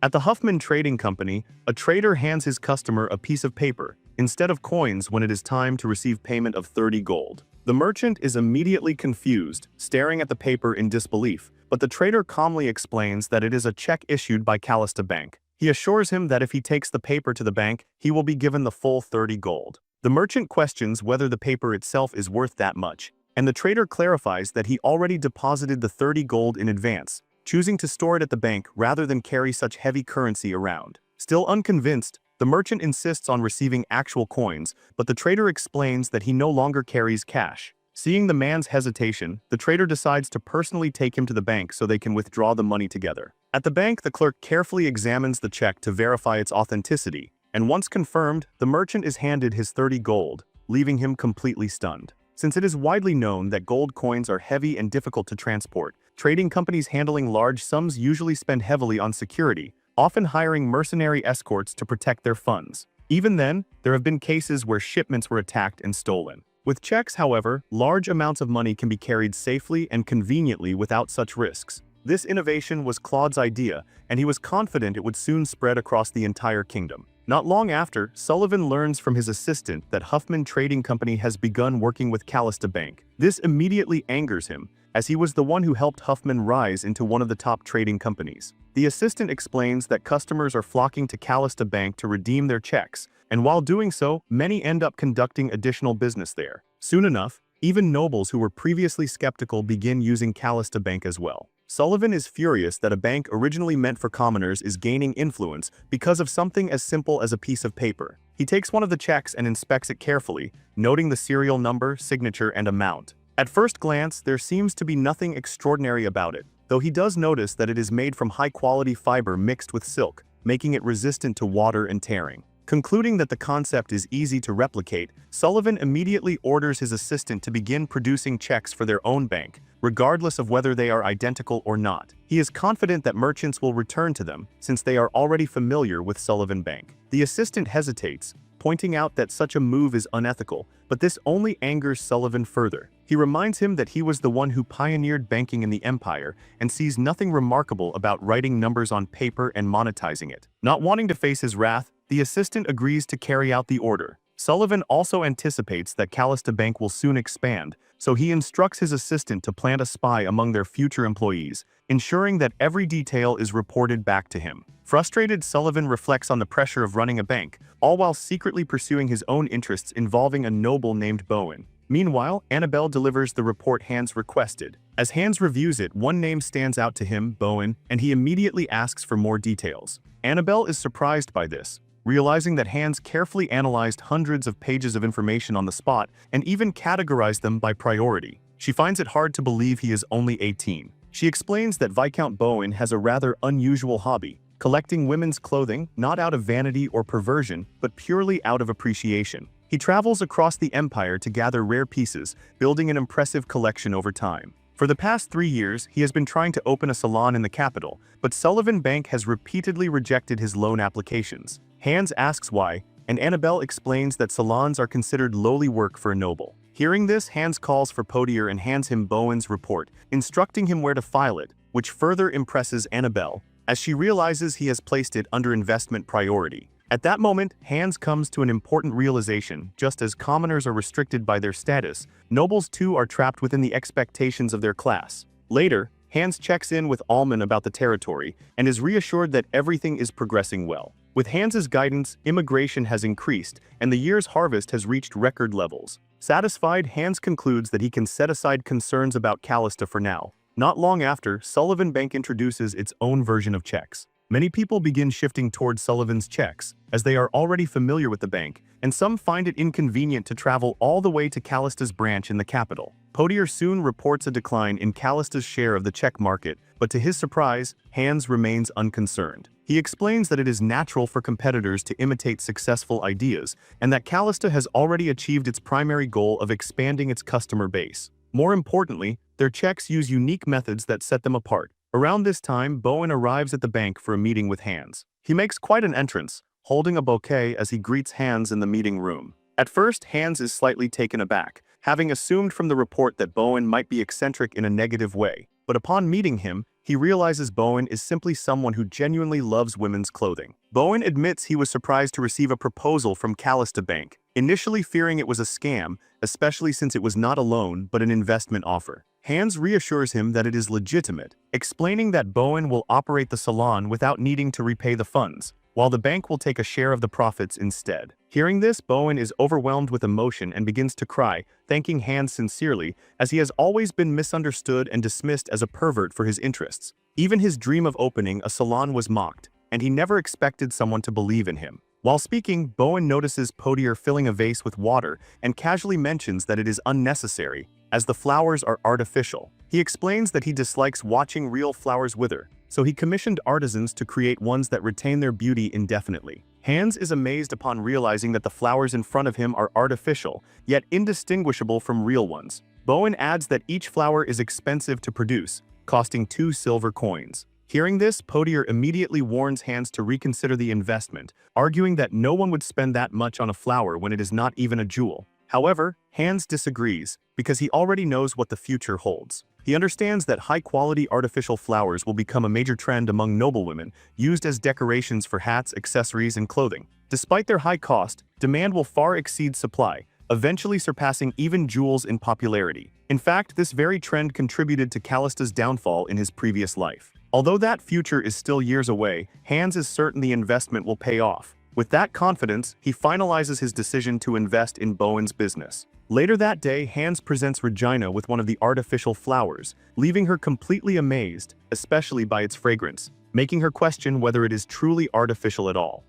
At the Huffman Trading Company, a trader hands his customer a piece of paper, instead of coins when it is time to receive payment of 30 gold. The merchant is immediately confused, staring at the paper in disbelief, but the trader calmly explains that it is a check issued by Callista Bank. He assures him that if he takes the paper to the bank, he will be given the full 30 gold. The merchant questions whether the paper itself is worth that much, and the trader clarifies that he already deposited the 30 gold in advance, choosing to store it at the bank rather than carry such heavy currency around. Still unconvinced, the merchant insists on receiving actual coins, but the trader explains that he no longer carries cash. Seeing the man's hesitation, the trader decides to personally take him to the bank so they can withdraw the money together. At the bank, the clerk carefully examines the check to verify its authenticity, and once confirmed, the merchant is handed his 30 gold, leaving him completely stunned. Since it is widely known that gold coins are heavy and difficult to transport, trading companies handling large sums usually spend heavily on security, often hiring mercenary escorts to protect their funds. Even then, there have been cases where shipments were attacked and stolen. With checks, however, large amounts of money can be carried safely and conveniently without such risks. This innovation was Claude's idea, and he was confident it would soon spread across the entire kingdom. Not long after, Sullivan learns from his assistant that Huffman Trading Company has begun working with Callista Bank. This immediately angers him, as he was the one who helped Huffman rise into one of the top trading companies. The assistant explains that customers are flocking to Callista Bank to redeem their checks, and while doing so, many end up conducting additional business there. Soon enough, even nobles who were previously skeptical begin using Callista Bank as well. Sullivan is furious that a bank originally meant for commoners is gaining influence because of something as simple as a piece of paper. He takes one of the checks and inspects it carefully, noting the serial number, signature, and amount. At first glance, there seems to be nothing extraordinary about it, though he does notice that it is made from high-quality fiber mixed with silk, making it resistant to water and tearing. Concluding that the concept is easy to replicate, Sullivan immediately orders his assistant to begin producing checks for their own bank, regardless of whether they are identical or not. He is confident that merchants will return to them, since they are already familiar with Sullivan Bank. The assistant hesitates, pointing out that such a move is unethical, but this only angers Sullivan further. He He reminds him that he was the one who pioneered banking in the empire and sees nothing remarkable about writing numbers on paper and monetizing it. Not wanting to face his wrath, the assistant agrees to carry out the order. Sullivan also anticipates that Callista Bank will soon expand, so he instructs his assistant to plant a spy among their future employees, ensuring that every detail is reported back to him. Frustrated, Sullivan reflects on the pressure of running a bank, all while secretly pursuing his own interests involving a noble named Bowen. Meanwhile, Annabelle delivers the report Hans requested. As Hans reviews it, one name stands out to him, Bowen, and he immediately asks for more details. Annabelle is surprised by this, realizing that Hans carefully analyzed hundreds of pages of information on the spot and even categorized them by priority. She finds it hard to believe he is only 18. She explains that Viscount Bowen has a rather unusual hobby, collecting women's clothing, not out of vanity or perversion, but purely out of appreciation. He travels across the empire to gather rare pieces, building an impressive collection over time. For the past 3 years, he has been trying to open a salon in the capital, but Sullivan Bank has repeatedly rejected his loan applications. Hans asks why, and Annabelle explains that salons are considered lowly work for a noble. Hearing this, Hans calls for Potier and hands him Bowen's report, instructing him where to file it, which further impresses Annabelle, as she realizes he has placed it under investment priority. At that moment, Hans comes to an important realization: just as commoners are restricted by their status, nobles too are trapped within the expectations of their class. Later, Hans checks in with Allman about the territory and is reassured that everything is progressing well. With Hans's guidance, immigration has increased and the year's harvest has reached record levels. Satisfied, Hans concludes that he can set aside concerns about Callista for now. Not long after, Sullivan Bank introduces its own version of checks. Many people begin shifting towards Sullivan's checks, as they are already familiar with the bank, and some find it inconvenient to travel all the way to Callista's branch in the capital. Potier soon reports a decline in Callista's share of the check market, but to his surprise, Hans remains unconcerned. He explains that it is natural for competitors to imitate successful ideas, and that Callista has already achieved its primary goal of expanding its customer base. More importantly, their checks use unique methods that set them apart. Around this time, Bowen arrives at the bank for a meeting with Hans. He makes quite an entrance, holding a bouquet as he greets Hans in the meeting room. At first, Hans is slightly taken aback, having assumed from the report that Bowen might be eccentric in a negative way. But upon meeting him, he realizes Bowen is simply someone who genuinely loves women's clothing. Bowen admits he was surprised to receive a proposal from Callista Bank, initially fearing it was a scam, especially since it was not a loan but an investment offer. Hans reassures him that it is legitimate, explaining that Bowen will operate the salon without needing to repay the funds, while the bank will take a share of the profits instead. Hearing this, Bowen is overwhelmed with emotion and begins to cry, thanking Hans sincerely, as he has always been misunderstood and dismissed as a pervert for his interests. Even his dream of opening a salon was mocked, and he never expected someone to believe in him. While speaking, Bowen notices Potier filling a vase with water and casually mentions that it is unnecessary, as the flowers are artificial. He explains that he dislikes watching real flowers wither, so he commissioned artisans to create ones that retain their beauty indefinitely. Hans is amazed upon realizing that the flowers in front of him are artificial, yet indistinguishable from real ones. Bowen adds that each flower is expensive to produce, costing 2 silver coins. Hearing this, Potier immediately warns Hans to reconsider the investment, arguing that no one would spend that much on a flower when it is not even a jewel. However, Hans disagrees, because he already knows what the future holds. He understands that high-quality artificial flowers will become a major trend among noblewomen, used as decorations for hats, accessories, and clothing. Despite their high cost, demand will far exceed supply, eventually surpassing even jewels in popularity. In fact, this very trend contributed to Callista's downfall in his previous life. Although that future is still years away, Hans is certain the investment will pay off. With that confidence, he finalizes his decision to invest in Bowen's business. Later that day, Hans presents Regina with one of the artificial flowers, leaving her completely amazed, especially by its fragrance, making her question whether it is truly artificial at all.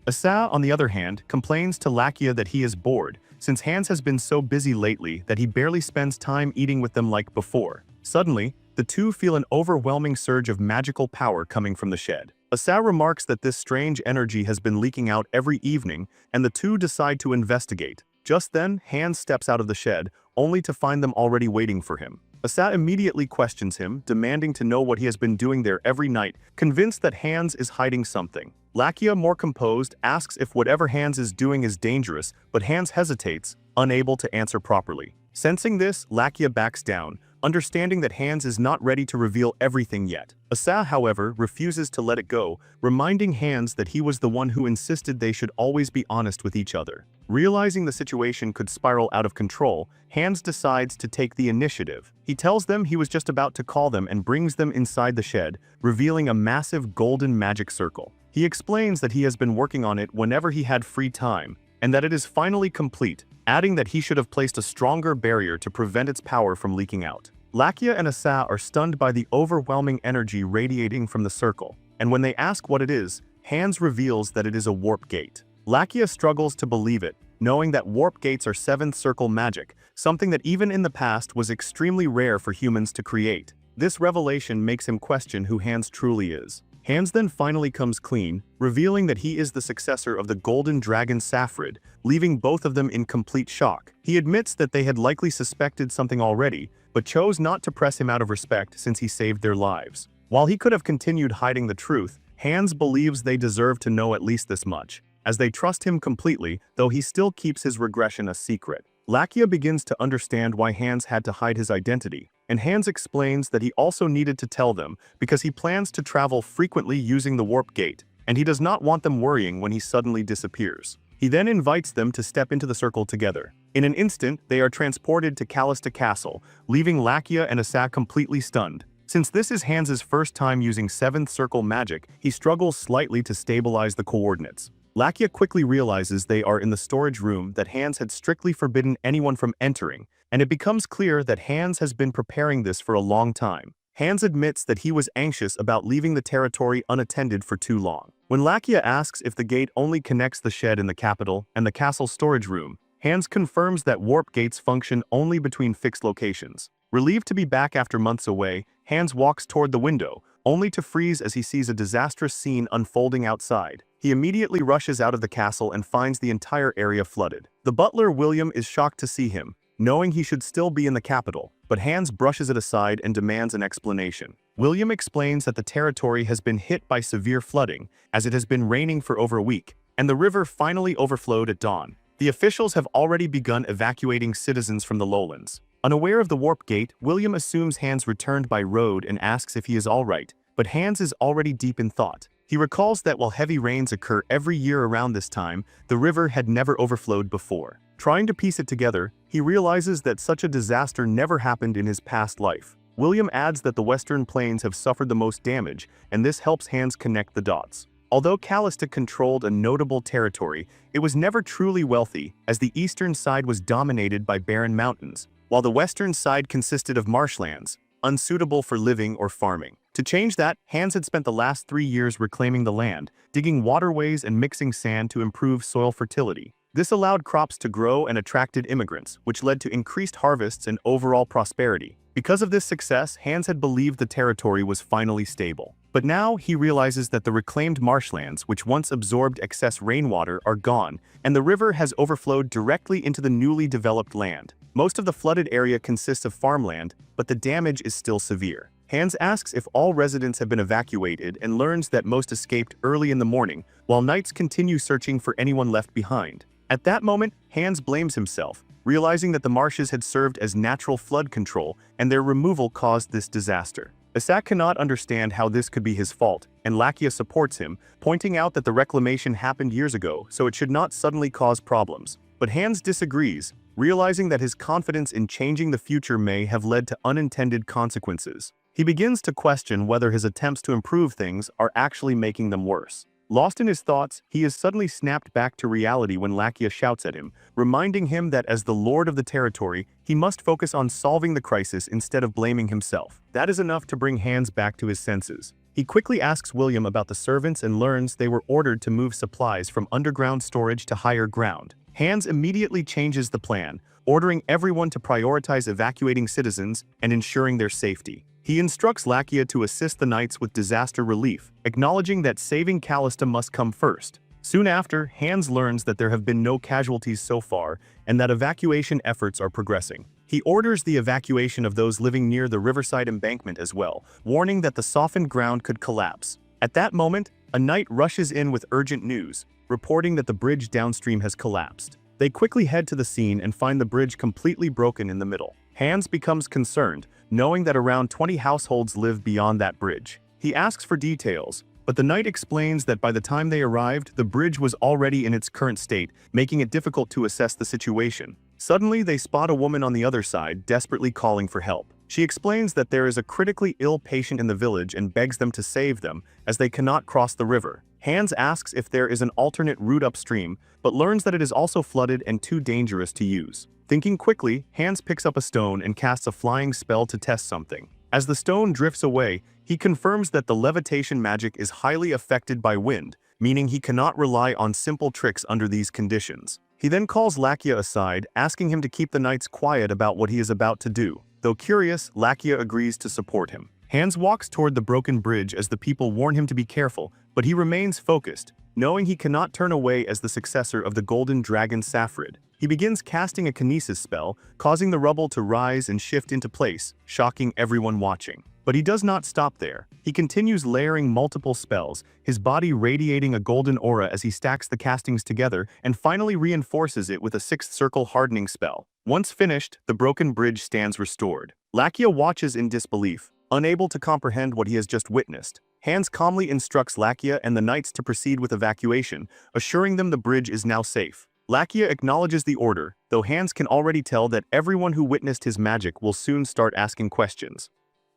Asura, on the other hand, complains to Lakia that he is bored, since Hans has been so busy lately that he barely spends time eating with them like before. Suddenly, the two feel an overwhelming surge of magical power coming from the shed. Asura remarks that this strange energy has been leaking out every evening, and the two decide to investigate. Just then, Hans steps out of the shed, only to find them already waiting for him. Asura immediately questions him, demanding to know what he has been doing there every night, convinced that Hans is hiding something. Lakia, more composed, asks if whatever Hans is doing is dangerous, but Hans hesitates, unable to answer properly. Sensing this, Lakia backs down, understanding that Hans is not ready to reveal everything yet. Asura, however, refuses to let it go, reminding Hans that he was the one who insisted they should always be honest with each other. Realizing the situation could spiral out of control, Hans decides to take the initiative. He tells them he was just about to call them and brings them inside the shed, revealing a massive golden magic circle. He explains that he has been working on it whenever he had free time, and that it is finally complete, adding that he should have placed a stronger barrier to prevent its power from leaking out. Lakia and Asura are stunned by the overwhelming energy radiating from the circle, and when they ask what it is, Hans reveals that it is a warp gate. Lakia struggles to believe it, knowing that warp gates are seventh circle magic, something that even in the past was extremely rare for humans to create. This revelation makes him question who Hans truly is. Hans then finally comes clean, revealing that he is the successor of the golden dragon Saffrid, leaving both of them in complete shock. He admits that they had likely suspected something already, but chose not to press him out of respect since he saved their lives. While he could have continued hiding the truth, Hans believes they deserve to know at least this much, as they trust him completely, though he still keeps his regression a secret. Lakia begins to understand why Hans had to hide his identity, and Hans explains that he also needed to tell them because he plans to travel frequently using the warp gate, and he does not want them worrying when he suddenly disappears. He then invites them to step into the circle together. In an instant, they are transported to Callista Castle, leaving Lakia and Asura completely stunned. Since this is Hans's first time using 7th circle magic, he struggles slightly to stabilize the coordinates. Lakia quickly realizes they are in the storage room that Hans had strictly forbidden anyone from entering, and it becomes clear that Hans has been preparing this for a long time. Hans admits that he was anxious about leaving the territory unattended for too long. When Lakia asks if the gate only connects the shed in the capital and the castle storage room, Hans confirms that warp gates function only between fixed locations. Relieved to be back after months away, Hans walks toward the window, only to freeze as he sees a disastrous scene unfolding outside. He immediately rushes out of the castle and finds the entire area flooded. The butler, William, is shocked to see him, knowing he should still be in the capital, but Hans brushes it aside and demands an explanation. William explains that the territory has been hit by severe flooding, as it has been raining for over a week, and the river finally overflowed at dawn. The officials have already begun evacuating citizens from the lowlands. Unaware of the warp gate, William assumes Hans returned by road and asks if he is alright, but Hans is already deep in thought. He recalls that while heavy rains occur every year around this time, the river had never overflowed before. Trying to piece it together, he realizes that such a disaster never happened in his past life. William adds that the Western Plains have suffered the most damage, and this helps Hans connect the dots. Although Callista controlled a notable territory, it was never truly wealthy, as the eastern side was dominated by barren mountains, while the western side consisted of marshlands, unsuitable for living or farming. To change that, Hans had spent the last 3 years reclaiming the land, digging waterways and mixing sand to improve soil fertility. This allowed crops to grow and attracted immigrants, which led to increased harvests and overall prosperity. Because of this success, Hans had believed the territory was finally stable. But now he realizes that the reclaimed marshlands, which once absorbed excess rainwater, are gone, and the river has overflowed directly into the newly developed land. Most of the flooded area consists of farmland, but the damage is still severe. Hans asks if all residents have been evacuated and learns that most escaped early in the morning, while knights continue searching for anyone left behind. At that moment, Hans blames himself, realizing that the marshes had served as natural flood control and their removal caused this disaster. Asura cannot understand how this could be his fault, and Lakia supports him, pointing out that the reclamation happened years ago, so it should not suddenly cause problems. But Hans disagrees, realizing that his confidence in changing the future may have led to unintended consequences. He begins to question whether his attempts to improve things are actually making them worse. Lost in his thoughts, he is suddenly snapped back to reality when Lakia shouts at him, reminding him that as the lord of the territory, he must focus on solving the crisis instead of blaming himself. That is enough to bring Hans back to his senses. He quickly asks William about the servants and learns they were ordered to move supplies from underground storage to higher ground. Hans immediately changes the plan, ordering everyone to prioritize evacuating citizens and ensuring their safety. He instructs Lakia to assist the knights with disaster relief, acknowledging that saving Callista must come first. Soon after, Hans learns that there have been no casualties so far and that evacuation efforts are progressing. He orders the evacuation of those living near the riverside embankment as well, warning that the softened ground could collapse. At that moment, a knight rushes in with urgent news, reporting that the bridge downstream has collapsed. They quickly head to the scene and find the bridge completely broken in the middle. Hans becomes concerned, knowing that around 20 households live beyond that bridge. He asks for details, but the knight explains that by the time they arrived, the bridge was already in its current state, making it difficult to assess the situation. Suddenly, they spot a woman on the other side, desperately calling for help. She explains that there is a critically ill patient in the village and begs them to save them, as they cannot cross the river. Hans asks if there is an alternate route upstream, but learns that it is also flooded and too dangerous to use. Thinking quickly, Hans picks up a stone and casts a flying spell to test something. As the stone drifts away, he confirms that the levitation magic is highly affected by wind, meaning he cannot rely on simple tricks under these conditions. He then calls Lakia aside, asking him to keep the knights quiet about what he is about to do. Though curious, Lakia agrees to support him. Hans walks toward the broken bridge as the people warn him to be careful, but he remains focused, knowing he cannot turn away as the successor of the golden dragon Saffrid. He begins casting a kinesis spell, causing the rubble to rise and shift into place, shocking everyone watching. But he does not stop there. He continues layering multiple spells, his body radiating a golden aura as he stacks the castings together and finally reinforces it with a sixth circle hardening spell. Once finished, the broken bridge stands restored. Lakia watches in disbelief, unable to comprehend what he has just witnessed. Hans calmly instructs Lakia and the knights to proceed with evacuation, assuring them the bridge is now safe. Lakia acknowledges the order, though Hans can already tell that everyone who witnessed his magic will soon start asking questions.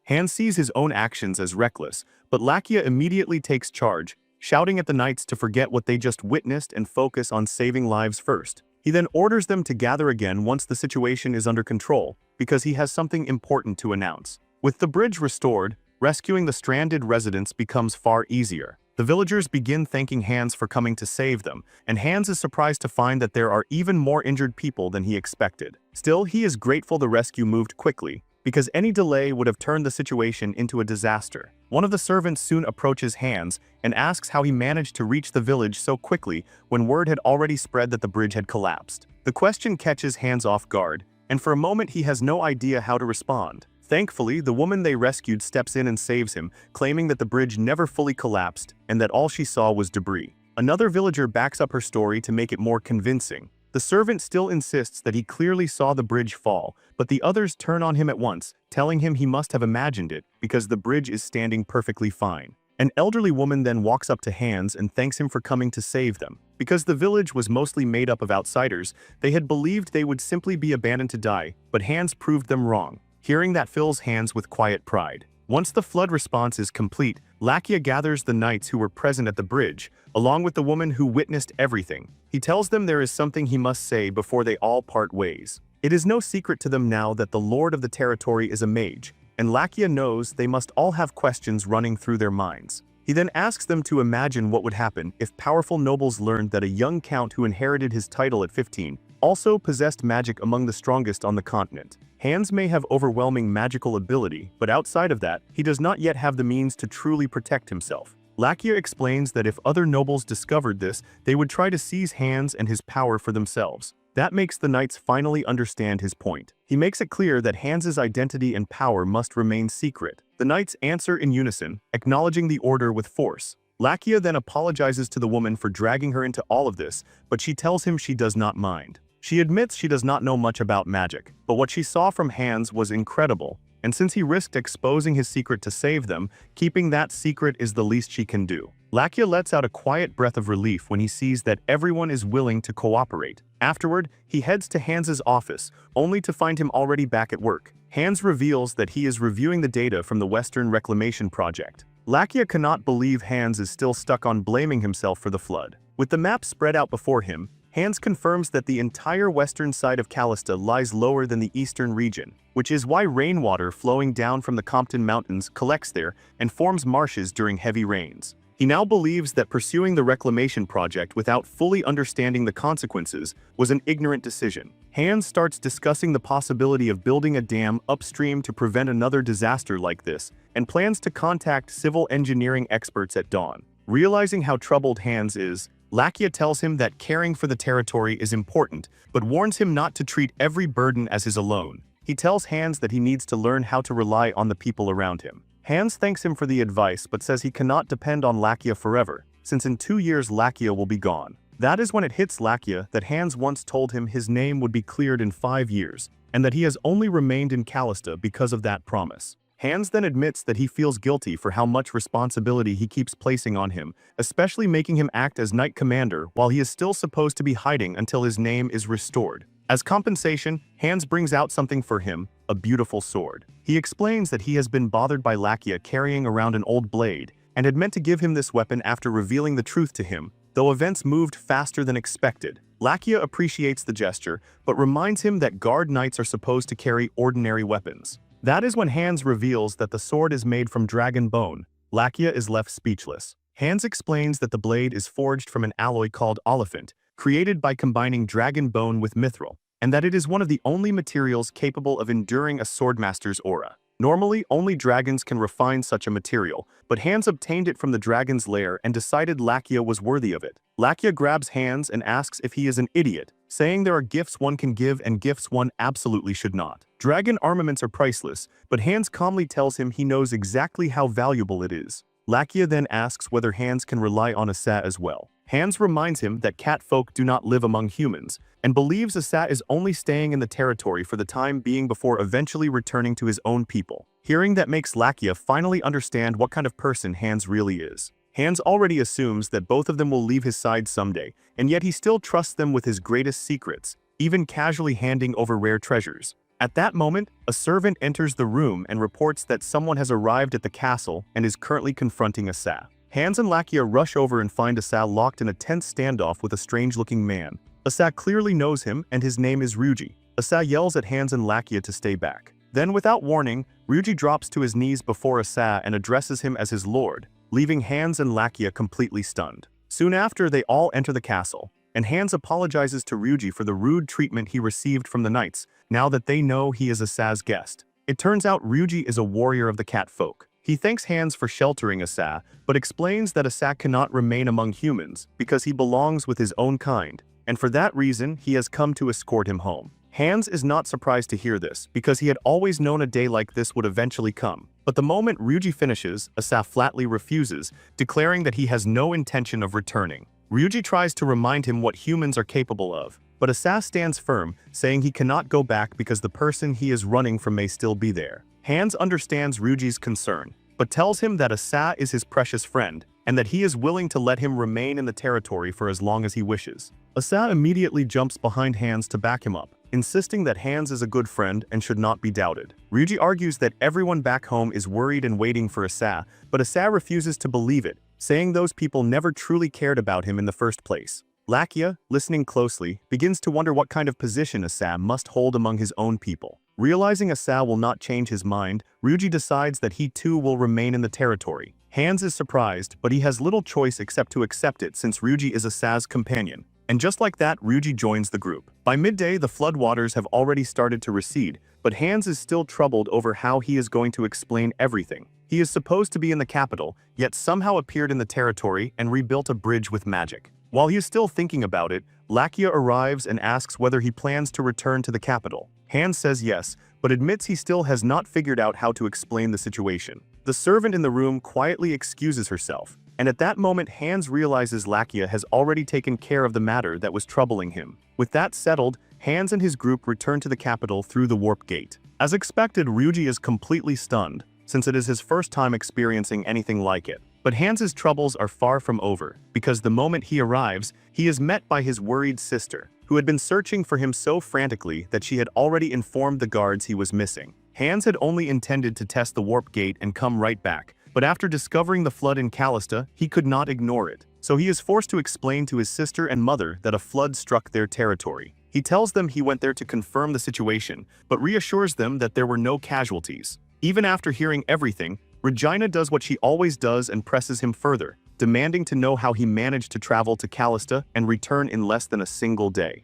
Hans sees his own actions as reckless, but Lakia immediately takes charge, shouting at the knights to forget what they just witnessed and focus on saving lives first. He then orders them to gather again once the situation is under control, because he has something important to announce. With the bridge restored, rescuing the stranded residents becomes far easier. The villagers begin thanking Hans for coming to save them, and Hans is surprised to find that there are even more injured people than he expected. Still, he is grateful the rescue moved quickly, because any delay would have turned the situation into a disaster. One of the servants soon approaches Hans and asks how he managed to reach the village so quickly when word had already spread that the bridge had collapsed. The question catches Hans off guard, and for a moment he has no idea how to respond. Thankfully, the woman they rescued steps in and saves him, claiming that the bridge never fully collapsed and that all she saw was debris. Another villager backs up her story to make it more convincing. The servant still insists that he clearly saw the bridge fall, but the others turn on him at once, telling him he must have imagined it because the bridge is standing perfectly fine. An elderly woman then walks up to Hans and thanks him for coming to save them. Because the village was mostly made up of outsiders, they had believed they would simply be abandoned to die, but Hans proved them wrong. Hearing that fills Hans with quiet pride. Once the flood response is complete, Lakia gathers the knights who were present at the bridge, along with the woman who witnessed everything. He tells them there is something he must say before they all part ways. It is no secret to them now that the lord of the territory is a mage, and Lakia knows they must all have questions running through their minds. He then asks them to imagine what would happen if powerful nobles learned that a young count who inherited his title at 15 also possessed magic among the strongest on the continent. Hans may have overwhelming magical ability, but outside of that, he does not yet have the means to truly protect himself. Lakia explains that if other nobles discovered this, they would try to seize Hans and his power for themselves. That makes the knights finally understand his point. He makes it clear that Hans's identity and power must remain secret. The knights answer in unison, acknowledging the order with force. Lakia then apologizes to the woman for dragging her into all of this, but she tells him she does not mind. She admits she does not know much about magic, but what she saw from Hans was incredible, and since he risked exposing his secret to save them, keeping that secret is the least she can do. Lakia lets out a quiet breath of relief when he sees that everyone is willing to cooperate. Afterward, he heads to Hans's office, only to find him already back at work. Hans reveals that he is reviewing the data from the Western Reclamation Project. Lakia cannot believe Hans is still stuck on blaming himself for the flood. With the map spread out before him, Hans confirms that the entire western side of Callista lies lower than the eastern region, which is why rainwater flowing down from the Compton Mountains collects there and forms marshes during heavy rains. He now believes that pursuing the reclamation project without fully understanding the consequences was an ignorant decision. Hans starts discussing the possibility of building a dam upstream to prevent another disaster like this, and plans to contact civil engineering experts at dawn. Realizing how troubled Hans is, Lakia tells him that caring for the territory is important, but warns him not to treat every burden as his alone. He tells Hans that he needs to learn how to rely on the people around him. Hans thanks him for the advice but says he cannot depend on Lakia forever, since in 2 years Lakia will be gone. That is when it hits Lakia that Hans once told him his name would be cleared in 5 years, and that he has only remained in Callista because of that promise. Hans then admits that he feels guilty for how much responsibility he keeps placing on him, especially making him act as Knight Commander while he is still supposed to be hiding until his name is restored. As compensation, Hans brings out something for him, a beautiful sword. He explains that he has been bothered by Lakia carrying around an old blade, and had meant to give him this weapon after revealing the truth to him, though events moved faster than expected. Lakia appreciates the gesture, but reminds him that guard knights are supposed to carry ordinary weapons. That is when Hans reveals that the sword is made from dragon bone. Lakia is left speechless. Hans explains that the blade is forged from an alloy called olephant, created by combining dragon bone with mithril, and that it is one of the only materials capable of enduring a swordmaster's aura. Normally, only dragons can refine such a material, but Hans obtained it from the dragon's lair and decided Lakia was worthy of it. Lakia grabs Hans and asks if he is an idiot, saying there are gifts one can give and gifts one absolutely should not. Dragon armaments are priceless, but Hans calmly tells him he knows exactly how valuable it is. Lakia then asks whether Hans can rely on Asa as well. Hans reminds him that cat folk do not live among humans, and believes Asa is only staying in the territory for the time being before eventually returning to his own people. Hearing that makes Lakia finally understand what kind of person Hans really is. Hans already assumes that both of them will leave his side someday, and yet he still trusts them with his greatest secrets, even casually handing over rare treasures. At that moment, a servant enters the room and reports that someone has arrived at the castle and is currently confronting Asa. Hans and Lakia rush over and find Asa locked in a tense standoff with a strange-looking man. Asa clearly knows him, and his name is Ryuji. Asa yells at Hans and Lakia to stay back. Then, without warning, Ryuji drops to his knees before Asa and addresses him as his lord, leaving Hans and Lakia completely stunned. Soon after, they all enter the castle, and Hans apologizes to Ryuji for the rude treatment he received from the knights, now that they know he is Asa's guest. It turns out Ryuji is a warrior of the cat folk. He thanks Hans for sheltering Asa, but explains that Asa cannot remain among humans because he belongs with his own kind, and for that reason he has come to escort him home. Hans is not surprised to hear this, because he had always known a day like this would eventually come. But the moment Ryuji finishes, Asa flatly refuses, declaring that he has no intention of returning. Ryuji tries to remind him what humans are capable of, but Asa stands firm, saying he cannot go back because the person he is running from may still be there. Hans understands Ryuji's concern, but tells him that Asa is his precious friend, and that he is willing to let him remain in the territory for as long as he wishes. Asa immediately jumps behind Hans to back him up, insisting that Hans is a good friend and should not be doubted. Ryuji argues that everyone back home is worried and waiting for Asa, but Asa refuses to believe it, saying those people never truly cared about him in the first place. Lakia, listening closely, begins to wonder what kind of position Asa must hold among his own people. Realizing Asa will not change his mind, Ryuji decides that he too will remain in the territory. Hans is surprised, but he has little choice except to accept it since Ryuji is Asa's companion. And just like that, Ryuji joins the group. By midday, the floodwaters have already started to recede, but Hans is still troubled over how he is going to explain everything. He is supposed to be in the capital, yet somehow appeared in the territory and rebuilt a bridge with magic. While he is still thinking about it, Lakia arrives and asks whether he plans to return to the capital. Hans says yes, but admits he still has not figured out how to explain the situation. The servant in the room quietly excuses herself, and at that moment Hans realizes Lakia has already taken care of the matter that was troubling him. With that settled, Hans and his group return to the capital through the warp gate. As expected, Ryuji is completely stunned, since it is his first time experiencing anything like it. But Hans's troubles are far from over, because the moment he arrives, he is met by his worried sister, who had been searching for him so frantically that she had already informed the guards he was missing. Hans had only intended to test the warp gate and come right back, but after discovering the flood in Callista, he could not ignore it. So he is forced to explain to his sister and mother that a flood struck their territory. He tells them he went there to confirm the situation, but reassures them that there were no casualties. Even after hearing everything, Regina does what she always does and presses him further, demanding to know how he managed to travel to Callista and return in less than a single day.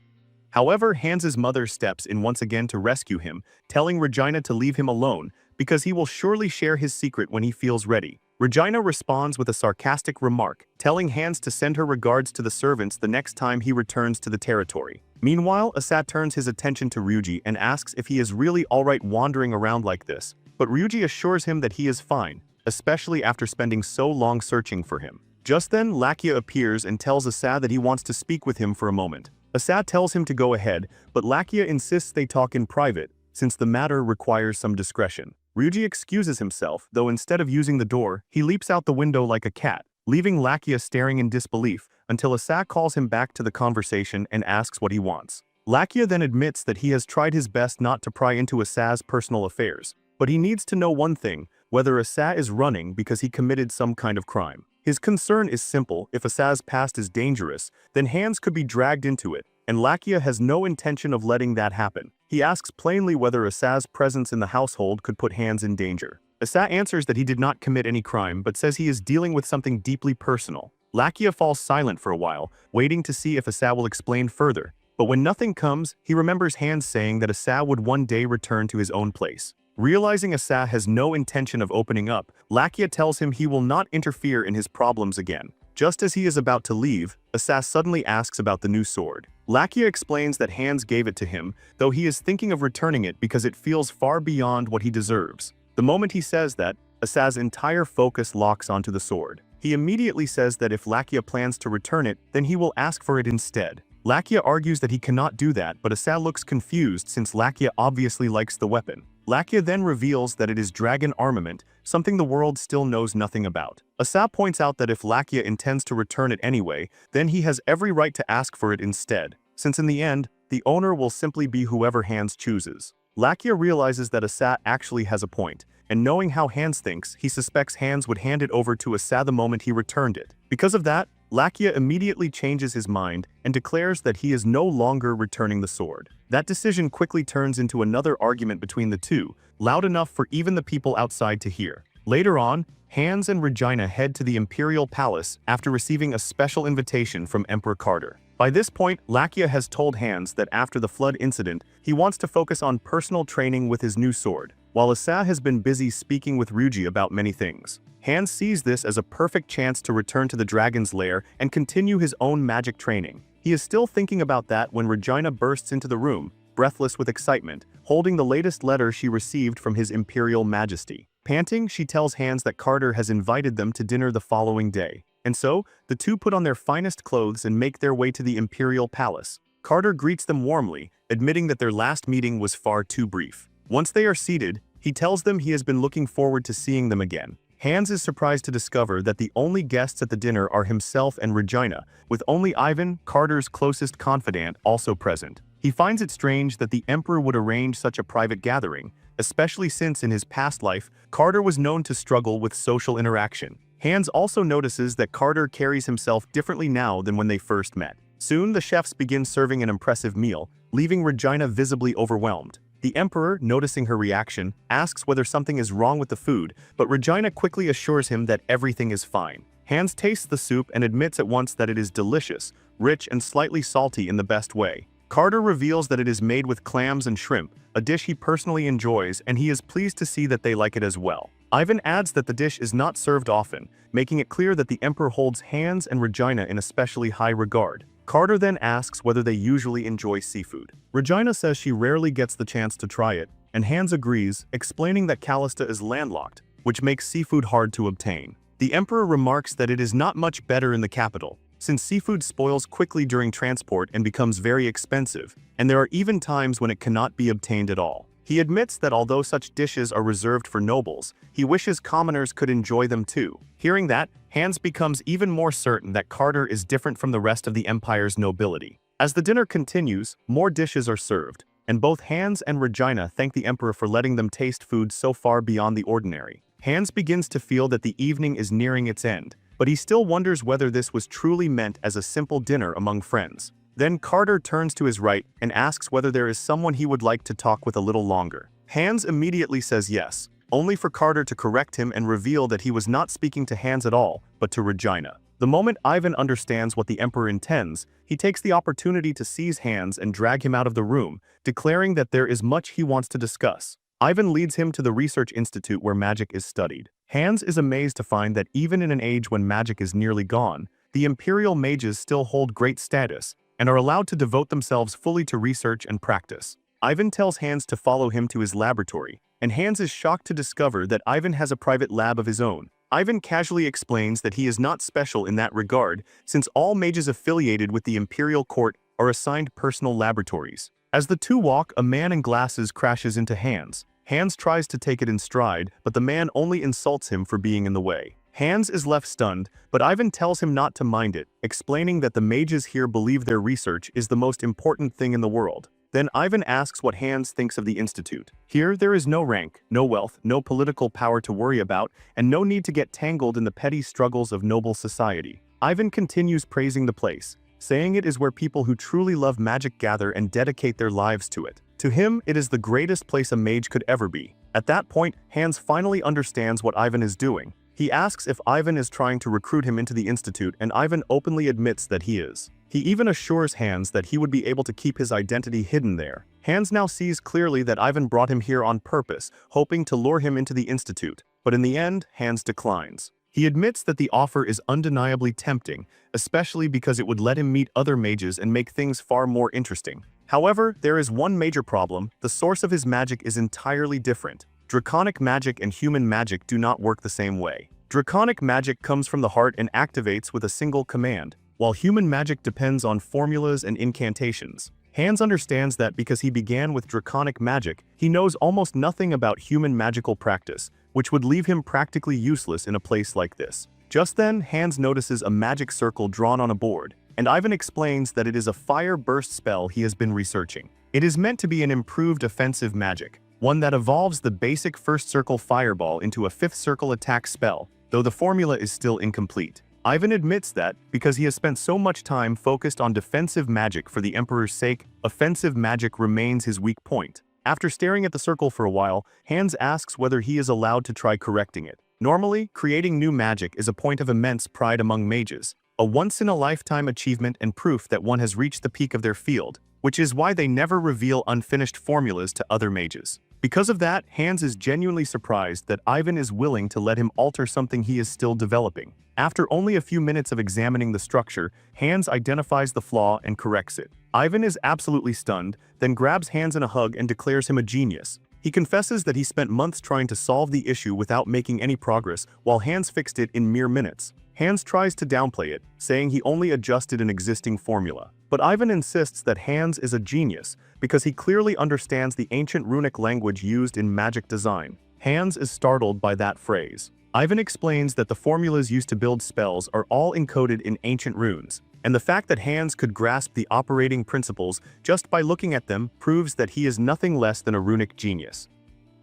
However, Hans's mother steps in once again to rescue him, telling Regina to leave him alone because he will surely share his secret when he feels ready. Regina responds with a sarcastic remark, telling Hans to send her regards to the servants the next time he returns to the territory. Meanwhile, Asa turns his attention to Ryuji and asks if he is really alright wandering around like this, but Ryuji assures him that he is fine, especially after spending so long searching for him. Just then, Lakia appears and tells Asa that he wants to speak with him for a moment. Asa tells him to go ahead, but Lakia insists they talk in private, since the matter requires some discretion. Ryuji excuses himself, though instead of using the door, he leaps out the window like a cat, leaving Lakia staring in disbelief until Asa calls him back to the conversation and asks what he wants. Lakia then admits that he has tried his best not to pry into Asa's personal affairs, but he needs to know one thing, whether Asa is running because he committed some kind of crime. His concern is simple: if Asa's past is dangerous, then Hands could be dragged into it, and Lakia has no intention of letting that happen. He asks plainly whether Asa's presence in the household could put Hands in danger. Asa answers that he did not commit any crime but says he is dealing with something deeply personal. Lakia falls silent for a while, waiting to see if Asa will explain further. But when nothing comes, he remembers Hands saying that Asa would one day return to his own place. Realizing Asa has no intention of opening up, Lakia tells him he will not interfere in his problems again. Just as he is about to leave, Asa suddenly asks about the new sword. Lakia explains that Hands gave it to him, though he is thinking of returning it because it feels far beyond what he deserves. The moment he says that, Asa's entire focus locks onto the sword. He immediately says that if Lakia plans to return it, then he will ask for it instead. Lakia argues that he cannot do that, but Asa looks confused since Lakia obviously likes the weapon. Lakia then reveals that it is dragon armament, something the world still knows nothing about. Asa points out that if Lakia intends to return it anyway, then he has every right to ask for it instead, since in the end, the owner will simply be whoever Hands chooses. Lakia realizes that Asa actually has a point, and knowing how Hands thinks, he suspects Hands would hand it over to Asa the moment he returned it. Because of that, Lakia immediately changes his mind and declares that he is no longer returning the sword. That decision quickly turns into another argument between the two, loud enough for even the people outside to hear. Later on, Hands and Regina head to the Imperial Palace after receiving a special invitation from Emperor Carter. By this point, Lakia has told Hands that after the flood incident, he wants to focus on personal training with his new sword, while Asa has been busy speaking with Ryuji about many things. Hands sees this as a perfect chance to return to the dragon's lair and continue his own magic training. He is still thinking about that when Regina bursts into the room, breathless with excitement, holding the latest letter she received from His Imperial Majesty. Panting, she tells Hands that Carter has invited them to dinner the following day. And so, the two put on their finest clothes and make their way to the Imperial Palace. Carter greets them warmly, admitting that their last meeting was far too brief. Once they are seated, he tells them he has been looking forward to seeing them again. Hands is surprised to discover that the only guests at the dinner are himself and Regina, with only Ivan, Carter's closest confidant, also present. He finds it strange that the Emperor would arrange such a private gathering, especially since in his past life, Carter was known to struggle with social interaction. Hands also notices that Carter carries himself differently now than when they first met. Soon, the chefs begin serving an impressive meal, leaving Regina visibly overwhelmed. The Emperor, noticing her reaction, asks whether something is wrong with the food, but Regina quickly assures him that everything is fine. Hands tastes the soup and admits at once that it is delicious, rich and slightly salty in the best way. Carter reveals that it is made with clams and shrimp, a dish he personally enjoys, and he is pleased to see that they like it as well. Ivan adds that the dish is not served often, making it clear that the Emperor holds Hands and Regina in especially high regard. Carter then asks whether they usually enjoy seafood. Regina says she rarely gets the chance to try it, and Hands agrees, explaining that Callista is landlocked, which makes seafood hard to obtain. The Emperor remarks that it is not much better in the capital, since seafood spoils quickly during transport and becomes very expensive, and there are even times when it cannot be obtained at all. He admits that although such dishes are reserved for nobles, he wishes commoners could enjoy them too. Hearing that, Hands becomes even more certain that Carter is different from the rest of the Empire's nobility. As the dinner continues, more dishes are served, and both Hands and Regina thank the Emperor for letting them taste food so far beyond the ordinary. Hands begins to feel that the evening is nearing its end, but he still wonders whether this was truly meant as a simple dinner among friends. Then Carter turns to his right and asks whether there is someone he would like to talk with a little longer. Hands immediately says yes, only for Carter to correct him and reveal that he was not speaking to Hands at all, but to Regina. The moment Ivan understands what the Emperor intends, he takes the opportunity to seize Hands and drag him out of the room, declaring that there is much he wants to discuss. Ivan leads him to the research institute where magic is studied. Hands is amazed to find that even in an age when magic is nearly gone, the Imperial mages still hold great status, and are allowed to devote themselves fully to research and practice. Ivan tells Hands to follow him to his laboratory, and Hands is shocked to discover that Ivan has a private lab of his own, Ivan casually explains that he is not special in that regard, since all mages affiliated with the Imperial Court are assigned personal laboratories. As the two walk, a man in glasses crashes into Hans. Hans tries to take it in stride, but the man only insults him for being in the way. Hans is left stunned, but Ivan tells him not to mind it, explaining that the mages here believe their research is the most important thing in the world. Then Ivan asks what Hans thinks of the institute. Here, there is no rank, no wealth, no political power to worry about, and no need to get tangled in the petty struggles of noble society. Ivan continues praising the place, saying it is where people who truly love magic gather and dedicate their lives to it. To him, it is the greatest place a mage could ever be. At that point, Hans finally understands what Ivan is doing. He asks if Ivan is trying to recruit him into the institute, and Ivan openly admits that he is. He even assures Hans that he would be able to keep his identity hidden there. Hans now sees clearly that Ivan brought him here on purpose, hoping to lure him into the institute. But in the end, Hans declines. He admits that the offer is undeniably tempting, especially because it would let him meet other mages and make things far more interesting. However, there is one major problem: the source of his magic is entirely different. Draconic magic and human magic do not work the same way. Draconic magic comes from the heart and activates with a single command, while human magic depends on formulas and incantations. Hans understands that because he began with draconic magic, he knows almost nothing about human magical practice, which would leave him practically useless in a place like this. Just then, Hans notices a magic circle drawn on a board, and Ivan explains that it is a fire burst spell he has been researching. It is meant to be an improved offensive magic, one that evolves the basic first circle fireball into a fifth circle attack spell, though the formula is still incomplete. Ivan admits that, because he has spent so much time focused on defensive magic for the Emperor's sake, offensive magic remains his weak point. After staring at the circle for a while, Hans asks whether he is allowed to try correcting it. Normally, creating new magic is a point of immense pride among mages, a once-in-a-lifetime achievement and proof that one has reached the peak of their field, which is why they never reveal unfinished formulas to other mages. Because of that, Hans is genuinely surprised that Ivan is willing to let him alter something he is still developing. After only a few minutes of examining the structure, Hans identifies the flaw and corrects it. Ivan is absolutely stunned, then grabs Hans in a hug and declares him a genius. He confesses that he spent months trying to solve the issue without making any progress, while Hans fixed it in mere minutes. Hans tries to downplay it, saying he only adjusted an existing formula. But Ivan insists that Hans is a genius because he clearly understands the ancient runic language used in magic design. Hans is startled by that phrase. Ivan explains that the formulas used to build spells are all encoded in ancient runes, and the fact that Hans could grasp the operating principles just by looking at them proves that he is nothing less than a runic genius.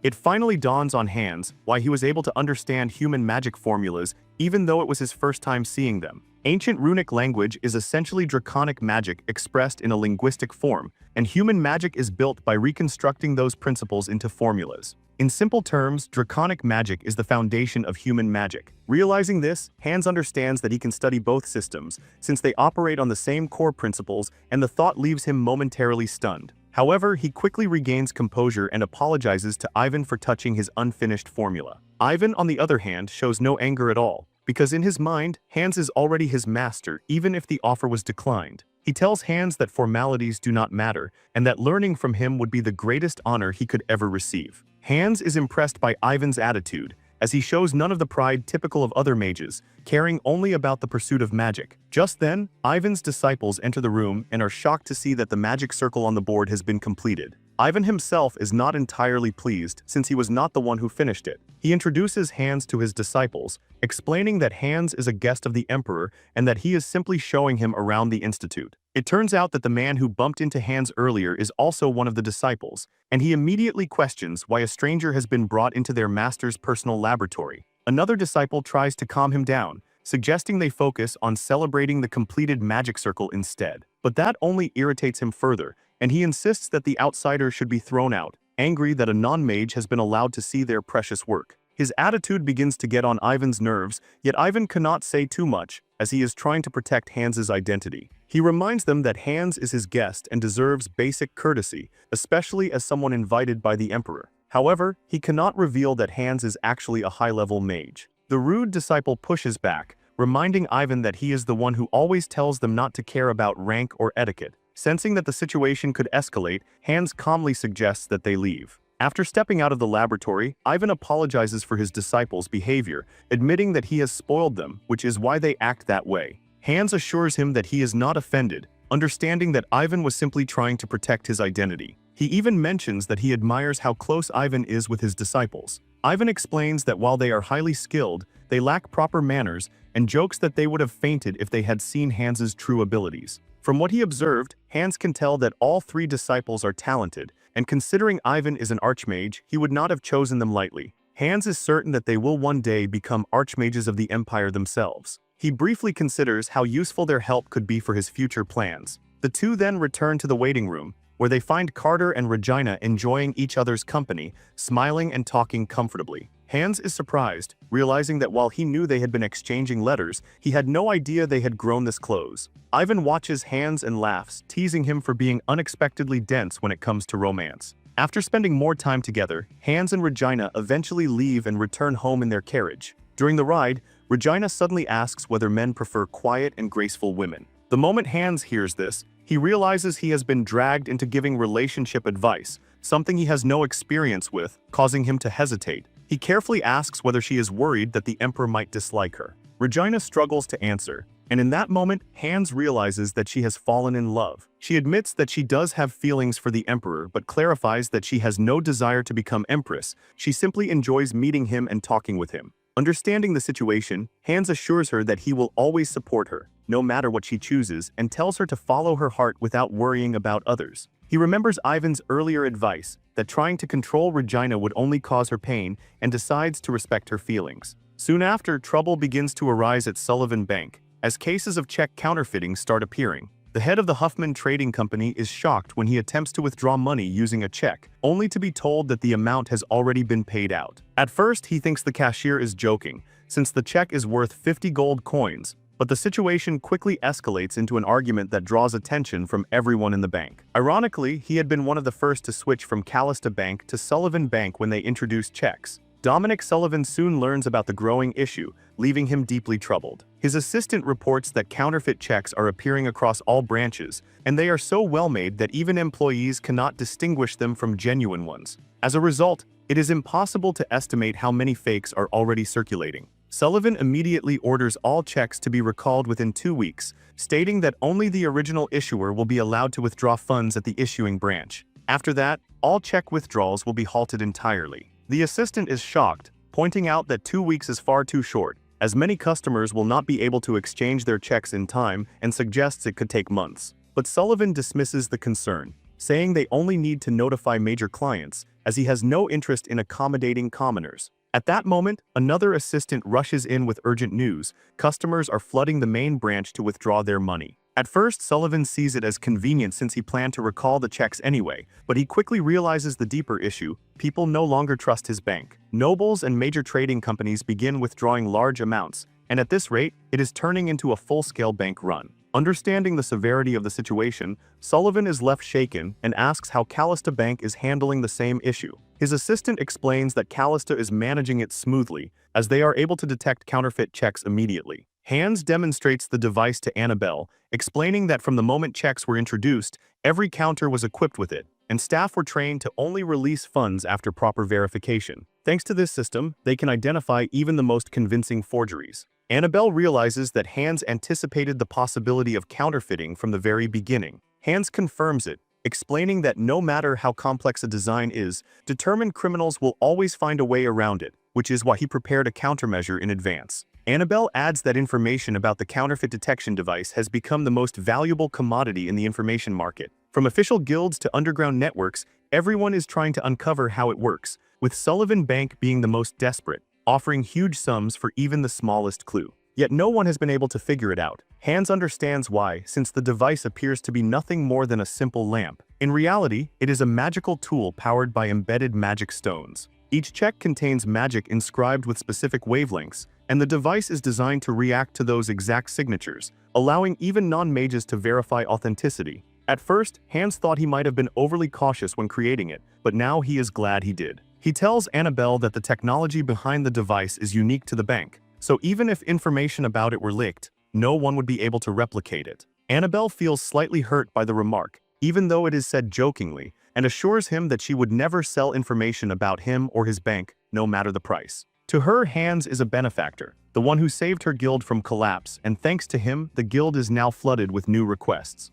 It finally dawns on Hans why he was able to understand human magic formulas even though it was his first time seeing them. Ancient runic language is essentially draconic magic expressed in a linguistic form, and human magic is built by reconstructing those principles into formulas. In simple terms, draconic magic is the foundation of human magic. Realizing this, Hans understands that he can study both systems, since they operate on the same core principles, and the thought leaves him momentarily stunned. However, he quickly regains composure and apologizes to Ivan for touching his unfinished formula. Ivan, on the other hand, shows no anger at all, because in his mind, Hans is already his master even if the offer was declined. He tells Hans that formalities do not matter, and that learning from him would be the greatest honor he could ever receive. Hans is impressed by Ivan's attitude, as he shows none of the pride typical of other mages, caring only about the pursuit of magic. Just then, Ivan's disciples enter the room and are shocked to see that the magic circle on the board has been completed. Ivan himself is not entirely pleased since he was not the one who finished it. He introduces Hans to his disciples, explaining that Hans is a guest of the Emperor and that he is simply showing him around the institute. It turns out that the man who bumped into Hans earlier is also one of the disciples, and he immediately questions why a stranger has been brought into their master's personal laboratory. Another disciple tries to calm him down, suggesting they focus on celebrating the completed magic circle instead. But that only irritates him further, and he insists that the outsider should be thrown out, angry that a non-mage has been allowed to see their precious work. His attitude begins to get on Ivan's nerves, yet Ivan cannot say too much, as he is trying to protect Hans's identity. He reminds them that Hans is his guest and deserves basic courtesy, especially as someone invited by the Emperor. However, he cannot reveal that Hans is actually a high-level mage. The rude disciple pushes back, reminding Ivan that he is the one who always tells them not to care about rank or etiquette. Sensing that the situation could escalate, Hans calmly suggests that they leave. After stepping out of the laboratory, Ivan apologizes for his disciples' behavior, admitting that he has spoiled them, which is why they act that way. Hans assures him that he is not offended, understanding that Ivan was simply trying to protect his identity. He even mentions that he admires how close Ivan is with his disciples. Ivan explains that while they are highly skilled, they lack proper manners, and jokes that they would have fainted if they had seen Hans's true abilities. From what he observed, Hans can tell that all three disciples are talented, and considering Ivan is an archmage, he would not have chosen them lightly. Hans is certain that they will one day become archmages of the Empire themselves. He briefly considers how useful their help could be for his future plans. The two then return to the waiting room, where they find Carter and Regina enjoying each other's company, smiling and talking comfortably. Hans is surprised, realizing that while he knew they had been exchanging letters, he had no idea they had grown this close. Ivan watches Hans and laughs, teasing him for being unexpectedly dense when it comes to romance. After spending more time together, Hans and Regina eventually leave and return home in their carriage. During the ride, Regina suddenly asks whether men prefer quiet and graceful women. The moment Hans hears this, he realizes he has been dragged into giving relationship advice, something he has no experience with, causing him to hesitate. He carefully asks whether she is worried that the Emperor might dislike her. Regina struggles to answer, and in that moment, Hans realizes that she has fallen in love. She admits that she does have feelings for the Emperor, but clarifies that she has no desire to become Empress. She simply enjoys meeting him and talking with him. Understanding the situation, Hans assures her that he will always support her, no matter what she chooses, and tells her to follow her heart without worrying about others. He remembers Ivan's earlier advice, that trying to control Regina would only cause her pain, and decides to respect her feelings. Soon after, trouble begins to arise at Sullivan Bank, as cases of check counterfeiting start appearing. The head of the Huffman Trading Company is shocked when he attempts to withdraw money using a check, only to be told that the amount has already been paid out. At first, he thinks the cashier is joking, since the check is worth 50 gold coins, but the situation quickly escalates into an argument that draws attention from everyone in the bank. Ironically, he had been one of the first to switch from Callista Bank to Sullivan Bank when they introduced checks. Dominic Sullivan soon learns about the growing issue, leaving him deeply troubled. His assistant reports that counterfeit checks are appearing across all branches, and they are so well made that even employees cannot distinguish them from genuine ones. As a result, it is impossible to estimate how many fakes are already circulating. Sullivan immediately orders all checks to be recalled within 2 weeks, stating that only the original issuer will be allowed to withdraw funds at the issuing branch. After that, all check withdrawals will be halted entirely. The assistant is shocked, pointing out that 2 weeks is far too short, as many customers will not be able to exchange their checks in time, and suggests it could take months. But Sullivan dismisses the concern, saying they only need to notify major clients, as he has no interest in accommodating commoners. At that moment, another assistant rushes in with urgent news. Customers are flooding the main branch to withdraw their money. At first, Sullivan sees it as convenient since he planned to recall the checks anyway, but he quickly realizes the deeper issue: people no longer trust his bank. Nobles and major trading companies begin withdrawing large amounts, and at this rate, it is turning into a full-scale bank run. Understanding the severity of the situation, Sullivan is left shaken and asks how Callista Bank is handling the same issue. His assistant explains that Callista is managing it smoothly, as they are able to detect counterfeit checks immediately. Hans demonstrates the device to Annabelle, explaining that from the moment checks were introduced, every counter was equipped with it, and staff were trained to only release funds after proper verification. Thanks to this system, they can identify even the most convincing forgeries. Annabelle realizes that Hans anticipated the possibility of counterfeiting from the very beginning. Hans confirms it, explaining that no matter how complex a design is, determined criminals will always find a way around it, which is why he prepared a countermeasure in advance. Annabelle adds that information about the counterfeit detection device has become the most valuable commodity in the information market. From official guilds to underground networks, everyone is trying to uncover how it works, with Sullivan Bank being the most desperate, offering huge sums for even the smallest clue. Yet no one has been able to figure it out. Hans understands why, since the device appears to be nothing more than a simple lamp. In reality, it is a magical tool powered by embedded magic stones. Each check contains magic inscribed with specific wavelengths, and the device is designed to react to those exact signatures, allowing even non-mages to verify authenticity. At first, Hans thought he might have been overly cautious when creating it, but now he is glad he did. He tells Annabelle that the technology behind the device is unique to the bank, so even if information about it were leaked, no one would be able to replicate it. Annabelle feels slightly hurt by the remark, even though it is said jokingly, and assures him that she would never sell information about him or his bank, no matter the price. To her, Hans is a benefactor, the one who saved her guild from collapse, and thanks to him, the guild is now flooded with new requests.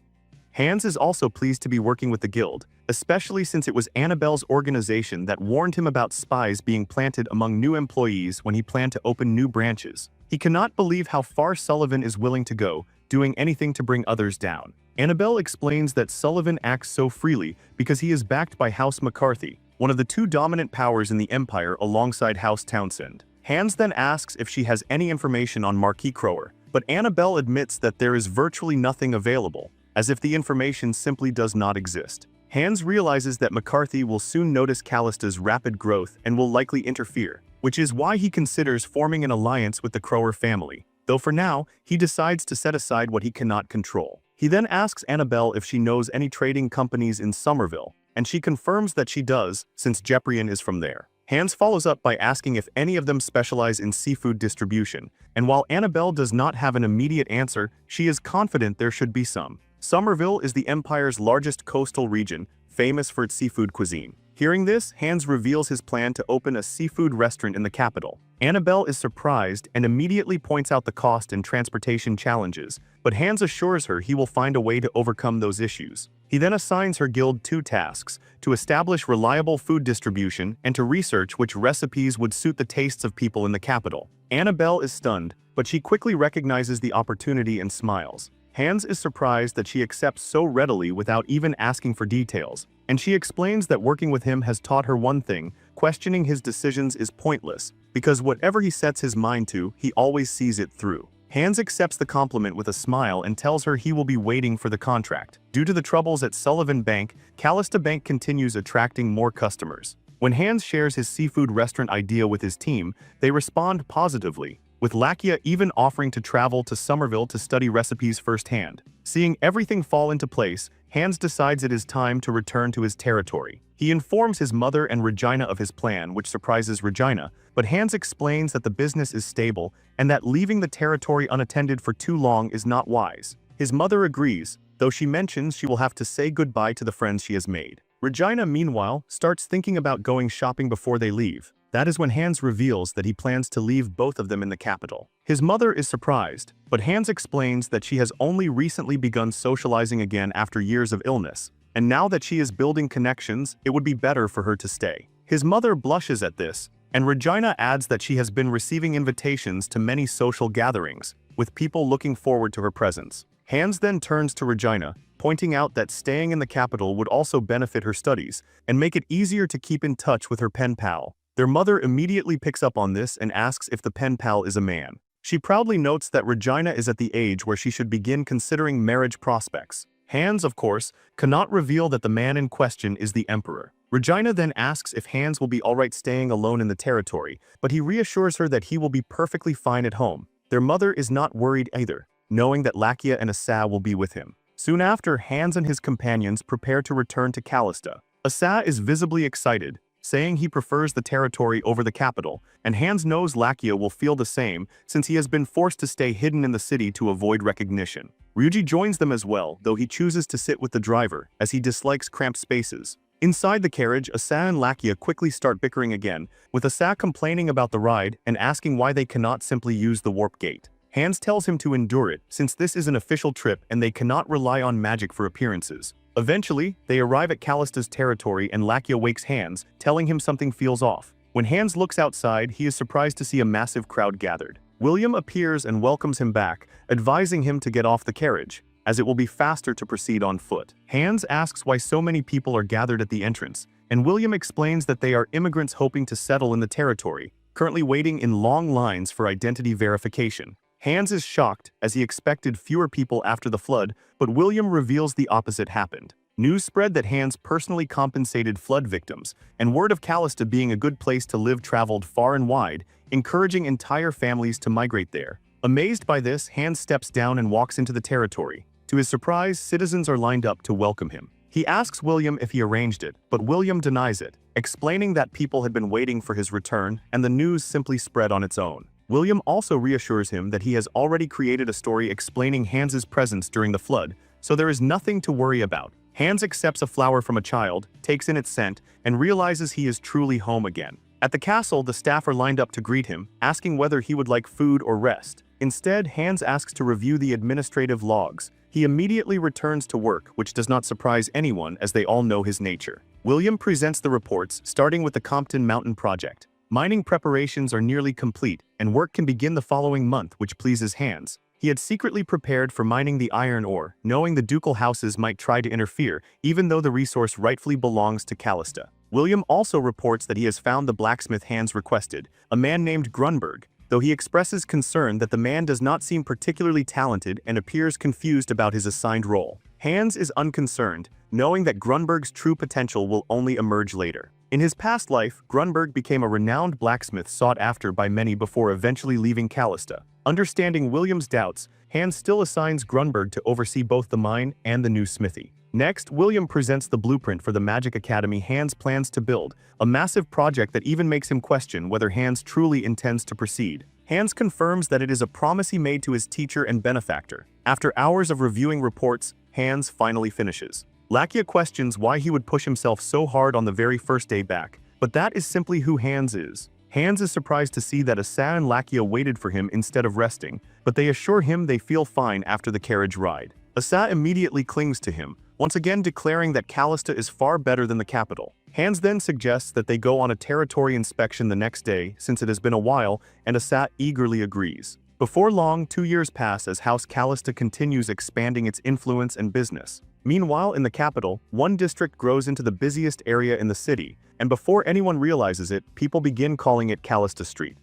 Hans is also pleased to be working with the guild, especially since it was Annabelle's organization that warned him about spies being planted among new employees when he planned to open new branches. He cannot believe how far Sullivan is willing to go, doing anything to bring others down. Annabelle explains that Sullivan acts so freely because he is backed by House McCarthy, one of the two dominant powers in the Empire alongside House Townsend. Hans then asks if she has any information on Marquis Crower, but Annabelle admits that there is virtually nothing available, as if the information simply does not exist. Hans realizes that McCarthy will soon notice Callista's rapid growth and will likely interfere, which is why he considers forming an alliance with the Crower family, though for now, he decides to set aside what he cannot control. He then asks Annabelle if she knows any trading companies in Somerville, and she confirms that she does, since Jeprian is from there. Hans follows up by asking if any of them specialize in seafood distribution, and while Annabelle does not have an immediate answer, she is confident there should be some. Somerville is the Empire's largest coastal region, famous for its seafood cuisine. Hearing this, Hans reveals his plan to open a seafood restaurant in the capital. Annabelle is surprised and immediately points out the cost and transportation challenges, but Hans assures her he will find a way to overcome those issues. He then assigns her guild 2 tasks: to establish reliable food distribution and to research which recipes would suit the tastes of people in the capital. Annabelle is stunned, but she quickly recognizes the opportunity and smiles. Hans is surprised that she accepts so readily without even asking for details, and she explains that working with him has taught her one thing: questioning his decisions is pointless, because whatever he sets his mind to, he always sees it through. Hans accepts the compliment with a smile and tells her he will be waiting for the contract. Due to the troubles at Sullivan Bank, Callista Bank continues attracting more customers. When Hans shares his seafood restaurant idea with his team, they respond positively, with Lakia even offering to travel to Somerville to study recipes firsthand. Seeing everything fall into place, Hans decides it is time to return to his territory. He informs his mother and Regina of his plan, which surprises Regina, but Hans explains that the business is stable and that leaving the territory unattended for too long is not wise. His mother agrees, though she mentions she will have to say goodbye to the friends she has made. Regina, meanwhile, starts thinking about going shopping before they leave. That is when Hans reveals that he plans to leave both of them in the capital. His mother is surprised, but Hans explains that she has only recently begun socializing again after years of illness, and now that she is building connections, it would be better for her to stay. His mother blushes at this, and Regina adds that she has been receiving invitations to many social gatherings, with people looking forward to her presence. Hans then turns to Regina, pointing out that staying in the capital would also benefit her studies and make it easier to keep in touch with her pen pal. Their mother immediately picks up on this and asks if the pen pal is a man. She proudly notes that Regina is at the age where she should begin considering marriage prospects. Hans, of course, cannot reveal that the man in question is the Emperor. Regina then asks if Hans will be alright staying alone in the territory, but he reassures her that he will be perfectly fine at home. Their mother is not worried either, knowing that Lakia and Asa will be with him. Soon after, Hans and his companions prepare to return to Callista. Asa is visibly excited, saying he prefers the territory over the capital, and Hans knows Lakia will feel the same since he has been forced to stay hidden in the city to avoid recognition. Ryuji joins them as well, though he chooses to sit with the driver, as he dislikes cramped spaces. Inside the carriage, Asa and Lakia quickly start bickering again, with Asa complaining about the ride and asking why they cannot simply use the warp gate. Hans tells him to endure it, since this is an official trip and they cannot rely on magic for appearances. Eventually, they arrive at Callista's territory and Lakia wakes Hans, telling him something feels off. When Hans looks outside, he is surprised to see a massive crowd gathered. William appears and welcomes him back, advising him to get off the carriage, as it will be faster to proceed on foot. Hans asks why so many people are gathered at the entrance, and William explains that they are immigrants hoping to settle in the territory, currently waiting in long lines for identity verification. Hans is shocked, as he expected fewer people after the flood, but William reveals the opposite happened. News spread that Hans personally compensated flood victims, and word of Callista being a good place to live traveled far and wide, encouraging entire families to migrate there. Amazed by this, Hans steps down and walks into the territory. To his surprise, citizens are lined up to welcome him. He asks William if he arranged it, but William denies it, explaining that people had been waiting for his return and the news simply spread on its own. William also reassures him that he has already created a story explaining Hans's presence during the flood, so there is nothing to worry about. Hans accepts a flower from a child, takes in its scent, and realizes he is truly home again. At the castle, the staff are lined up to greet him, asking whether he would like food or rest. Instead, Hans asks to review the administrative logs. He immediately returns to work, which does not surprise anyone as they all know his nature. William presents the reports, starting with the Compton Mountain project. Mining preparations are nearly complete, and work can begin the following month, which pleases Hans. He had secretly prepared for mining the iron ore, knowing the ducal houses might try to interfere, even though the resource rightfully belongs to Callista. William also reports that he has found the blacksmith Hans requested, a man named Grunberg, though he expresses concern that the man does not seem particularly talented and appears confused about his assigned role. Hans is unconcerned, knowing that Grunberg's true potential will only emerge later. In his past life, Grunberg became a renowned blacksmith sought after by many before eventually leaving Callista. Understanding William's doubts, Hans still assigns Grunberg to oversee both the mine and the new smithy. Next, William presents the blueprint for the Magic Academy Hans plans to build, a massive project that even makes him question whether Hans truly intends to proceed. Hans confirms that it is a promise he made to his teacher and benefactor. After hours of reviewing reports, Hans finally finishes. Lakia questions why he would push himself so hard on the very first day back, but that is simply who Hans is. Hans is surprised to see that Asura and Lakia waited for him instead of resting, but they assure him they feel fine after the carriage ride. Asura immediately clings to him, once again declaring that Callista is far better than the capital. Hans then suggests that they go on a territory inspection the next day, since it has been a while, and Asura eagerly agrees. Before long, 2 years pass as House Callista continues expanding its influence and business. Meanwhile, in the capital, one district grows into the busiest area in the city, and before anyone realizes it, people begin calling it Callista Street.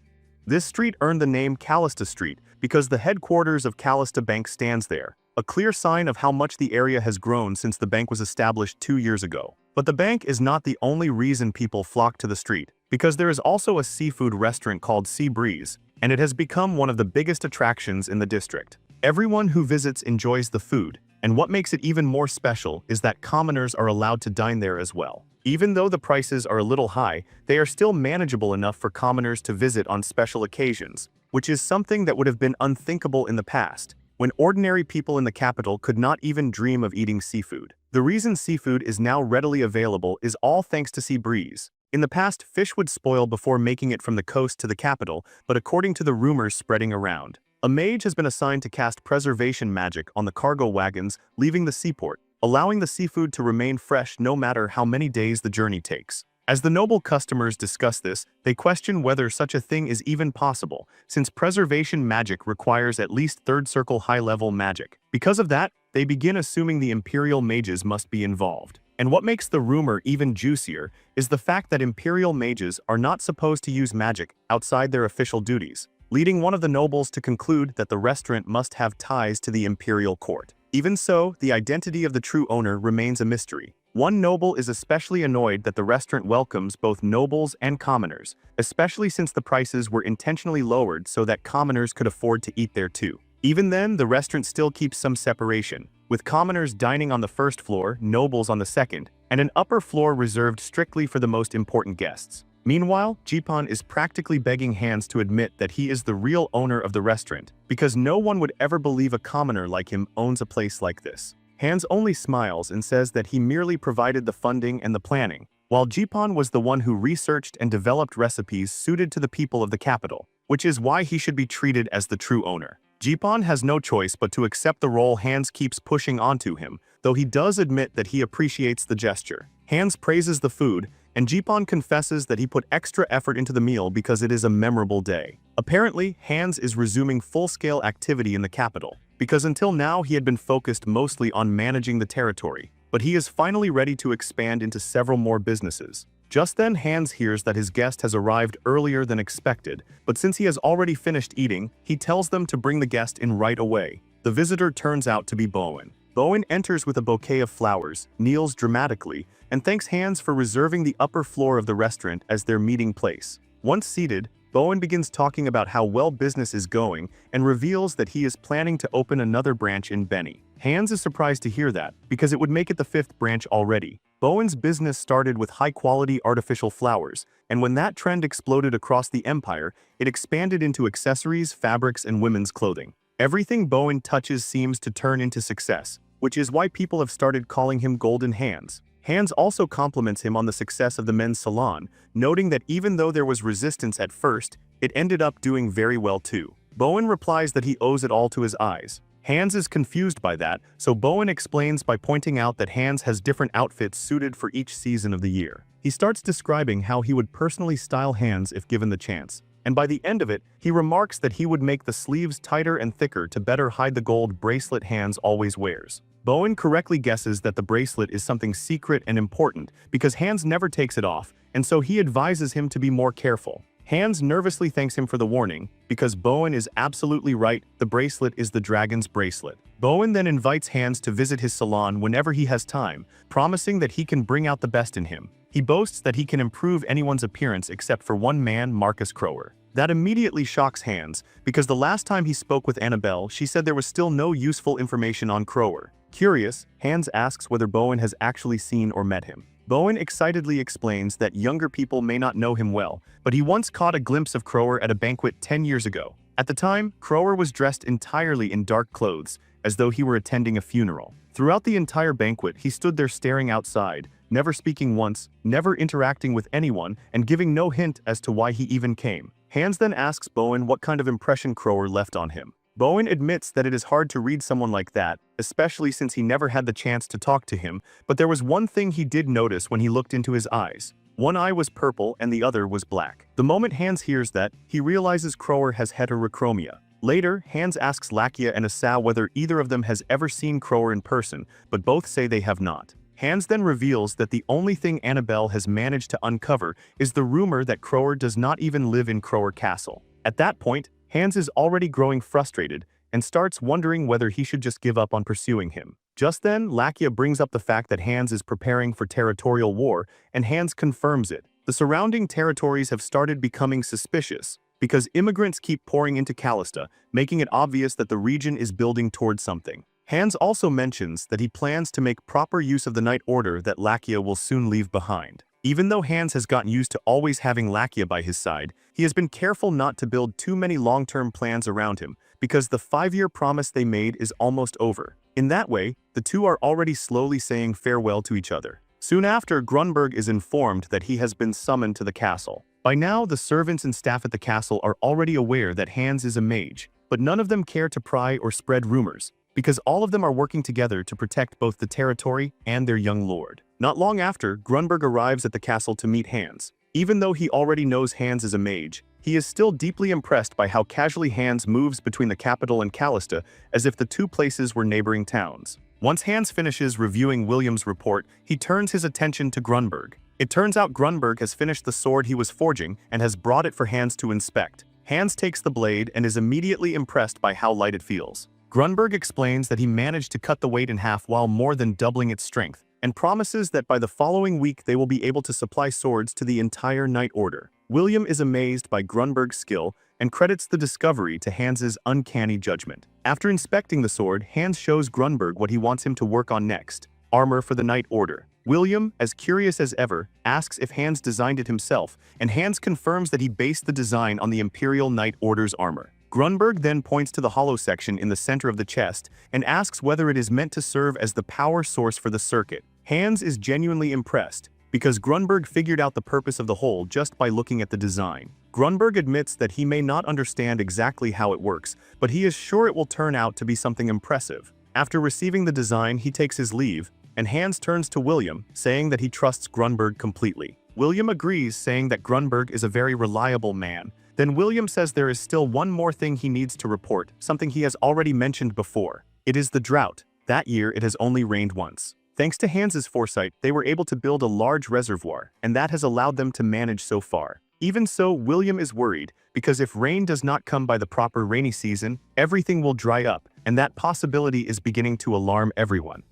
This street earned the name Callista Street because the headquarters of Callista Bank stands there, a clear sign of how much the area has grown since the bank was established 2 years ago. But the bank is not the only reason people flock to the street, because there is also a seafood restaurant called Sea Breeze, and it has become one of the biggest attractions in the district. Everyone who visits enjoys the food, and what makes it even more special is that commoners are allowed to dine there as well. Even though the prices are a little high, they are still manageable enough for commoners to visit on special occasions, which is something that would have been unthinkable in the past, when ordinary people in the capital could not even dream of eating seafood. The reason seafood is now readily available is all thanks to Sea Breeze. In the past, fish would spoil before making it from the coast to the capital, but according to the rumors spreading around, a mage has been assigned to cast preservation magic on the cargo wagons leaving the seaport, allowing the seafood to remain fresh no matter how many days the journey takes. As the noble customers discuss this, they question whether such a thing is even possible, since preservation magic requires at least third circle high-level magic. Because of that, they begin assuming the Imperial mages must be involved. And what makes the rumor even juicier is the fact that Imperial mages are not supposed to use magic outside their official duties, leading one of the nobles to conclude that the restaurant must have ties to the Imperial court. Even so, the identity of the true owner remains a mystery. One noble is especially annoyed that the restaurant welcomes both nobles and commoners, especially since the prices were intentionally lowered so that commoners could afford to eat there too. Even then, the restaurant still keeps some separation, with commoners dining on the first floor, nobles on the second, and an upper floor reserved strictly for the most important guests. Meanwhile, Jipan is practically begging Hans to admit that he is the real owner of the restaurant, because no one would ever believe a commoner like him owns a place like this. Hans only smiles and says that he merely provided the funding and the planning, while Jipan was the one who researched and developed recipes suited to the people of the capital, which is why he should be treated as the true owner. Jipan has no choice but to accept the role Hans keeps pushing onto him, though he does admit that he appreciates the gesture. Hans praises the food, and Jipan confesses that he put extra effort into the meal because it is a memorable day. Apparently, Hans is resuming full-scale activity in the capital, because until now he had been focused mostly on managing the territory, but he is finally ready to expand into several more businesses. Just then, Hans hears that his guest has arrived earlier than expected, but since he has already finished eating, he tells them to bring the guest in right away. The visitor turns out to be Bowen. Bowen enters with a bouquet of flowers, kneels dramatically, and thanks Hans for reserving the upper floor of the restaurant as their meeting place. Once seated, Bowen begins talking about how well business is going and reveals that he is planning to open another branch in Benny. Hans is surprised to hear that, because it would make it the 5th branch already. Bowen's business started with high-quality artificial flowers, and when that trend exploded across the empire, it expanded into accessories, fabrics, and women's clothing. Everything Bowen touches seems to turn into success, which is why people have started calling him Golden Hands. Hands also compliments him on the success of the men's salon, noting that even though there was resistance at first, it ended up doing very well too. Bowen replies that he owes it all to his eyes. Hands is confused by that, so Bowen explains by pointing out that Hands has different outfits suited for each season of the year. He starts describing how he would personally style Hands if given the chance, and by the end of it, he remarks that he would make the sleeves tighter and thicker to better hide the gold bracelet Hands always wears. Bowen correctly guesses that the bracelet is something secret and important because Hands never takes it off, and so he advises him to be more careful. Hands nervously thanks him for the warning, because Bowen is absolutely right, the bracelet is the dragon's bracelet. Bowen then invites Hands to visit his salon whenever he has time, promising that he can bring out the best in him. He boasts that he can improve anyone's appearance except for one man, Marcus Crower. That immediately shocks Hands, because the last time he spoke with Annabelle, she said there was still no useful information on Crower. Curious, Hands asks whether Bowen has actually seen or met him. Bowen excitedly explains that younger people may not know him well, but he once caught a glimpse of Crower at a banquet 10 years ago. At the time, Crower was dressed entirely in dark clothes, as though he were attending a funeral. Throughout the entire banquet, he stood there staring outside, never speaking once, never interacting with anyone, and giving no hint as to why he even came. Hands then asks Bowen what kind of impression Crower left on him. Bowen admits that it is hard to read someone like that, especially since he never had the chance to talk to him, but there was one thing he did notice when he looked into his eyes. One eye was purple and the other was black. The moment Hands hears that, he realizes Crower has heterochromia. Later, Hands asks Lakia and Asau whether either of them has ever seen Crower in person, but both say they have not. Hands then reveals that the only thing Annabelle has managed to uncover is the rumor that Crower does not even live in Crower Castle. At that point, Hands is already growing frustrated and starts wondering whether he should just give up on pursuing him. Just then, Lakia brings up the fact that Hands is preparing for territorial war, and Hands confirms it. The surrounding territories have started becoming suspicious because immigrants keep pouring into Callista, making it obvious that the region is building towards something. Hands also mentions that he plans to make proper use of the Night Order that Lakia will soon leave behind. Even though Hands has gotten used to always having Lakia by his side, he has been careful not to build too many long-term plans around him, because the 5-year promise they made is almost over. In that way, the two are already slowly saying farewell to each other. Soon after, Grunberg is informed that he has been summoned to the castle. By now, the servants and staff at the castle are already aware that Hands is a mage, but none of them care to pry or spread rumors, because all of them are working together to protect both the territory and their young lord. Not long after, Grunberg arrives at the castle to meet Hands. Even though he already knows Hands is a mage, he is still deeply impressed by how casually Hands moves between the capital and Callista, as if the two places were neighboring towns. Once Hands finishes reviewing William's report, he turns his attention to Grunberg. It turns out Grunberg has finished the sword he was forging and has brought it for Hands to inspect. Hands takes the blade and is immediately impressed by how light it feels. Grunberg explains that he managed to cut the weight in half while more than doubling its strength, and promises that by the following week they will be able to supply swords to the entire Night Order. William is amazed by Grunberg's skill and credits the discovery to Hans's uncanny judgment. After inspecting the sword, Hans shows Grunberg what he wants him to work on next: armor for the Night Order. William, as curious as ever, asks if Hans designed it himself, and Hans confirms that he based the design on the Imperial Night Order's armor. Grunberg then points to the hollow section in the center of the chest and asks whether it is meant to serve as the power source for the circuit. Hans is genuinely impressed, because Grunberg figured out the purpose of the hole just by looking at the design. Grunberg admits that he may not understand exactly how it works, but he is sure it will turn out to be something impressive. After receiving the design, he takes his leave, and Hans turns to William, saying that he trusts Grunberg completely. William agrees, saying that Grunberg is a very reliable man. Then William says there is still one more thing he needs to report, something he has already mentioned before. It is the drought. That year it has only rained once. Thanks to Hans's foresight, they were able to build a large reservoir, and that has allowed them to manage so far. Even so, William is worried, because if rain does not come by the proper rainy season, everything will dry up, and that possibility is beginning to alarm everyone.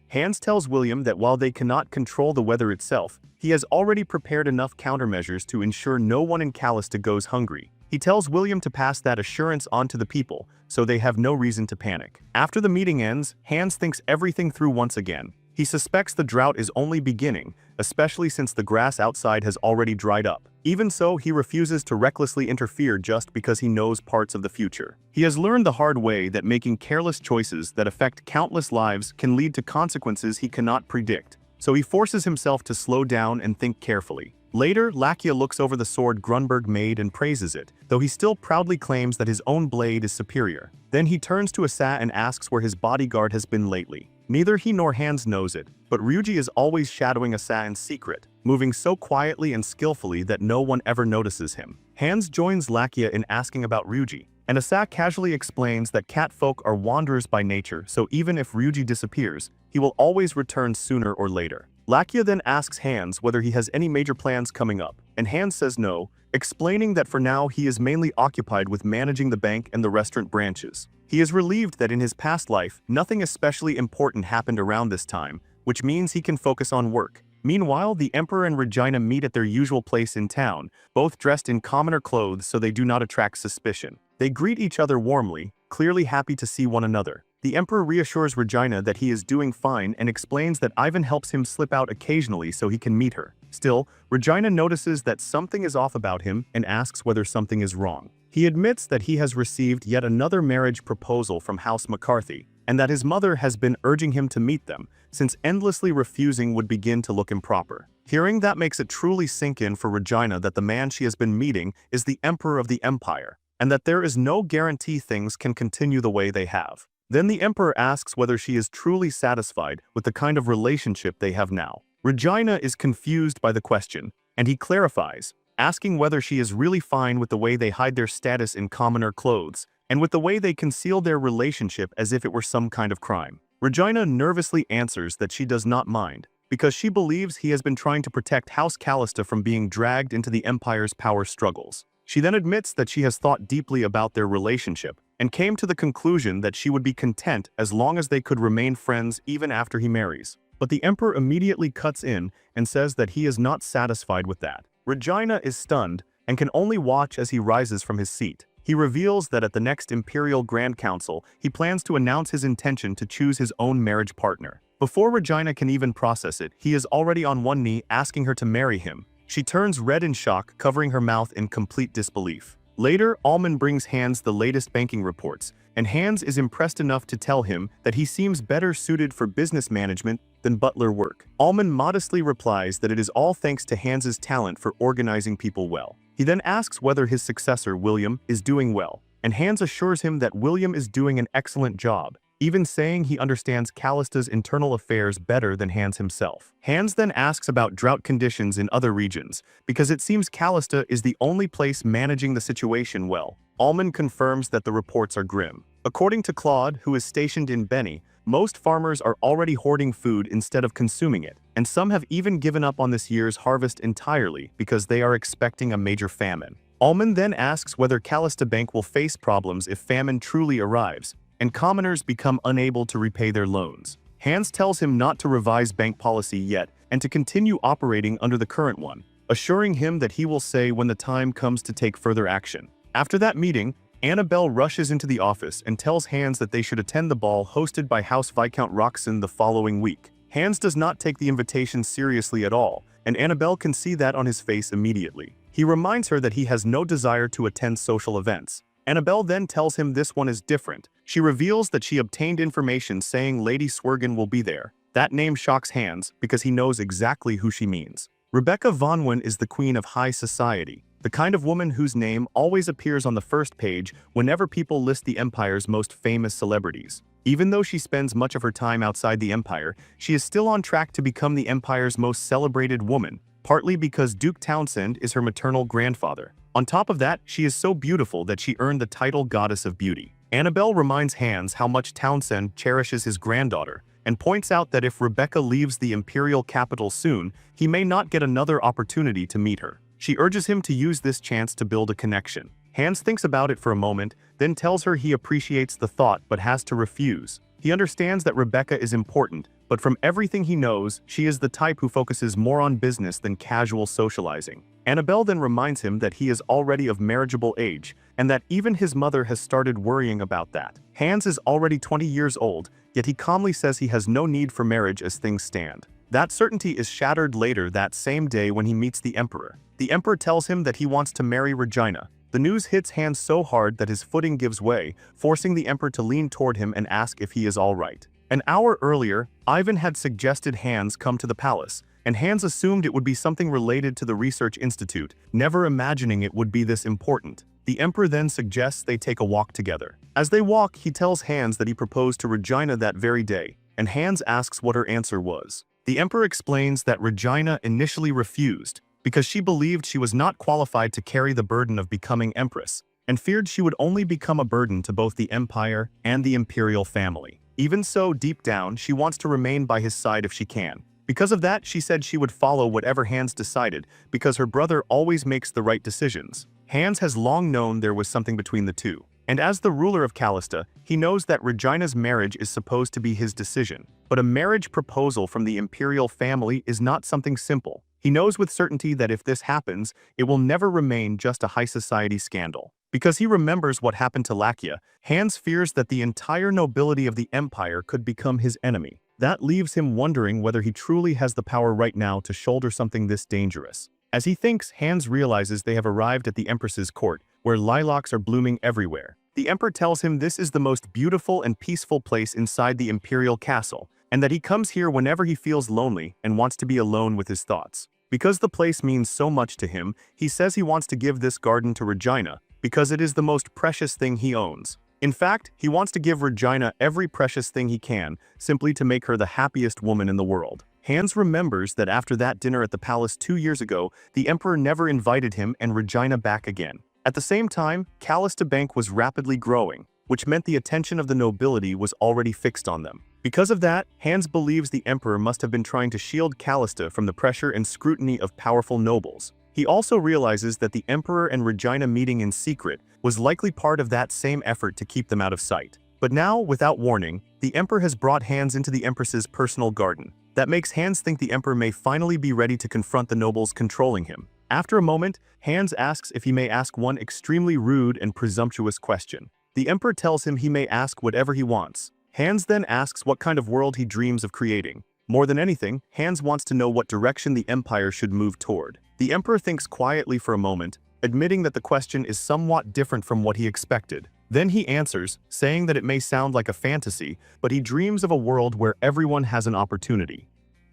Hans tells William that while they cannot control the weather itself, he has already prepared enough countermeasures to ensure no one in Callista goes hungry. He tells William to pass that assurance on to the people, so they have no reason to panic. After the meeting ends, Hans thinks everything through once again. He suspects the drought is only beginning, especially since the grass outside has already dried up. Even so, he refuses to recklessly interfere just because he knows parts of the future. He has learned the hard way that making careless choices that affect countless lives can lead to consequences he cannot predict, so he forces himself to slow down and think carefully. Later, Lakia looks over the sword Grunberg made and praises it, though he still proudly claims that his own blade is superior. Then he turns to Asa and asks where his bodyguard has been lately. Neither he nor Hans knows it, but Ryuji is always shadowing Asa in secret, moving so quietly and skillfully that no one ever notices him. Hans joins Lakia in asking about Ryuji, and Asa casually explains that catfolk are wanderers by nature, so even if Ryuji disappears, he will always return sooner or later. Lakia then asks Hans whether he has any major plans coming up, and Hans says no, explaining that for now he is mainly occupied with managing the bank and the restaurant branches. He is relieved that in his past life, nothing especially important happened around this time, which means he can focus on work. Meanwhile, the Emperor and Regina meet at their usual place in town, both dressed in commoner clothes so they do not attract suspicion. They greet each other warmly, clearly happy to see one another. The Emperor reassures Regina that he is doing fine and explains that Ivan helps him slip out occasionally so he can meet her. Still, Regina notices that something is off about him and asks whether something is wrong. He admits that he has received yet another marriage proposal from House McCarthy, and that his mother has been urging him to meet them, since endlessly refusing would begin to look improper. Hearing that makes it truly sink in for Regina that the man she has been meeting is the Emperor of the Empire, and that there is no guarantee things can continue the way they have. Then the Emperor asks whether she is truly satisfied with the kind of relationship they have now. Regina is confused by the question, and he clarifies, asking whether she is really fine with the way they hide their status in commoner clothes, and with the way they conceal their relationship as if it were some kind of crime. Regina nervously answers that she does not mind, because she believes he has been trying to protect House Callista from being dragged into the Empire's power struggles. She then admits that she has thought deeply about their relationship, and came to the conclusion that she would be content as long as they could remain friends even after he marries. But the Emperor immediately cuts in and says that he is not satisfied with that. Regina is stunned and can only watch as he rises from his seat. He reveals that at the next Imperial Grand Council, he plans to announce his intention to choose his own marriage partner. Before Regina can even process it, he is already on one knee asking her to marry him. She turns red in shock, covering her mouth in complete disbelief. Later, Allman brings Hans the latest banking reports, and Hans is impressed enough to tell him that he seems better suited for business management than butler work. Allman modestly replies that it is all thanks to Hans's talent for organizing people well. He then asks whether his successor, William, is doing well, and Hans assures him that William is doing an excellent job, even saying he understands Callista's internal affairs better than Hans himself. Hans then asks about drought conditions in other regions, because it seems Callista is the only place managing the situation well. Allman confirms that the reports are grim. According to Claude, who is stationed in Beni, most farmers are already hoarding food instead of consuming it, and some have even given up on this year's harvest entirely because they are expecting a major famine. Allman then asks whether Callista Bank will face problems if famine truly arrives, and commoners become unable to repay their loans. Hans tells him not to revise bank policy yet and to continue operating under the current one, assuring him that he will say when the time comes to take further action. After that meeting, Annabelle rushes into the office and tells Hans that they should attend the ball hosted by House Viscount Roxon the following week. Hans does not take the invitation seriously at all, and Annabelle can see that on his face immediately. He reminds her that he has no desire to attend social events. Annabelle then tells him this one is different. She reveals that she obtained information saying Lady Swergen will be there. That name shocks Hans because he knows exactly who she means. Rebecca Von Wyn is the queen of high society, the kind of woman whose name always appears on the first page whenever people list the Empire's most famous celebrities. Even though she spends much of her time outside the Empire, she is still on track to become the Empire's most celebrated woman, partly because Duke Townsend is her maternal grandfather. On top of that, she is so beautiful that she earned the title Goddess of Beauty. Annabelle reminds Hans how much Townsend cherishes his granddaughter, and points out that if Rebecca leaves the imperial capital soon, he may not get another opportunity to meet her. She urges him to use this chance to build a connection. Hans thinks about it for a moment, then tells her he appreciates the thought but has to refuse. He understands that Rebecca is important, but from everything he knows, she is the type who focuses more on business than casual socializing. Annabelle then reminds him that he is already of marriageable age, and that even his mother has started worrying about that. Hans is already 20 years old, yet he calmly says he has no need for marriage as things stand. That certainty is shattered later that same day when he meets the Emperor. The Emperor tells him that he wants to marry Regina. The news hits Hans so hard that his footing gives way, forcing the Emperor to lean toward him and ask if he is all right. An hour earlier, Ivan had suggested Hans come to the palace, and Hans assumed it would be something related to the research institute, never imagining it would be this important. The Emperor then suggests they take a walk together. As they walk, he tells Hans that he proposed to Regina that very day, and Hans asks what her answer was. The Emperor explains that Regina initially refused because she believed she was not qualified to carry the burden of becoming empress, and feared she would only become a burden to both the empire and the imperial family. Even so, deep down, she wants to remain by his side if she can. Because of that, she said she would follow whatever Hans decided, because her brother always makes the right decisions. Hans has long known there was something between the two. And as the ruler of Callista, he knows that Regina's marriage is supposed to be his decision. But a marriage proposal from the imperial family is not something simple. He knows with certainty that if this happens, it will never remain just a high society scandal. Because he remembers what happened to Lakia, Hans fears that the entire nobility of the empire could become his enemy. That leaves him wondering whether he truly has the power right now to shoulder something this dangerous. As he thinks, Hans realizes they have arrived at the Empress's court, where lilacs are blooming everywhere. The Emperor tells him this is the most beautiful and peaceful place inside the imperial castle, and that he comes here whenever he feels lonely and wants to be alone with his thoughts. Because the place means so much to him, he says he wants to give this garden to Regina, because it is the most precious thing he owns. In fact, he wants to give Regina every precious thing he can, simply to make her the happiest woman in the world. Hans remembers that after that dinner at the palace 2 years ago, the Emperor never invited him and Regina back again. At the same time, Callista Bank was rapidly growing, which meant the attention of the nobility was already fixed on them. Because of that, Hans believes the Emperor must have been trying to shield Callista from the pressure and scrutiny of powerful nobles. He also realizes that the Emperor and Regina meeting in secret was likely part of that same effort to keep them out of sight. But now, without warning, the Emperor has brought Hans into the Empress's personal garden. That makes Hans think the Emperor may finally be ready to confront the nobles controlling him. After a moment, Hans asks if he may ask one extremely rude and presumptuous question. The Emperor tells him he may ask whatever he wants. Hans then asks what kind of world he dreams of creating. More than anything, Hans wants to know what direction the empire should move toward. The Emperor thinks quietly for a moment, admitting that the question is somewhat different from what he expected. Then he answers, saying that it may sound like a fantasy, but he dreams of a world where everyone has an opportunity.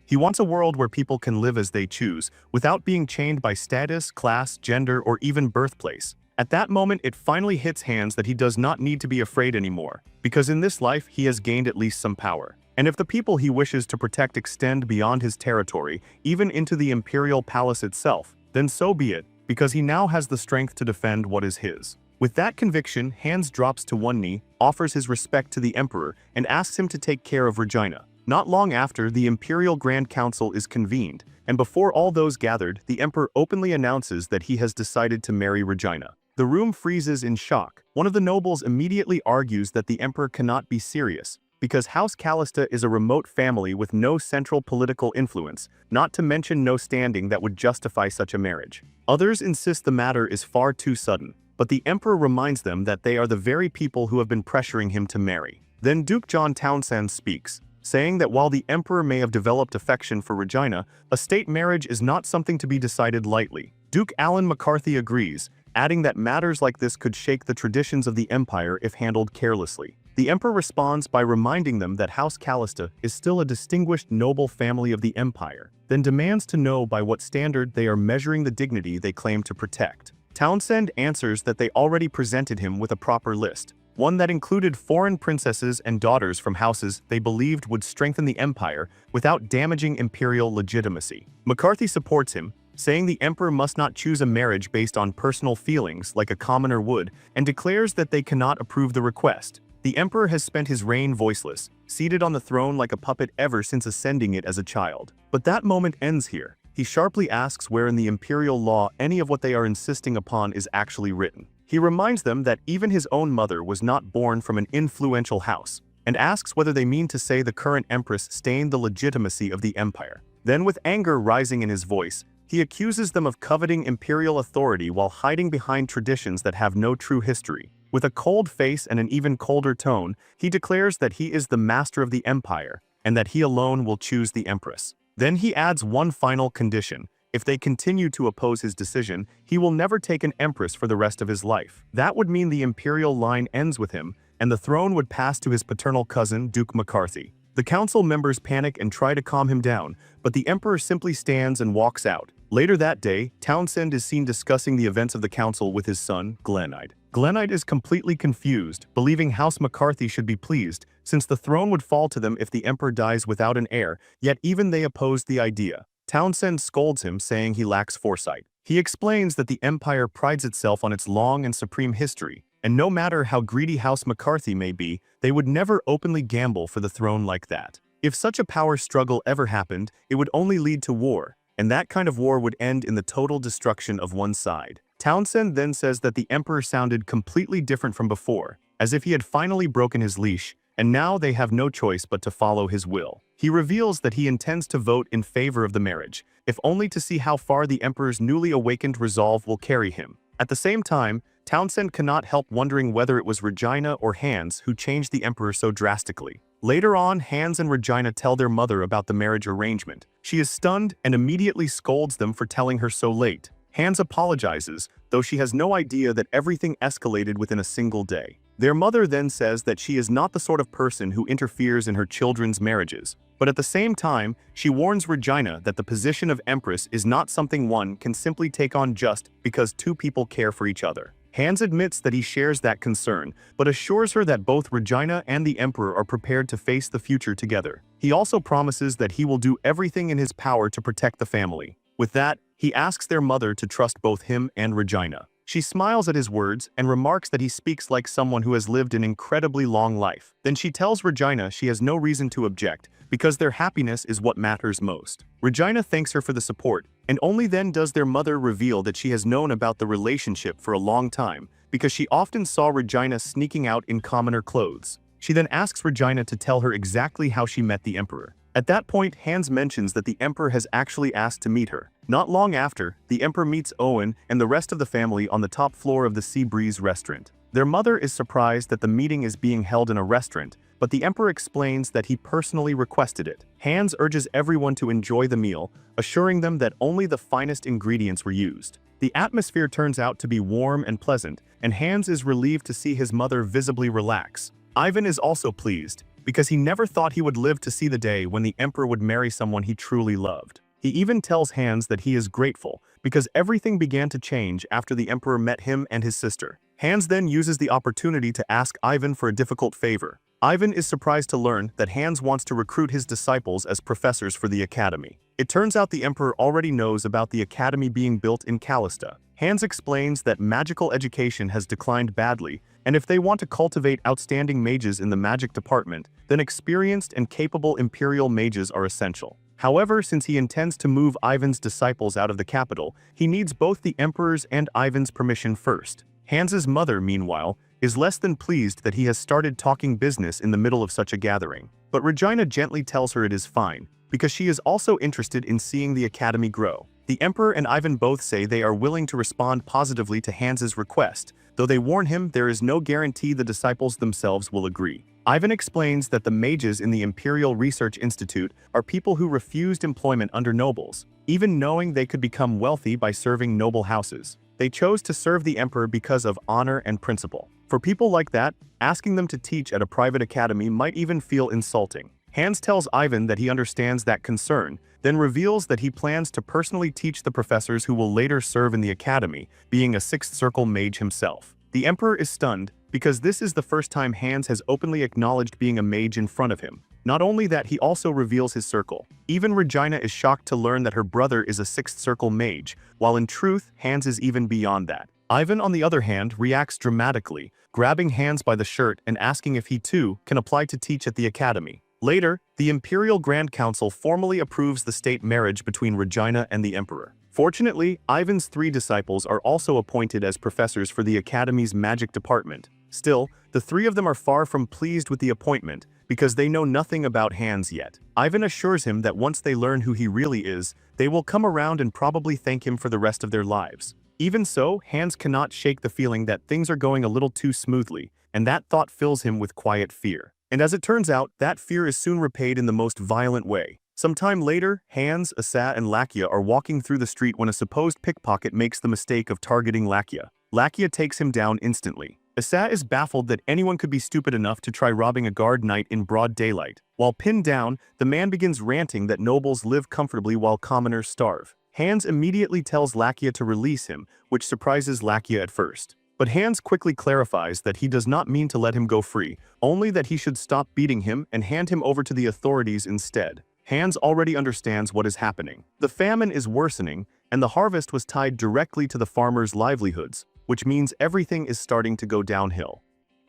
He wants a world where people can live as they choose, without being chained by status, class, gender, or even birthplace. At that moment, it finally hits Hans that he does not need to be afraid anymore, because in this life he has gained at least some power. And if the people he wishes to protect extend beyond his territory, even into the imperial palace itself, then so be it, because he now has the strength to defend what is his. With that conviction, Hans drops to one knee, offers his respect to the Emperor, and asks him to take care of Regina. Not long after, the Imperial Grand Council is convened, and before all those gathered, the Emperor openly announces that he has decided to marry Regina. The room freezes in shock. One of the nobles immediately argues that the Emperor cannot be serious, because House Callista is a remote family with no central political influence, not to mention no standing that would justify such a marriage. Others insist the matter is far too sudden, but the Emperor reminds them that they are the very people who have been pressuring him to marry. Then Duke John Townsend speaks, saying that while the Emperor may have developed affection for Regina, a state marriage is not something to be decided lightly. Duke Alan McCarthy agrees, adding that matters like this could shake the traditions of the empire if handled carelessly. The Emperor responds by reminding them that House Callista is still a distinguished noble family of the empire, then demands to know by what standard they are measuring the dignity they claim to protect. Townsend answers that they already presented him with a proper list, one that included foreign princesses and daughters from houses they believed would strengthen the empire without damaging imperial legitimacy. McCarthy supports him, saying the Emperor must not choose a marriage based on personal feelings like a commoner would, and declares that they cannot approve the request. The Emperor has spent his reign voiceless, seated on the throne like a puppet ever since ascending it as a child. But that moment ends here. He sharply asks where in the imperial law any of what they are insisting upon is actually written. He reminds them that even his own mother was not born from an influential house, and asks whether they mean to say the current empress stained the legitimacy of the empire. Then, with anger rising in his voice, he accuses them of coveting imperial authority while hiding behind traditions that have no true history. With a cold face and an even colder tone, he declares that he is the master of the empire, and that he alone will choose the empress. Then he adds one final condition. If they continue to oppose his decision, he will never take an empress for the rest of his life. That would mean the imperial line ends with him, and the throne would pass to his paternal cousin, Duke McCarthy. The council members panic and try to calm him down, but the emperor simply stands and walks out. Later that day, Townsend is seen discussing the events of the council with his son, Glenide. Glenide is completely confused, believing House McCarthy should be pleased, since the throne would fall to them if the emperor dies without an heir, yet even they opposed the idea. Townsend scolds him, saying he lacks foresight. He explains that the empire prides itself on its long and supreme history, and no matter how greedy House McCarthy may be, they would never openly gamble for the throne like that. If such a power struggle ever happened, it would only lead to war, and that kind of war would end in the total destruction of one side. Townsend then says that the emperor sounded completely different from before, as if he had finally broken his leash, and now they have no choice but to follow his will. He reveals that he intends to vote in favor of the marriage, if only to see how far the emperor's newly awakened resolve will carry him. At the same time, Townsend cannot help wondering whether it was Regina or Hans who changed the emperor so drastically. Later on, Hans and Regina tell their mother about the marriage arrangement. She is stunned and immediately scolds them for telling her so late. Hans apologizes, though she has no idea that everything escalated within a single day. Their mother then says that she is not the sort of person who interferes in her children's marriages. But at the same time, she warns Regina that the position of empress is not something one can simply take on just because two people care for each other. Hans admits that he shares that concern, but assures her that both Regina and the emperor are prepared to face the future together. He also promises that he will do everything in his power to protect the family. With that, he asks their mother to trust both him and Regina. She smiles at his words and remarks that he speaks like someone who has lived an incredibly long life. Then she tells Regina she has no reason to object, because their happiness is what matters most. Regina thanks her for the support, and only then does their mother reveal that she has known about the relationship for a long time, because she often saw Regina sneaking out in commoner clothes. She then asks Regina to tell her exactly how she met the emperor. At that point, Hans mentions that the emperor has actually asked to meet her. Not long after, the emperor meets Owen and the rest of the family on the top floor of the Sea Breeze restaurant. Their mother is surprised that the meeting is being held in a restaurant, but the emperor explains that he personally requested it. Hans urges everyone to enjoy the meal, assuring them that only the finest ingredients were used. The atmosphere turns out to be warm and pleasant, and Hans is relieved to see his mother visibly relax. Ivan is also pleased, because he never thought he would live to see the day when the emperor would marry someone he truly loved. He even tells Hans that he is grateful, because everything began to change after the emperor met him and his sister. Hans then uses the opportunity to ask Ivan for a difficult favor. Ivan is surprised to learn that Hans wants to recruit his disciples as professors for the academy. It turns out the emperor already knows about the academy being built in Callista. Hans explains that magical education has declined badly, and if they want to cultivate outstanding mages in the magic department, then experienced and capable imperial mages are essential. However, since he intends to move Ivan's disciples out of the capital, he needs both the emperor's and Ivan's permission first. Hans's mother, meanwhile, is less than pleased that he has started talking business in the middle of such a gathering. But Regina gently tells her it is fine, because she is also interested in seeing the academy grow. The emperor and Ivan both say they are willing to respond positively to Hans's request, though they warn him there is no guarantee the disciples themselves will agree. Ivan explains that the mages in the Imperial Research Institute are people who refused employment under nobles, even knowing they could become wealthy by serving noble houses. They chose to serve the emperor because of honor and principle. For people like that, asking them to teach at a private academy might even feel insulting. Hans tells Ivan that he understands that concern, then reveals that he plans to personally teach the professors who will later serve in the academy, being a Sixth Circle mage himself. The emperor is stunned, because this is the first time Hans has openly acknowledged being a mage in front of him. Not only that, he also reveals his circle. Even Regina is shocked to learn that her brother is a Sixth Circle mage, while in truth, Hans is even beyond that. Ivan, on the other hand, reacts dramatically, grabbing Hans by the shirt and asking if he too can apply to teach at the academy. Later, the Imperial Grand Council formally approves the state marriage between Regina and the emperor. Fortunately, Ivan's 3 disciples are also appointed as professors for the academy's magic department. Still, the 3 of them are far from pleased with the appointment, because they know nothing about Hans yet. Ivan assures him that once they learn who he really is, they will come around and probably thank him for the rest of their lives. Even so, Hans cannot shake the feeling that things are going a little too smoothly, and that thought fills him with quiet fear. And as it turns out, that fear is soon repaid in the most violent way. Some time later, Hans, Asa, and Lakia are walking through the street when a supposed pickpocket makes the mistake of targeting Lakia. Lakia takes him down instantly. Asa is baffled that anyone could be stupid enough to try robbing a guard knight in broad daylight. While pinned down, the man begins ranting that nobles live comfortably while commoners starve. Hans immediately tells Lakia to release him, which surprises Lakia at first. But Hans quickly clarifies that he does not mean to let him go free, only that he should stop beating him and hand him over to the authorities instead. Hans already understands what is happening. The famine is worsening, and the harvest was tied directly to the farmers' livelihoods, which means everything is starting to go downhill.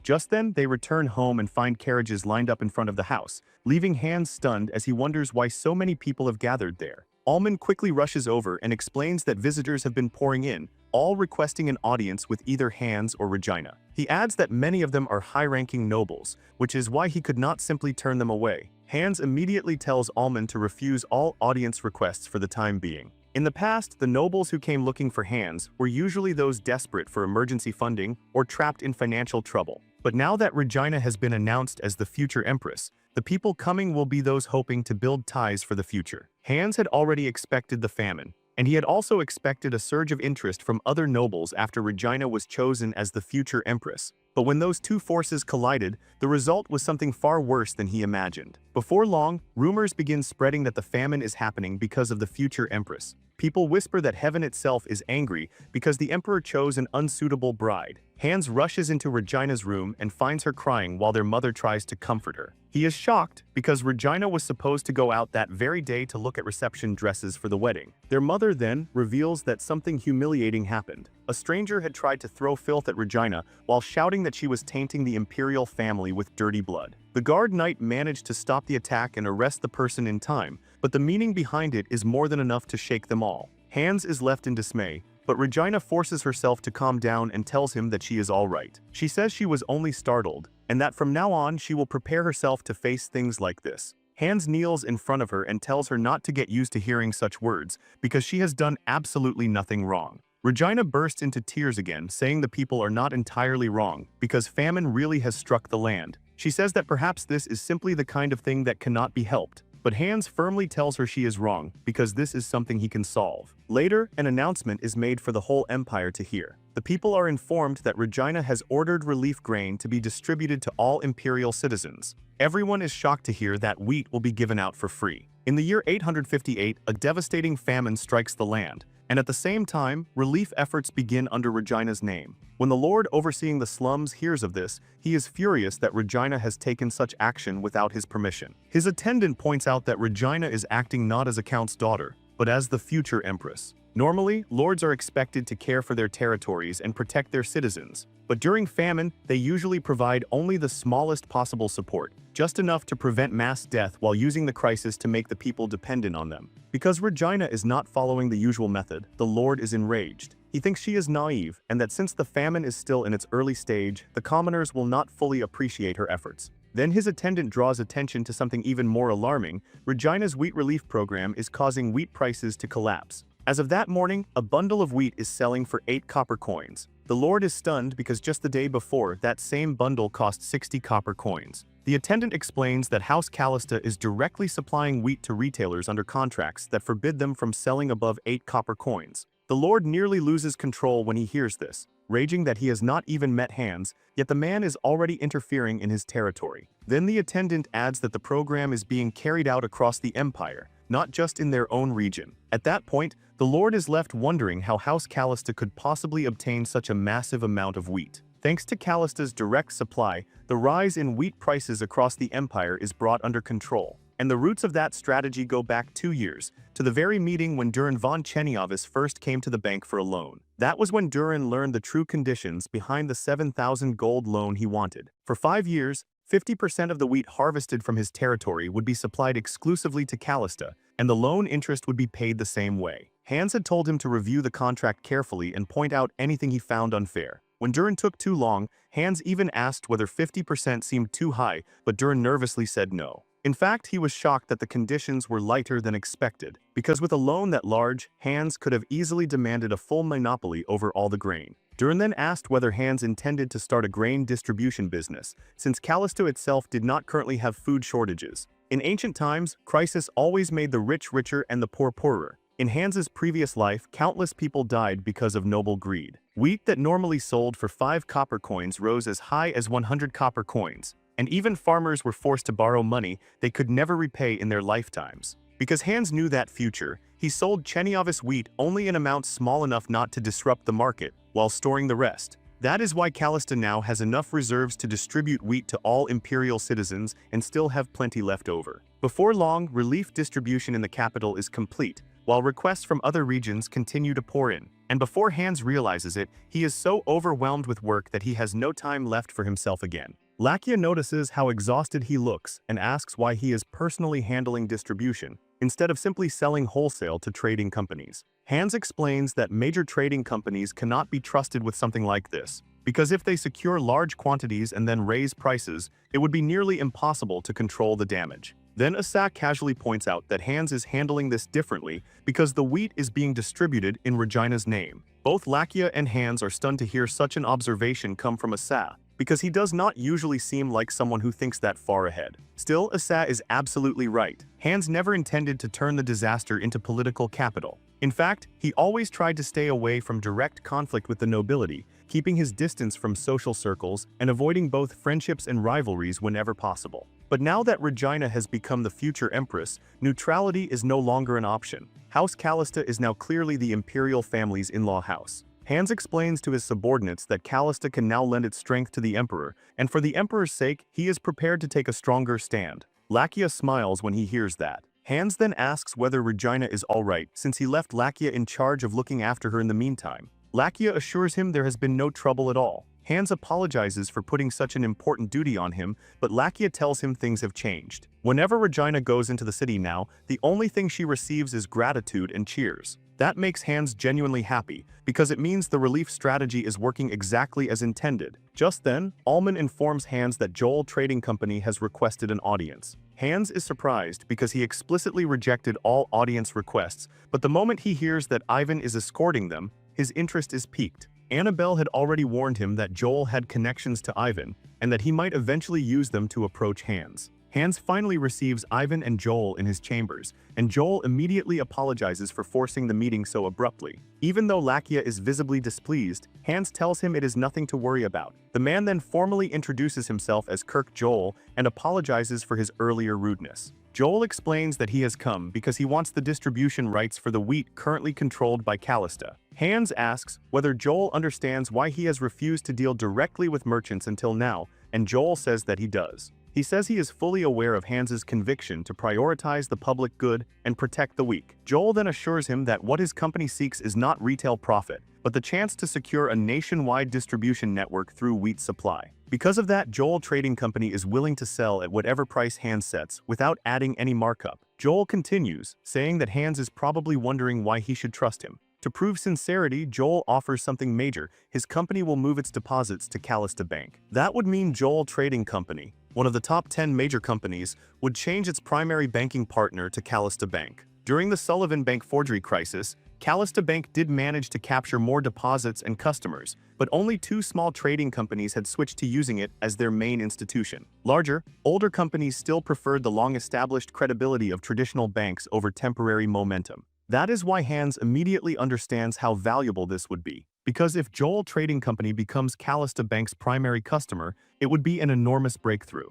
Just then, they return home and find carriages lined up in front of the house, leaving Hans stunned as he wonders why so many people have gathered there. Alman quickly rushes over and explains that visitors have been pouring in, all requesting an audience with either Hans or Regina. He adds that many of them are high-ranking nobles, which is why he could not simply turn them away. Hans immediately tells Alman to refuse all audience requests for the time being. In the past, the nobles who came looking for Hans were usually those desperate for emergency funding or trapped in financial trouble. But now that Regina has been announced as the future empress, the people coming will be those hoping to build ties for the future. Hans had already expected the famine, and he had also expected a surge of interest from other nobles after Regina was chosen as the future empress. But when those two forces collided, the result was something far worse than he imagined. Before long, rumors begin spreading that the famine is happening because of the future empress. People whisper that heaven itself is angry because the emperor chose an unsuitable bride. Hans rushes into Regina's room and finds her crying while their mother tries to comfort her. He is shocked because Regina was supposed to go out that very day to look at reception dresses for the wedding. Their mother then reveals that something humiliating happened. A stranger had tried to throw filth at Regina while shouting that she was tainting the imperial family with dirty blood. The guard knight managed to stop the attack and arrest the person in time, but the meaning behind it is more than enough to shake them all. Hans is left in dismay, but Regina forces herself to calm down and tells him that she is all right. She says she was only startled, and that from now on she will prepare herself to face things like this. Hans kneels in front of her and tells her not to get used to hearing such words, because she has done absolutely nothing wrong. Regina bursts into tears again, saying the people are not entirely wrong, because famine really has struck the land. She says that perhaps this is simply the kind of thing that cannot be helped. But Hans firmly tells her she is wrong, because this is something he can solve. Later, an announcement is made for the whole empire to hear. The people are informed that Regina has ordered relief grain to be distributed to all imperial citizens. Everyone is shocked to hear that wheat will be given out for free. In the year 858, a devastating famine strikes the land, and at the same time, relief efforts begin under Regina's name. When the lord overseeing the slums hears of this, he is furious that Regina has taken such action without his permission. His attendant points out that Regina is acting not as a count's daughter, but as the future empress. Normally, lords are expected to care for their territories and protect their citizens, but during famine, they usually provide only the smallest possible support, just enough to prevent mass death while using the crisis to make the people dependent on them. Because Regina is not following the usual method, the lord is enraged. He thinks she is naive, and that since the famine is still in its early stage, the commoners will not fully appreciate her efforts. Then his attendant draws attention to something even more alarming. Regina's wheat relief program is causing wheat prices to collapse. As of that morning, a bundle of wheat is selling for 8 copper coins. The lord is stunned because just the day before, that same bundle cost 60 copper coins. The attendant explains that House Callista is directly supplying wheat to retailers under contracts that forbid them from selling above 8 copper coins. The lord nearly loses control when he hears this, raging that he has not even met Hans, yet the man is already interfering in his territory. Then the attendant adds that the program is being carried out across the empire, not just in their own region. At that point, the lord is left wondering how House Callista could possibly obtain such a massive amount of wheat. Thanks to Callista's direct supply, the rise in wheat prices across the empire is brought under control. And the roots of that strategy go back 2 years, to the very meeting when Durin von Cherniovis first came to the bank for a loan. That was when Durin learned the true conditions behind the 7,000 gold loan he wanted. For 5 years, 50% of the wheat harvested from his territory would be supplied exclusively to Callista, and the loan interest would be paid the same way. Hans had told him to review the contract carefully and point out anything he found unfair. When Durin took too long, Hans even asked whether 50% seemed too high, but Durin nervously said no. In fact, he was shocked that the conditions were lighter than expected, because with a loan that large, Hans could have easily demanded a full monopoly over all the grain. Durin then asked whether Hans intended to start a grain distribution business, since Callisto itself did not currently have food shortages. In ancient times, crisis always made the rich richer and the poor poorer. In Hans's previous life, countless people died because of noble greed. Wheat that normally sold for 5 copper coins rose as high as 100 copper coins, and even farmers were forced to borrow money they could never repay in their lifetimes. Because Hans knew that future, he sold Cherniavus wheat only in amounts small enough not to disrupt the market, while storing the rest. That is why Calista now has enough reserves to distribute wheat to all imperial citizens and still have plenty left over. Before long, relief distribution in the capital is complete, while requests from other regions continue to pour in. And before Hans realizes it, he is so overwhelmed with work that he has no time left for himself again. Lakia notices how exhausted he looks and asks why he is personally handling distribution, instead of simply selling wholesale to trading companies. Hans explains that major trading companies cannot be trusted with something like this, because if they secure large quantities and then raise prices, it would be nearly impossible to control the damage. Then Asa casually points out that Hans is handling this differently because the wheat is being distributed in Regina's name. Both Lakia and Hans are stunned to hear such an observation come from Asa, because he does not usually seem like someone who thinks that far ahead. Still, Asa is absolutely right. Hans never intended to turn the disaster into political capital. In fact, he always tried to stay away from direct conflict with the nobility, keeping his distance from social circles and avoiding both friendships and rivalries whenever possible. But now that Regina has become the future empress, neutrality is no longer an option. House Calista is now clearly the imperial family's in-law house. Hans explains to his subordinates that Calista can now lend its strength to the emperor, and for the emperor's sake, he is prepared to take a stronger stand. Lakia smiles when he hears that. Hans then asks whether Regina is alright since he left Lakia in charge of looking after her in the meantime. Lakia assures him there has been no trouble at all. Hans apologizes for putting such an important duty on him, but Lakia tells him things have changed. Whenever Regina goes into the city now, the only thing she receives is gratitude and cheers. That makes Hans genuinely happy, because it means the relief strategy is working exactly as intended. Just then, Alman informs Hans that Joel Trading Company has requested an audience. Hans is surprised because he explicitly rejected all audience requests, but the moment he hears that Ivan is escorting them, his interest is piqued. Annabelle had already warned him that Joel had connections to Ivan, and that he might eventually use them to approach Hans. Hans finally receives Ivan and Joel in his chambers, and Joel immediately apologizes for forcing the meeting so abruptly. Even though Lakia is visibly displeased, Hans tells him it is nothing to worry about. The man then formally introduces himself as Kirk Joel and apologizes for his earlier rudeness. Joel explains that he has come because he wants the distribution rights for the wheat currently controlled by Calista. Hans asks whether Joel understands why he has refused to deal directly with merchants until now, and Joel says that he does. He says he is fully aware of Hans's conviction to prioritize the public good and protect the weak. Joel then assures him that what his company seeks is not retail profit, but the chance to secure a nationwide distribution network through wheat supply. Because of that, Joel Trading Company is willing to sell at whatever price Hans sets without adding any markup. Joel continues, saying that Hans is probably wondering why he should trust him. To prove sincerity, Joel offers something major. His company will move its deposits to Calista Bank. That would mean Joel Trading Company, one of the top 10 major companies, would change its primary banking partner to Calista Bank. During the Sullivan Bank forgery crisis, Calista Bank did manage to capture more deposits and customers, but only 2 small trading companies had switched to using it as their main institution. Larger, older companies still preferred the long-established credibility of traditional banks over temporary momentum. That is why Hans immediately understands how valuable this would be. Because if Joel Trading Company becomes Calista Bank's primary customer, it would be an enormous breakthrough.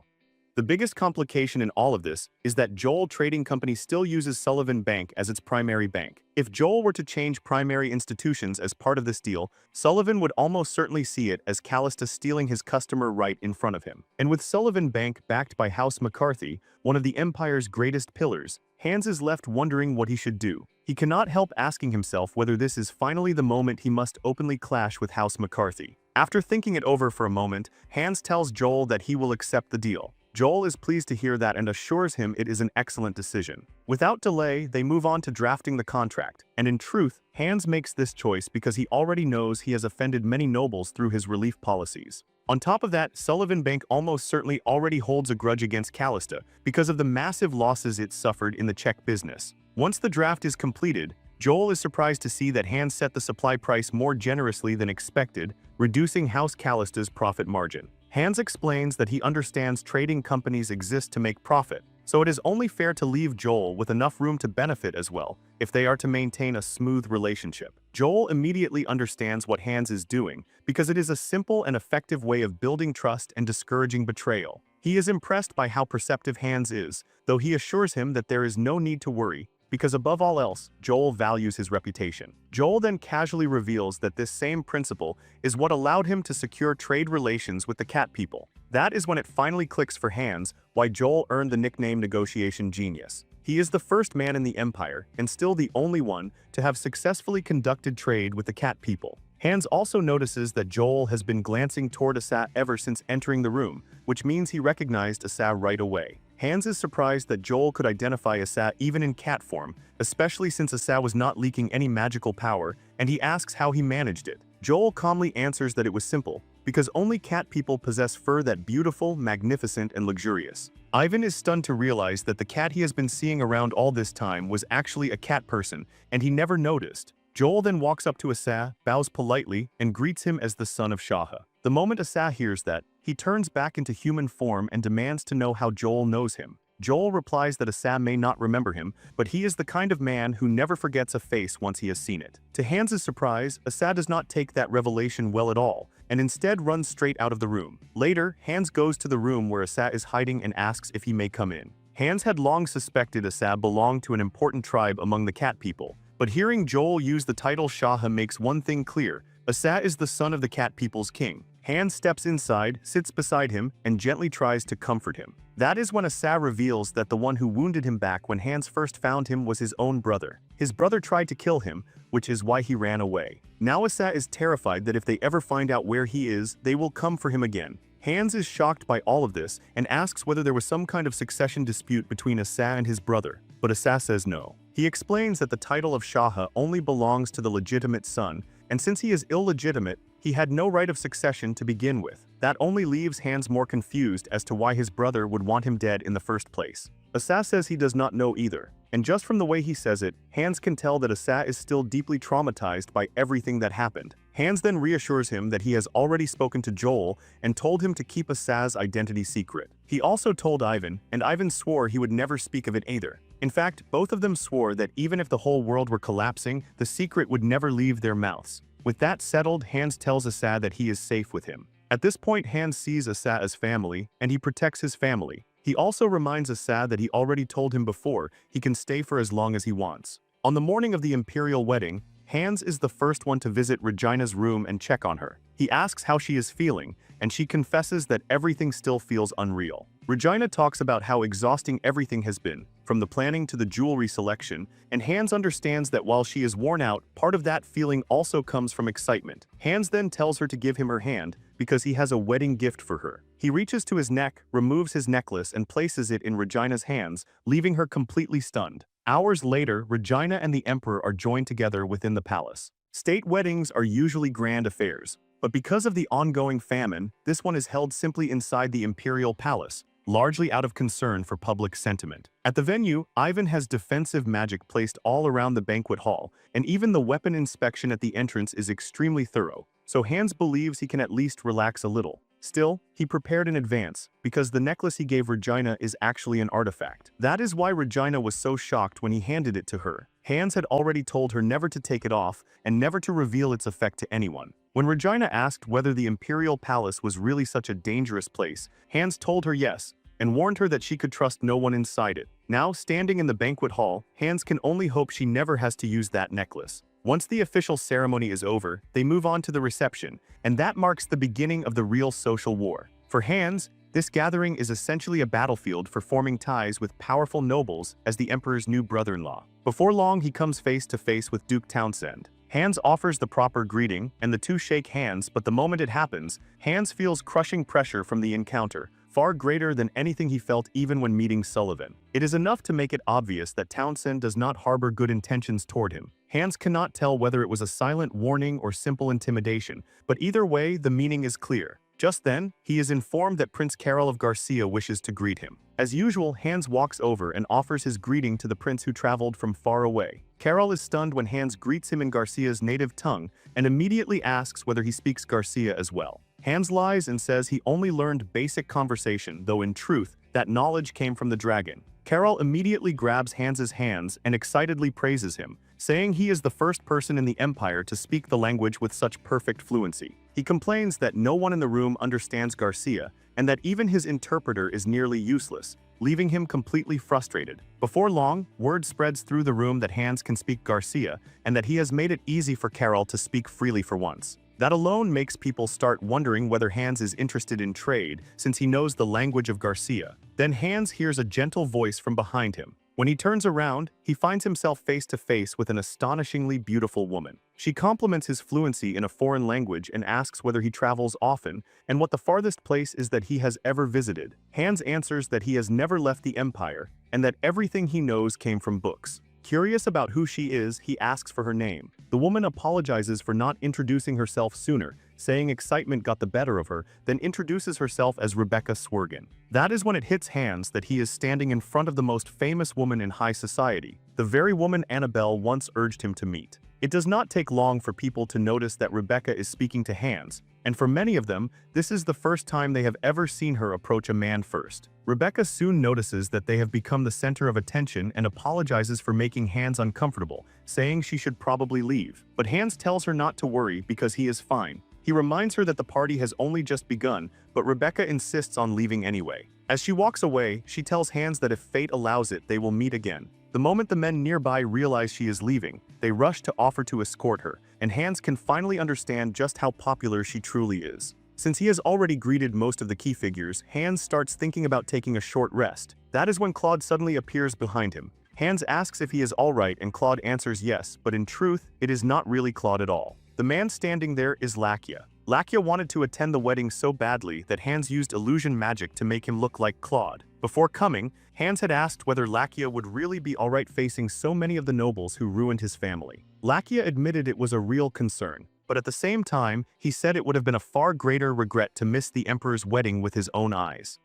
The biggest complication in all of this is that Joel Trading Company still uses Sullivan Bank as its primary bank. If Joel were to change primary institutions as part of this deal, Sullivan would almost certainly see it as Calista stealing his customer right in front of him. And with Sullivan Bank backed by House McCarthy, one of the empire's greatest pillars, Hans is left wondering what he should do. He cannot help asking himself whether this is finally the moment he must openly clash with House McCarthy. After thinking it over for a moment, Hans tells Joel that he will accept the deal. Joel is pleased to hear that and assures him it is an excellent decision. Without delay, they move on to drafting the contract, and in truth, Hans makes this choice because he already knows he has offended many nobles through his relief policies. On top of that, Sullivan Bank almost certainly already holds a grudge against Calista because of the massive losses it suffered in the Czech business. Once the draft is completed, Joel is surprised to see that Hans set the supply price more generously than expected, reducing House Calista's profit margin. Hans explains that he understands trading companies exist to make profit, so it is only fair to leave Joel with enough room to benefit as well, if they are to maintain a smooth relationship. Joel immediately understands what Hans is doing, because it is a simple and effective way of building trust and discouraging betrayal. He is impressed by how perceptive Hans is, though he assures him that there is no need to worry, because above all else, Joel values his reputation. Joel then casually reveals that this same principle is what allowed him to secure trade relations with the cat people. That is when it finally clicks for Hans why Joel earned the nickname Negotiation Genius. He is the first man in the Empire, and still the only one, to have successfully conducted trade with the cat people. Hans also notices that Joel has been glancing toward Asa ever since entering the room, which means he recognized Asa right away. Hans is surprised that Joel could identify Asa even in cat form, especially since Asa was not leaking any magical power, and he asks how he managed it. Joel calmly answers that it was simple, because only cat people possess fur that beautiful, magnificent, and luxurious. Ivan is stunned to realize that the cat he has been seeing around all this time was actually a cat person, and he never noticed. Joel then walks up to Asa, bows politely, and greets him as the son of Shaha. The moment Asa hears that, he turns back into human form and demands to know how Joel knows him. Joel replies that Asa may not remember him, but he is the kind of man who never forgets a face once he has seen it. To Hans' surprise, Asa does not take that revelation well at all, and instead runs straight out of the room. Later, Hans goes to the room where Asa is hiding and asks if he may come in. Hans had long suspected Asa belonged to an important tribe among the cat people, but hearing Joel use the title Shaha makes one thing clear: Asa is the son of the cat people's king. Hans steps inside, sits beside him, and gently tries to comfort him. That is when Asa reveals that the one who wounded him back when Hans first found him was his own brother. His brother tried to kill him, which is why he ran away. Now Asa is terrified that if they ever find out where he is, they will come for him again. Hans is shocked by all of this and asks whether there was some kind of succession dispute between Asa and his brother, but Asa says no. He explains that the title of Shaha only belongs to the legitimate son, and since he is illegitimate, he had no right of succession to begin with. That only leaves Hans more confused as to why his brother would want him dead in the first place. Asa says he does not know either, and just from the way he says it, Hans can tell that Asa is still deeply traumatized by everything that happened. Hans then reassures him that he has already spoken to Joel and told him to keep Asa's identity secret. He also told Ivan, and Ivan swore he would never speak of it either. In fact, both of them swore that even if the whole world were collapsing, the secret would never leave their mouths. With that settled, Hans tells Asa that he is safe with him. At this point, Hans sees Asa as family, and he protects his family. He also reminds Asa that he already told him before he can stay for as long as he wants. On the morning of the imperial wedding, Hans is the first one to visit Regina's room and check on her. He asks how she is feeling, and she confesses that everything still feels unreal. Regina talks about how exhausting everything has been, from the planning to the jewelry selection, and Hans understands that while she is worn out, part of that feeling also comes from excitement. Hans then tells her to give him her hand, because he has a wedding gift for her. He reaches to his neck, removes his necklace, and places it in Regina's hands, leaving her completely stunned. Hours later, Regina and the Emperor are joined together within the palace. State weddings are usually grand affairs, but because of the ongoing famine, this one is held simply inside the imperial palace, largely out of concern for public sentiment. At the venue, Ivan has defensive magic placed all around the banquet hall, and even the weapon inspection at the entrance is extremely thorough, so Hans believes he can at least relax a little. Still, he prepared in advance, because the necklace he gave Regina is actually an artifact. That is why Regina was so shocked when he handed it to her. Hans had already told her never to take it off and never to reveal its effect to anyone. When Regina asked whether the imperial palace was really such a dangerous place, Hans told her yes, and warned her that she could trust no one inside it. Now, standing in the banquet hall, Hans can only hope she never has to use that necklace. Once the official ceremony is over, they move on to the reception, and that marks the beginning of the real social war. For Hans, this gathering is essentially a battlefield for forming ties with powerful nobles as the Emperor's new brother-in-law. Before long, he comes face to face with Duke Townsend. Hans offers the proper greeting, and the two shake hands, but the moment it happens, Hans feels crushing pressure from the encounter, far greater than anything he felt even when meeting Sullivan. It is enough to make it obvious that Townsend does not harbor good intentions toward him. Hans cannot tell whether it was a silent warning or simple intimidation, but either way, the meaning is clear. Just then, he is informed that Prince Carol of Garcia wishes to greet him. As usual, Hans walks over and offers his greeting to the prince who traveled from far away. Carol is stunned when Hans greets him in Garcia's native tongue and immediately asks whether he speaks Garcia as well. Hans lies and says he only learned basic conversation, though in truth, that knowledge came from the dragon. Carol immediately grabs Hans's hands and excitedly praises him, saying he is the first person in the Empire to speak the language with such perfect fluency. He complains that no one in the room understands Garcia, and that even his interpreter is nearly useless, leaving him completely frustrated. Before long, word spreads through the room that Hans can speak Garcia, and that he has made it easy for Carol to speak freely for once. That alone makes people start wondering whether Hans is interested in trade, since he knows the language of Garcia. Then Hans hears a gentle voice from behind him. When he turns around, he finds himself face to face with an astonishingly beautiful woman. She compliments his fluency in a foreign language and asks whether he travels often and what the farthest place is that he has ever visited. Hans answers that he has never left the Empire and that everything he knows came from books. Curious about who she is, he asks for her name. The woman apologizes for not introducing herself sooner, saying excitement got the better of her, then introduces herself as Rebecca Swergen. That is when it hits Hans that he is standing in front of the most famous woman in high society, the very woman Annabelle once urged him to meet. It does not take long for people to notice that Rebecca is speaking to Hans, and for many of them, this is the first time they have ever seen her approach a man first. Rebecca soon notices that they have become the center of attention and apologizes for making Hans uncomfortable, saying she should probably leave. But Hans tells her not to worry because he is fine. He reminds her that the party has only just begun, but Rebecca insists on leaving anyway. As she walks away, she tells Hans that if fate allows it, they will meet again. The moment the men nearby realize she is leaving, they rush to offer to escort her, and Hans can finally understand just how popular she truly is. Since he has already greeted most of the key figures, Hans starts thinking about taking a short rest. That is when Claude suddenly appears behind him. Hans asks if he is alright and Claude answers yes, but in truth, it is not really Claude at all. The man standing there is Lakia. Lakia wanted to attend the wedding so badly that Hans used illusion magic to make him look like Claude. Before coming, Hans had asked whether Lakia would really be alright facing so many of the nobles who ruined his family. Lakia admitted it was a real concern, but at the same time, he said it would have been a far greater regret to miss the Emperor's wedding with his own eyes.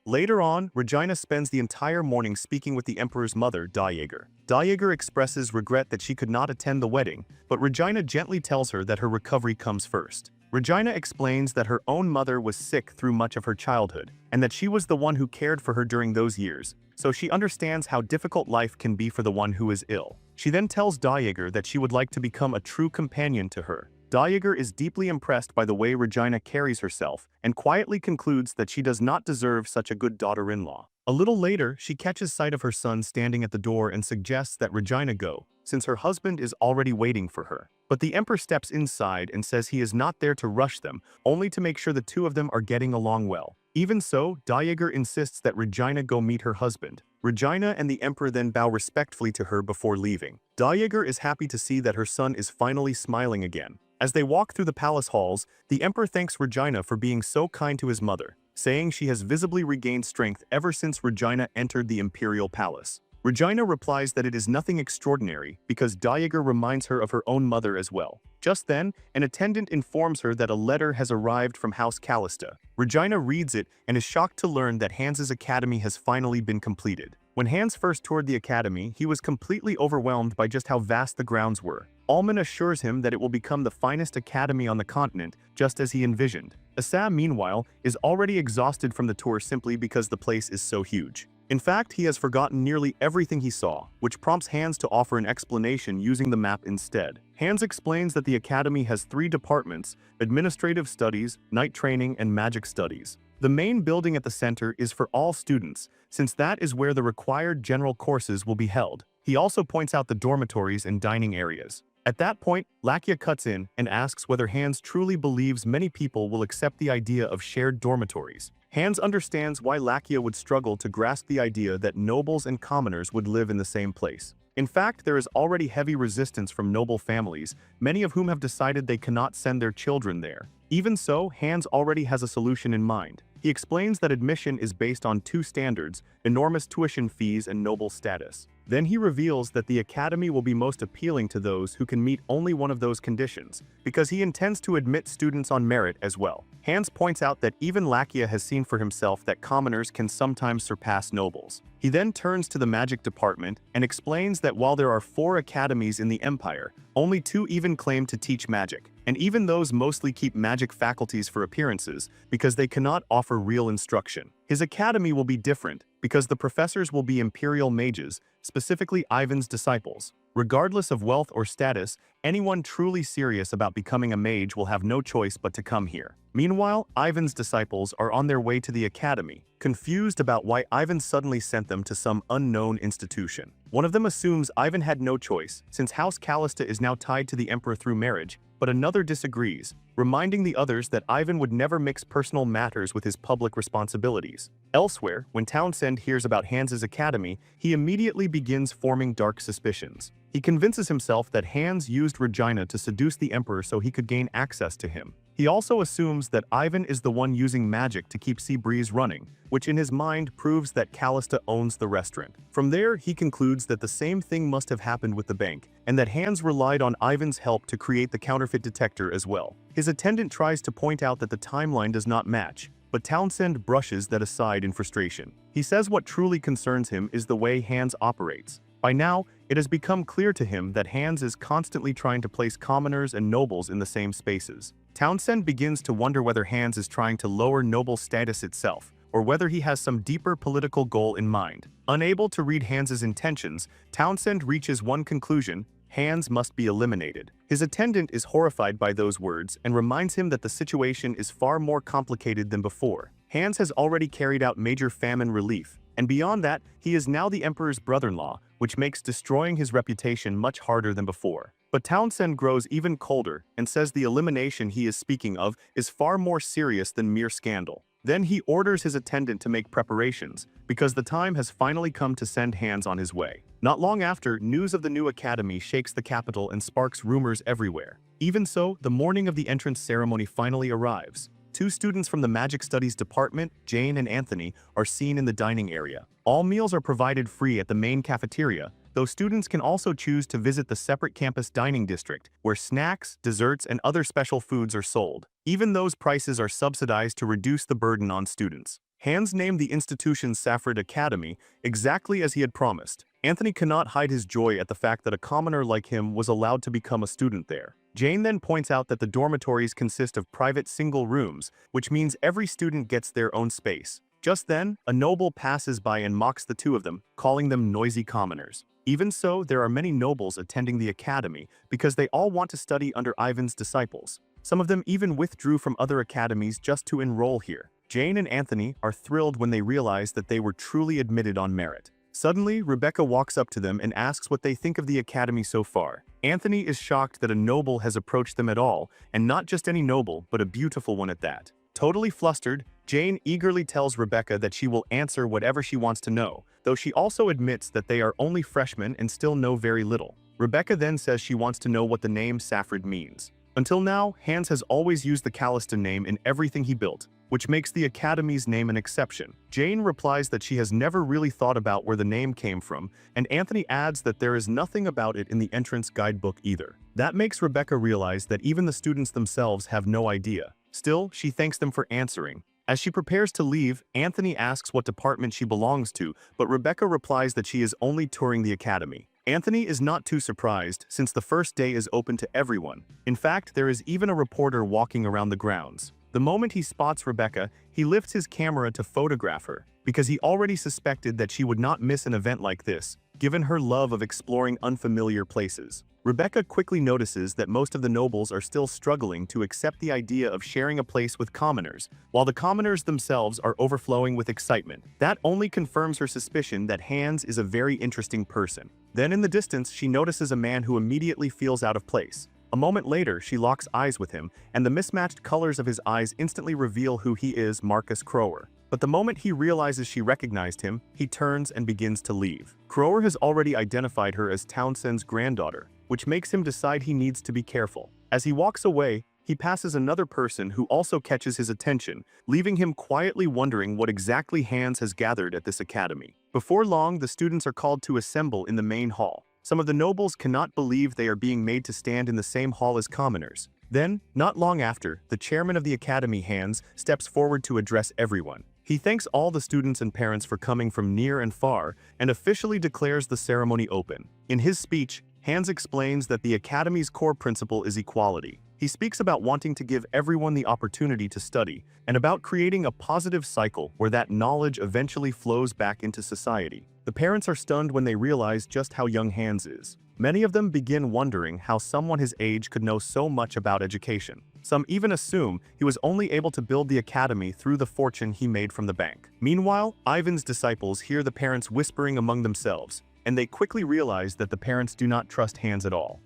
Later on, Regina spends the entire morning speaking with the Emperor's mother, Dajaeger. Dajaeger expresses regret that she could not attend the wedding, but Regina gently tells her that her recovery comes first. Regina explains that her own mother was sick through much of her childhood, and that she was the one who cared for her during those years, so she understands how difficult life can be for the one who is ill. She then tells Dajaeger that she would like to become a true companion to her. Dajaeger is deeply impressed by the way Regina carries herself, and quietly concludes that she does not deserve such a good daughter-in-law. A little later, she catches sight of her son standing at the door and suggests that Regina go, since her husband is already waiting for her. But the Emperor steps inside and says he is not there to rush them, only to make sure the two of them are getting along well. Even so, Dajaeger insists that Regina go meet her husband. Regina and the Emperor then bow respectfully to her before leaving. Dajaeger is happy to see that her son is finally smiling again. As they walk through the palace halls, the Emperor thanks Regina for being so kind to his mother, saying she has visibly regained strength ever since Regina entered the imperial palace. Regina replies that it is nothing extraordinary because Dajaeger reminds her of her own mother as well. Just then, an attendant informs her that a letter has arrived from House Callista. Regina reads it and is shocked to learn that Hans's academy has finally been completed. When Hans first toured the academy, he was completely overwhelmed by just how vast the grounds were. Alman assures him that it will become the finest academy on the continent, just as he envisioned. Asa, meanwhile, is already exhausted from the tour simply because the place is so huge. In fact, he has forgotten nearly everything he saw, which prompts Hans to offer an explanation using the map instead. Hans explains that the academy has 3 departments: administrative studies, night training, and magic studies. The main building at the center is for all students, since that is where the required general courses will be held. He also points out the dormitories and dining areas. At that point, Lakia cuts in and asks whether Hans truly believes many people will accept the idea of shared dormitories. Hans understands why Lakia would struggle to grasp the idea that nobles and commoners would live in the same place. In fact, there is already heavy resistance from noble families, many of whom have decided they cannot send their children there. Even so, Hans already has a solution in mind. He explains that admission is based on 2 standards: enormous tuition fees and noble status. Then he reveals that the academy will be most appealing to those who can meet only one of those conditions, because he intends to admit students on merit as well. Hans points out that even Lakia has seen for himself that commoners can sometimes surpass nobles. He then turns to the magic department and explains that while there are 4 academies in the Empire, only 2 even claim to teach magic, and even those mostly keep magic faculties for appearances because they cannot offer real instruction. His academy will be different because the professors will be imperial mages, specifically Ivan's disciples. Regardless of wealth or status, anyone truly serious about becoming a mage will have no choice but to come here. Meanwhile, Ivan's disciples are on their way to the academy, confused about why Ivan suddenly sent them to some unknown institution. One of them assumes Ivan had no choice, since House Callista is now tied to the Emperor through marriage, but another disagrees, reminding the others that Ivan would never mix personal matters with his public responsibilities. Elsewhere, when Townsend hears about Hans's academy, he immediately begins forming dark suspicions. He convinces himself that Hans used Regina to seduce the Emperor so he could gain access to him. He also assumes that Ivan is the one using magic to keep Seabreeze running, which in his mind proves that Callista owns the restaurant. From there, he concludes that the same thing must have happened with the bank, and that Hans relied on Ivan's help to create the counterfeit detector as well. His attendant tries to point out that the timeline does not match, but Townsend brushes that aside in frustration. He says what truly concerns him is the way Hans operates. By now, it has become clear to him that Hans is constantly trying to place commoners and nobles in the same spaces. Townsend begins to wonder whether Hans is trying to lower noble status itself, or whether he has some deeper political goal in mind. Unable to read Hans's intentions, Townsend reaches one conclusion: Hans must be eliminated. His attendant is horrified by those words and reminds him that the situation is far more complicated than before. Hans has already carried out major famine relief, and beyond that, he is now the Emperor's brother-in-law, which makes destroying his reputation much harder than before. But Townsend grows even colder and says the elimination he is speaking of is far more serious than mere scandal. Then he orders his attendant to make preparations, because the time has finally come to send Hans on his way. Not long after, news of the new academy shakes the capital and sparks rumors everywhere. Even so, the morning of the entrance ceremony finally arrives. 2 students from the Magic Studies department, Jane and Anthony, are seen in the dining area. All meals are provided free at the main cafeteria, though students can also choose to visit the separate campus dining district, where snacks, desserts, and other special foods are sold. Even those prices are subsidized to reduce the burden on students. Hans named the institution's Safford Academy exactly as he had promised. Anthony cannot hide his joy at the fact that a commoner like him was allowed to become a student there. Jane then points out that the dormitories consist of private single rooms, which means every student gets their own space. Just then, a noble passes by and mocks the 2 of them, calling them noisy commoners. Even so, there are many nobles attending the academy because they all want to study under Ivan's disciples. Some of them even withdrew from other academies just to enroll here. Jane and Anthony are thrilled when they realize that they were truly admitted on merit. Suddenly, Rebecca walks up to them and asks what they think of the academy so far. Anthony is shocked that a noble has approached them at all, and not just any noble, but a beautiful one at that. Totally flustered, Jane eagerly tells Rebecca that she will answer whatever she wants to know, though she also admits that they are only freshmen and still know very little. Rebecca then says she wants to know what the name Safford means. Until now, Hans has always used the Callista name in everything he built, which makes the Academy's name an exception. Jane replies that she has never really thought about where the name came from, and Anthony adds that there is nothing about it in the entrance guidebook either. That makes Rebecca realize that even the students themselves have no idea. Still, she thanks them for answering. As she prepares to leave, Anthony asks what department she belongs to, but Rebecca replies that she is only touring the academy. Anthony is not too surprised, since the first day is open to everyone. In fact, there is even a reporter walking around the grounds. The moment he spots Rebecca, he lifts his camera to photograph her, because he already suspected that she would not miss an event like this, given her love of exploring unfamiliar places. Rebecca quickly notices that most of the nobles are still struggling to accept the idea of sharing a place with commoners, while the commoners themselves are overflowing with excitement. That only confirms her suspicion that Hans is a very interesting person. Then in the distance, she notices a man who immediately feels out of place. A moment later, she locks eyes with him, and the mismatched colors of his eyes instantly reveal who he is, Marcus Crower. But the moment he realizes she recognized him, he turns and begins to leave. Crower has already identified her as Townsend's granddaughter, which makes him decide he needs to be careful. As he walks away, he passes another person who also catches his attention, leaving him quietly wondering what exactly Hans has gathered at this academy. Before long, the students are called to assemble in the main hall. Some of the nobles cannot believe they are being made to stand in the same hall as commoners. Then, not long after, the chairman of the academy, Hans, steps forward to address everyone. He thanks all the students and parents for coming from near and far and officially declares the ceremony open. In his speech, Hans explains that the Academy's core principle is equality. He speaks about wanting to give everyone the opportunity to study and about creating a positive cycle where that knowledge eventually flows back into society. The parents are stunned when they realize just how young Hans is. Many of them begin wondering how someone his age could know so much about education. Some even assume he was only able to build the academy through the fortune he made from the bank. Meanwhile, Ivan's disciples hear the parents whispering among themselves, and they quickly realize that the parents do not trust Hans at all.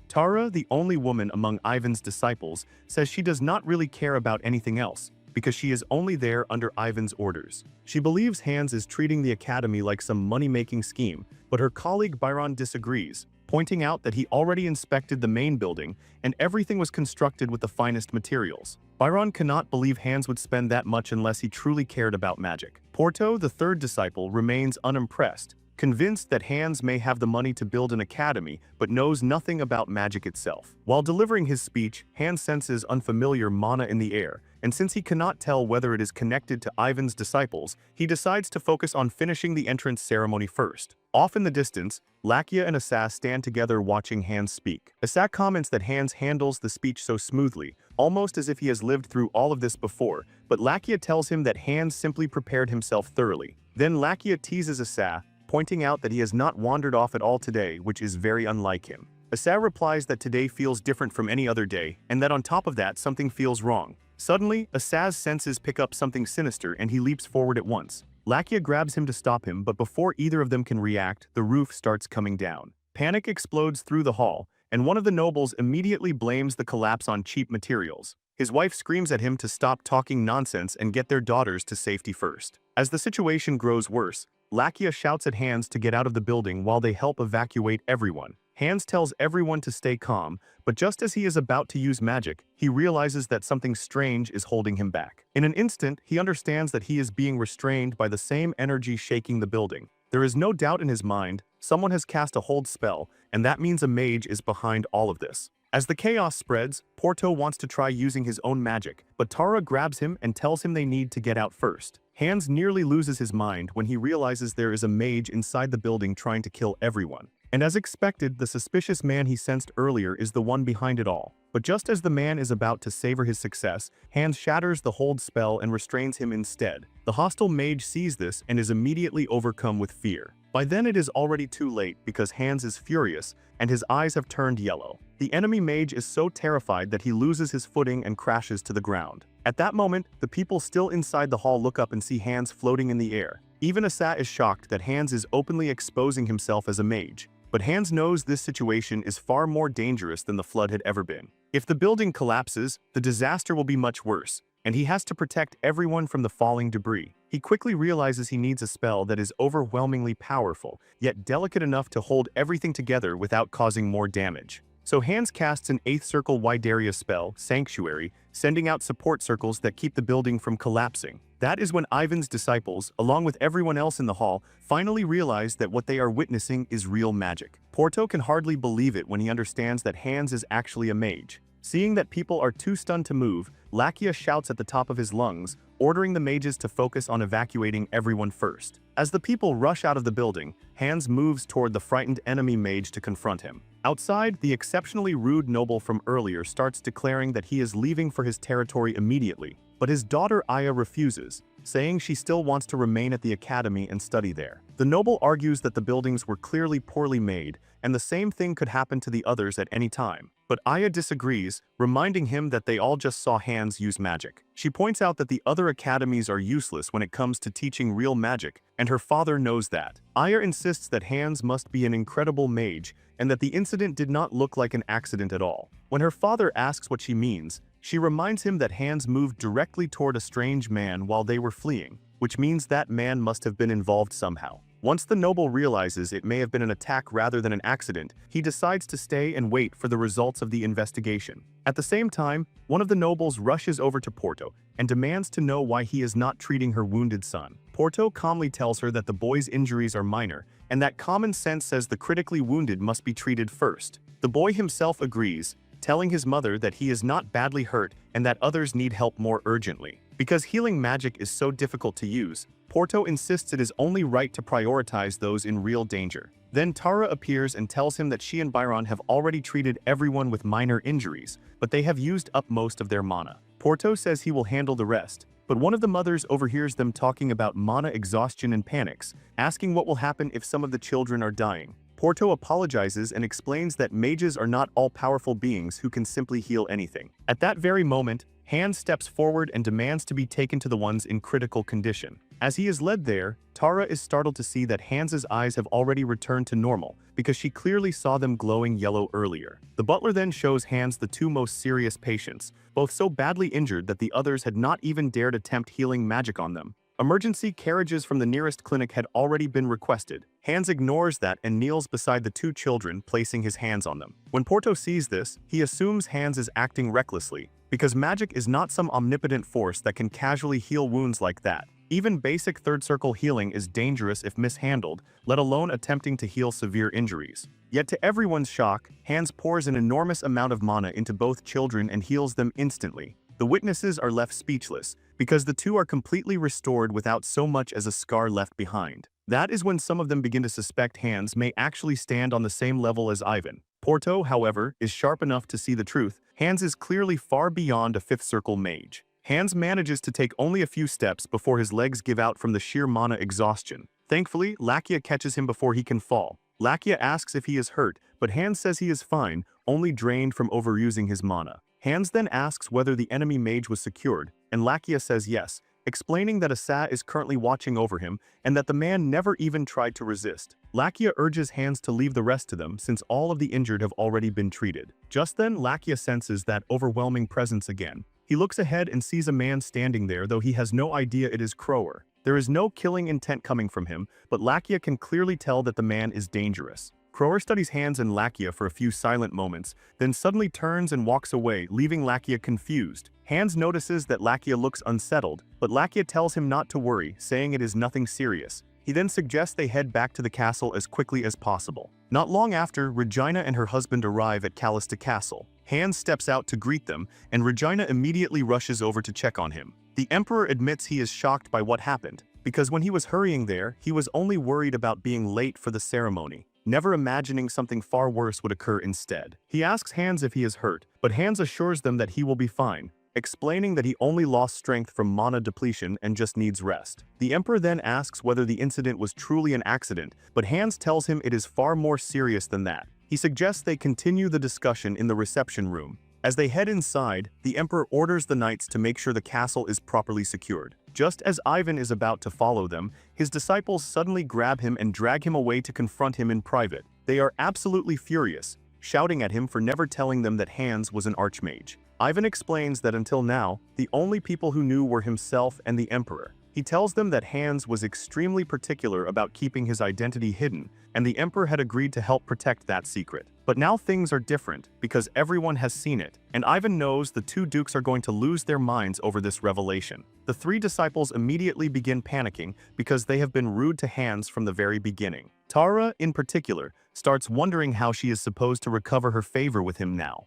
Tara, the only woman among Ivan's disciples, says she does not really care about anything else, because she is only there under Ivan's orders. She believes Hans is treating the academy like some money-making scheme, but her colleague Byron disagrees, pointing out that he already inspected the main building and everything was constructed with the finest materials. Byron cannot believe Hans would spend that much unless he truly cared about magic. Porto, the third disciple, remains unimpressed, convinced that Hans may have the money to build an academy but knows nothing about magic itself. While delivering his speech, Hans senses unfamiliar mana in the air, and since he cannot tell whether it is connected to Ivan's disciples, he decides to focus on finishing the entrance ceremony first. Off in the distance, Lakia and Asa stand together watching Hans speak. Asa comments that Hans handles the speech so smoothly, almost as if he has lived through all of this before, but Lakia tells him that Hans simply prepared himself thoroughly. Then Lakia teases Asa, pointing out that he has not wandered off at all today, which is very unlike him. Asa replies that today feels different from any other day, and that on top of that, something feels wrong. Suddenly, Asa's senses pick up something sinister and he leaps forward at once. Lakia grabs him to stop him, but before either of them can react, the roof starts coming down. Panic explodes through the hall, and one of the nobles immediately blames the collapse on cheap materials. His wife screams at him to stop talking nonsense and get their daughters to safety first. As the situation grows worse, Lakia shouts at Hans to get out of the building while they help evacuate everyone. Hans tells everyone to stay calm, but just as he is about to use magic, he realizes that something strange is holding him back. In an instant, he understands that he is being restrained by the same energy shaking the building. There is no doubt in his mind, someone has cast a hold spell, and that means a mage is behind all of this. As the chaos spreads, Porto wants to try using his own magic, but Tara grabs him and tells him they need to get out first. Hans nearly loses his mind when he realizes there is a mage inside the building trying to kill everyone. And as expected, the suspicious man he sensed earlier is the one behind it all. But just as the man is about to savor his success, Hans shatters the hold spell and restrains him instead. The hostile mage sees this and is immediately overcome with fear. By then it is already too late because Hans is furious and his eyes have turned yellow. The enemy mage is so terrified that he loses his footing and crashes to the ground. At that moment, the people still inside the hall look up and see Hans floating in the air. Even Asa is shocked that Hans is openly exposing himself as a mage. But Hans knows this situation is far more dangerous than the flood had ever been. If the building collapses, the disaster will be much worse, and he has to protect everyone from the falling debris. He quickly realizes he needs a spell that is overwhelmingly powerful, yet delicate enough to hold everything together without causing more damage. So Hans casts an 8th circle Wideria spell, Sanctuary, sending out support circles that keep the building from collapsing. That is when Ivan's disciples, along with everyone else in the hall, finally realize that what they are witnessing is real magic. Porto can hardly believe it when he understands that Hans is actually a mage. Seeing that people are too stunned to move, Lakia shouts at the top of his lungs, ordering the mages to focus on evacuating everyone first. As the people rush out of the building, Hans moves toward the frightened enemy mage to confront him. Outside, the exceptionally rude noble from earlier starts declaring that he is leaving for his territory immediately, but his daughter Aya refuses, saying she still wants to remain at the academy and study there. The noble argues that the buildings were clearly poorly made, and the same thing could happen to the others at any time. But Aya disagrees, reminding him that they all just saw Hans use magic. She points out that the other academies are useless when it comes to teaching real magic, and her father knows that. Aya insists that Hans must be an incredible mage, and that the incident did not look like an accident at all. When her father asks what she means, she reminds him that Hans moved directly toward a strange man while they were fleeing, which means that man must have been involved somehow. Once the noble realizes it may have been an attack rather than an accident, he decides to stay and wait for the results of the investigation. At the same time, one of the nobles rushes over to Porto and demands to know why he is not treating her wounded son. Porto calmly tells her that the boy's injuries are minor, and that common sense says the critically wounded must be treated first. The boy himself agrees, telling his mother that he is not badly hurt and that others need help more urgently. Because healing magic is so difficult to use, Porto insists it is only right to prioritize those in real danger. Then Tara appears and tells him that she and Byron have already treated everyone with minor injuries, but they have used up most of their mana. Porto says he will handle the rest, but one of the mothers overhears them talking about mana exhaustion and panics, asking what will happen if some of the children are dying. Porto apologizes and explains that mages are not all-powerful beings who can simply heal anything. At that very moment, Hans steps forward and demands to be taken to the ones in critical condition. As he is led there, Tara is startled to see that Hans's eyes have already returned to normal because she clearly saw them glowing yellow earlier. The butler then shows Hans the two most serious patients, both so badly injured that the others had not even dared attempt healing magic on them. Emergency carriages from the nearest clinic had already been requested. Hans ignores that and kneels beside the two children, placing his hands on them. When Porto sees this, he assumes Hans is acting recklessly, because magic is not some omnipotent force that can casually heal wounds like that. Even basic third circle healing is dangerous if mishandled, let alone attempting to heal severe injuries. Yet to everyone's shock, Hans pours an enormous amount of mana into both children and heals them instantly. The witnesses are left speechless, because the two are completely restored without so much as a scar left behind. That is when some of them begin to suspect Hans may actually stand on the same level as Ivan. Porto, however, is sharp enough to see the truth. Hans is clearly far beyond a fifth circle mage. Hans manages to take only a few steps before his legs give out from the sheer mana exhaustion. Thankfully, Lakia catches him before he can fall. Lakia asks if he is hurt, but Hans says he is fine, only drained from overusing his mana. Hans then asks whether the enemy mage was secured, and Lakia says yes, explaining that Asa is currently watching over him and that the man never even tried to resist. Lakia urges Hans to leave the rest to them since all of the injured have already been treated. Just then, Lakia senses that overwhelming presence again. He looks ahead and sees a man standing there, though he has no idea it is Crower. There is no killing intent coming from him, but Lakia can clearly tell that the man is dangerous. Crower studies Hans and Lakia for a few silent moments, then suddenly turns and walks away, leaving Lakia confused. Hans notices that Lakia looks unsettled, but Lakia tells him not to worry, saying it is nothing serious. He then suggests they head back to the castle as quickly as possible. Not long after, Regina and her husband arrive at Callista Castle. Hans steps out to greet them, and Regina immediately rushes over to check on him. The Emperor admits he is shocked by what happened, because when he was hurrying there, he was only worried about being late for the ceremony, never imagining something far worse would occur instead. He asks Hans if he is hurt, but Hans assures them that he will be fine, explaining that he only lost strength from mana depletion and just needs rest. The Emperor then asks whether the incident was truly an accident, but Hans tells him it is far more serious than that. He suggests they continue the discussion in the reception room. As they head inside, the Emperor orders the knights to make sure the castle is properly secured. Just as Ivan is about to follow them, his disciples suddenly grab him and drag him away to confront him in private. They are absolutely furious, shouting at him for never telling them that Hans was an archmage. Ivan explains that until now, the only people who knew were himself and the Emperor. He tells them that Hans was extremely particular about keeping his identity hidden, and the Emperor had agreed to help protect that secret. But now things are different, because everyone has seen it, and Ivan knows the two dukes are going to lose their minds over this revelation. The three disciples immediately begin panicking because they have been rude to Hans from the very beginning. Tara, in particular, starts wondering how she is supposed to recover her favor with him now.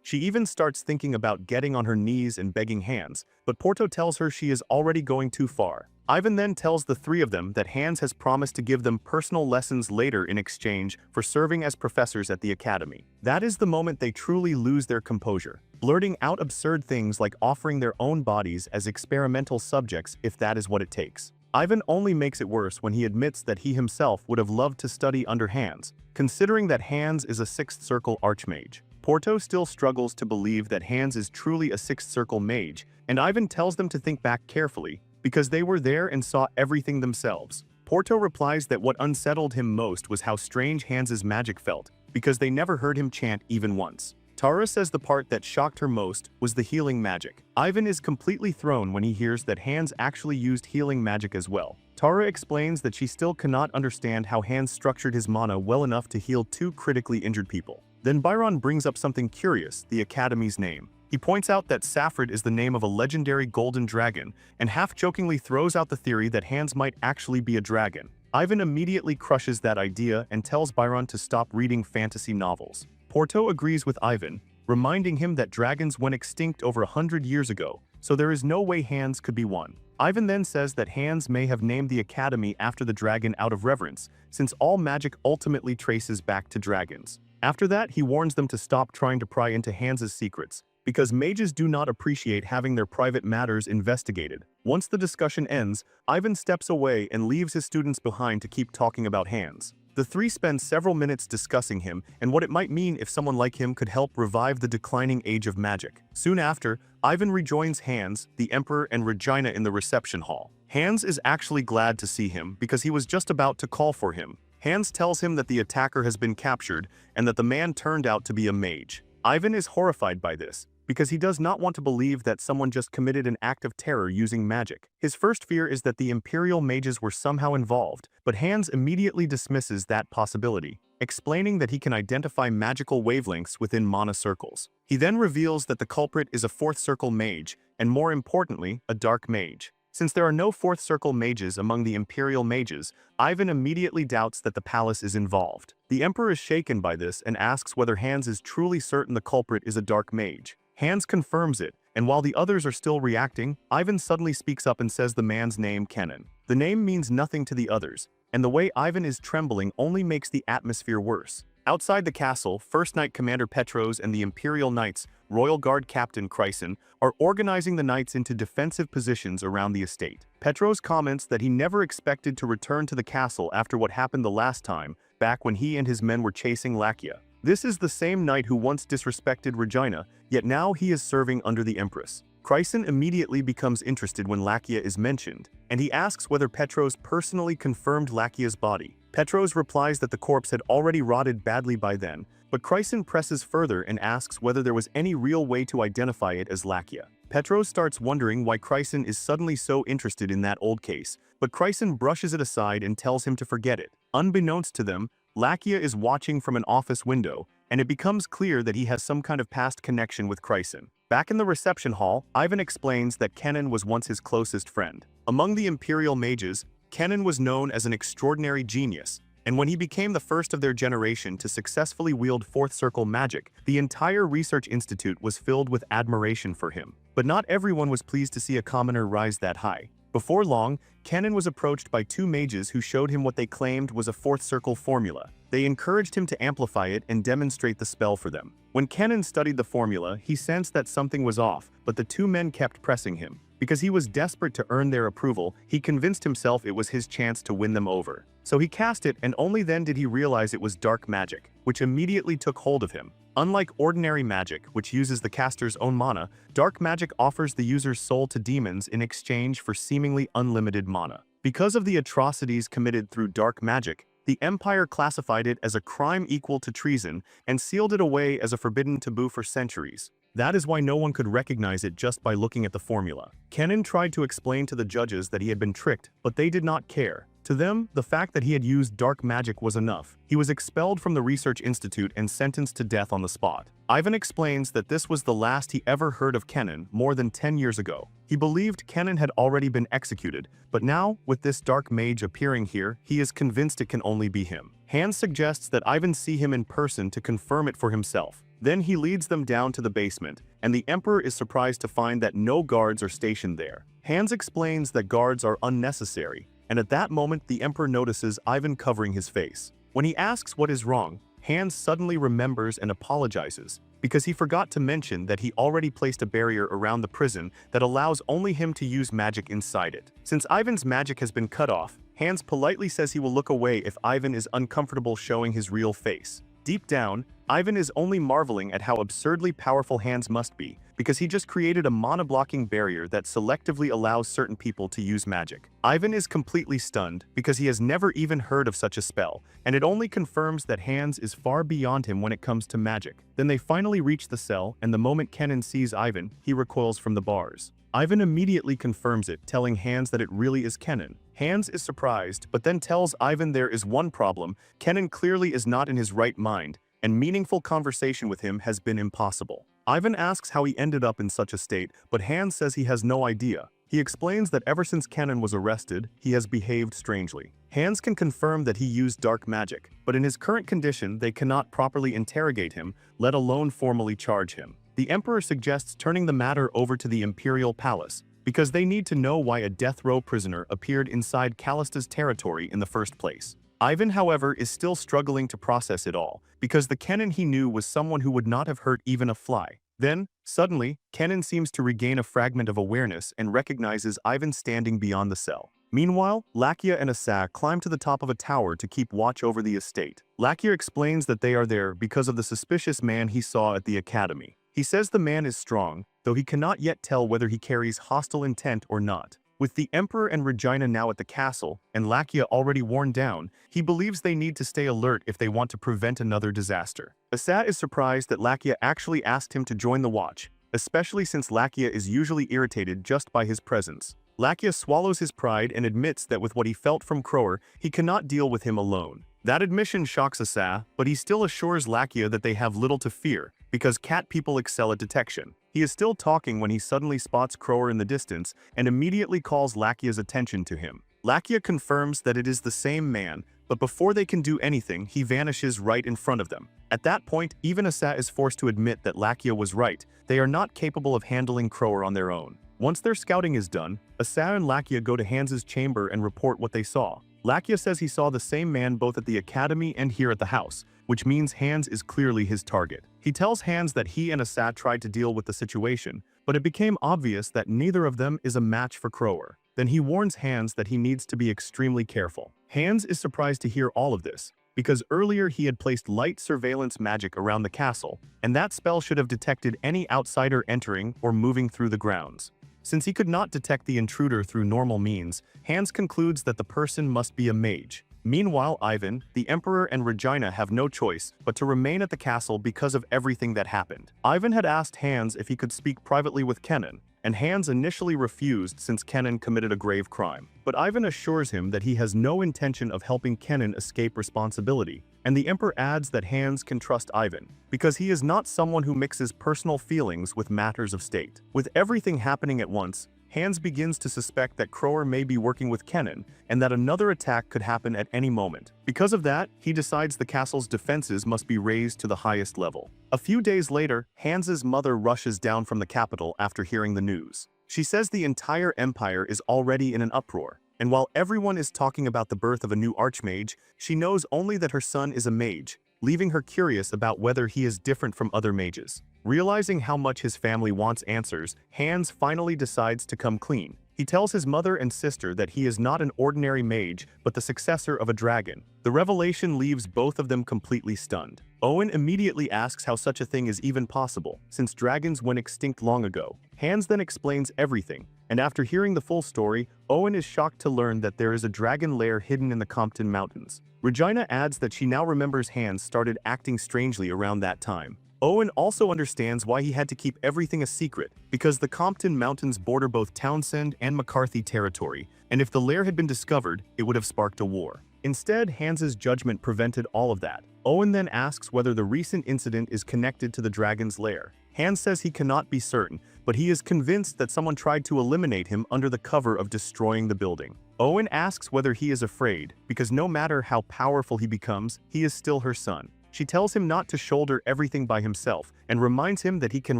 She even starts thinking about getting on her knees and begging Hans, but Porto tells her she is already going too far. Ivan then tells the three of them that Hans has promised to give them personal lessons later in exchange for serving as professors at the academy. That is the moment they truly lose their composure, blurting out absurd things like offering their own bodies as experimental subjects if that is what it takes. Ivan only makes it worse when he admits that he himself would have loved to study under Hans, considering that Hans is a sixth circle archmage. Porto still struggles to believe that Hans is truly a sixth circle mage, and Ivan tells them to think back carefully, because they were there and saw everything themselves. Porto replies that what unsettled him most was how strange Hans's magic felt, because they never heard him chant even once. Tara says the part that shocked her most was the healing magic. Ivan is completely thrown when he hears that Hans actually used healing magic as well. Tara explains that she still cannot understand how Hans structured his mana well enough to heal two critically injured people. Then Byron brings up something curious, the Academy's name. He points out that Saffred is the name of a legendary golden dragon, and half-jokingly throws out the theory that Hans might actually be a dragon. Ivan immediately crushes that idea and tells Byron to stop reading fantasy novels. Porto agrees with Ivan, reminding him that dragons went extinct over 100 years ago, so there is no way Hans could be one. Ivan then says that Hans may have named the academy after the dragon out of reverence, since all magic ultimately traces back to dragons. After that, he warns them to stop trying to pry into Hans's secrets, because mages do not appreciate having their private matters investigated. Once the discussion ends, Ivan steps away and leaves his students behind to keep talking about Hans. The three spend several minutes discussing him and what it might mean if someone like him could help revive the declining age of magic. Soon after, Ivan rejoins Hans, the Emperor, and Regina in the reception hall. Hans is actually glad to see him because he was just about to call for him. Hans tells him that the attacker has been captured and that the man turned out to be a mage. Ivan is horrified by this, because he does not want to believe that someone just committed an act of terror using magic. His first fear is that the Imperial mages were somehow involved, but Hans immediately dismisses that possibility, explaining that he can identify magical wavelengths within mana circles. He then reveals that the culprit is a fourth circle mage, and more importantly, a dark mage. Since there are no fourth circle mages among the Imperial mages, Ivan immediately doubts that the palace is involved. The Emperor is shaken by this and asks whether Hans is truly certain the culprit is a dark mage. Hans confirms it, and while the others are still reacting, Ivan suddenly speaks up and says the man's name, Kenan. The name means nothing to the others, and the way Ivan is trembling only makes the atmosphere worse. Outside the castle, First Knight Commander Petros and the Imperial Knights, Royal Guard Captain Chryson, are organizing the knights into defensive positions around the estate. Petros comments that he never expected to return to the castle after what happened the last time, back when he and his men were chasing Lakia. This is the same knight who once disrespected Regina, yet now he is serving under the Empress. Chryson immediately becomes interested when Lakia is mentioned, and he asks whether Petros personally confirmed Lakia's body. Petros replies that the corpse had already rotted badly by then, but Chryson presses further and asks whether there was any real way to identify it as Lakia. Petros starts wondering why Chryson is suddenly so interested in that old case, but Chryson brushes it aside and tells him to forget it. Unbeknownst to them, Lakia is watching from an office window, and it becomes clear that he has some kind of past connection with Chryson. Back in the reception hall, Ivan explains that Kenan was once his closest friend. Among the Imperial mages, Kenan was known as an extraordinary genius, and when he became the first of their generation to successfully wield fourth circle magic, the entire research institute was filled with admiration for him. But not everyone was pleased to see a commoner rise that high. Before long, Kenan was approached by two mages who showed him what they claimed was a fourth circle formula. They encouraged him to amplify it and demonstrate the spell for them. When Kenan studied the formula, he sensed that something was off, but the two men kept pressing him. Because he was desperate to earn their approval, he convinced himself it was his chance to win them over. So he cast it, and only then did he realize it was dark magic, which immediately took hold of him. Unlike ordinary magic, which uses the caster's own mana, dark magic offers the user's soul to demons in exchange for seemingly unlimited mana. Because of the atrocities committed through dark magic, the Empire classified it as a crime equal to treason and sealed it away as a forbidden taboo for centuries. That is why no one could recognize it just by looking at the formula. Kenan tried to explain to the judges that he had been tricked, but they did not care. To them, the fact that he had used dark magic was enough. He was expelled from the Research Institute and sentenced to death on the spot. Ivan explains that this was the last he ever heard of Kenan more than 10 years ago. He believed Kenan had already been executed, but now, with this dark mage appearing here, he is convinced it can only be him. Hans suggests that Ivan see him in person to confirm it for himself. Then he leads them down to the basement, and the Emperor is surprised to find that no guards are stationed there. Hans explains that guards are unnecessary, and at that moment the Emperor notices Ivan covering his face. When he asks what is wrong, Hans suddenly remembers and apologizes, because he forgot to mention that he already placed a barrier around the prison that allows only him to use magic inside it. Since Ivan's magic has been cut off, Hans politely says he will look away if Ivan is uncomfortable showing his real face. Deep down, Ivan is only marveling at how absurdly powerful Hans must be, because he just created a mana-blocking barrier that selectively allows certain people to use magic. Ivan is completely stunned, because he has never even heard of such a spell, and it only confirms that Hans is far beyond him when it comes to magic. Then they finally reach the cell, and the moment Kenan sees Ivan, he recoils from the bars. Ivan immediately confirms it, telling Hans that it really is Kenan. Hans is surprised, but then tells Ivan there is one problem: Kenan clearly is not in his right mind, and meaningful conversation with him has been impossible. Ivan asks how he ended up in such a state, but Hans says he has no idea. He explains that ever since Kenan was arrested, he has behaved strangely. Hans can confirm that he used dark magic, but in his current condition they cannot properly interrogate him, let alone formally charge him. The Emperor suggests turning the matter over to the Imperial Palace, because they need to know why a death row prisoner appeared inside Callista's territory in the first place. Ivan, however, is still struggling to process it all, because the Kenan he knew was someone who would not have hurt even a fly. Then, suddenly, Kenan seems to regain a fragment of awareness and recognizes Ivan standing beyond the cell. Meanwhile, Lakia and Asa climb to the top of a tower to keep watch over the estate. Lakia explains that they are there because of the suspicious man he saw at the academy. He says the man is strong, though he cannot yet tell whether he carries hostile intent or not. With the Emperor and Regina now at the castle, and Lakia already worn down, he believes they need to stay alert if they want to prevent another disaster. Asa is surprised that Lakia actually asked him to join the watch, especially since Lakia is usually irritated just by his presence. Lakia swallows his pride and admits that with what he felt from Crower, he cannot deal with him alone. That admission shocks Asa, but he still assures Lakia that they have little to fear, because cat people excel at detection. He is still talking when he suddenly spots Crower in the distance and immediately calls Lakia's attention to him. Lakia confirms that it is the same man, but before they can do anything, he vanishes right in front of them. At that point, even Asa is forced to admit that Lakia was right. They are not capable of handling Crower on their own. Once their scouting is done, Asa and Lakia go to Hans's chamber and report what they saw. Lakia says he saw the same man both at the academy and here at the house, which means Hans is clearly his target. He tells Hans that he and Asa tried to deal with the situation, but it became obvious that neither of them is a match for Crower. Then he warns Hans that he needs to be extremely careful. Hans is surprised to hear all of this, because earlier he had placed light surveillance magic around the castle, and that spell should have detected any outsider entering or moving through the grounds. Since he could not detect the intruder through normal means, Hans concludes that the person must be a mage. Meanwhile, Ivan, the Emperor, and Regina have no choice but to remain at the castle because of everything that happened. Ivan had asked Hans if he could speak privately with Kenan, and Hans initially refused since Kenan committed a grave crime. But Ivan assures him that he has no intention of helping Kenan escape responsibility, and the Emperor adds that Hans can trust Ivan, because he is not someone who mixes personal feelings with matters of state. With everything happening at once, Hans begins to suspect that Crower may be working with Kenan, and that another attack could happen at any moment. Because of that, he decides the castle's defenses must be raised to the highest level. A few days later, Hans's mother rushes down from the capital after hearing the news. She says the entire empire is already in an uproar, and while everyone is talking about the birth of a new archmage, she knows only that her son is a mage, leaving her curious about whether he is different from other mages. Realizing how much his family wants answers, Hans finally decides to come clean. He tells his mother and sister that he is not an ordinary mage, but the successor of a dragon. The revelation leaves both of them completely stunned. Owen immediately asks how such a thing is even possible, since dragons went extinct long ago. Hans then explains everything, and after hearing the full story, Owen is shocked to learn that there is a dragon lair hidden in the Compton Mountains. Regina adds that she now remembers Hans started acting strangely around that time. Owen also understands why he had to keep everything a secret, because the Compton Mountains border both Townsend and McCarthy territory, and if the lair had been discovered, it would have sparked a war. Instead, Hans's judgment prevented all of that. Owen then asks whether the recent incident is connected to the dragon's lair. Hans says he cannot be certain, but he is convinced that someone tried to eliminate him under the cover of destroying the building. Owen asks whether he is afraid, because no matter how powerful he becomes, he is still her son. She tells him not to shoulder everything by himself and reminds him that he can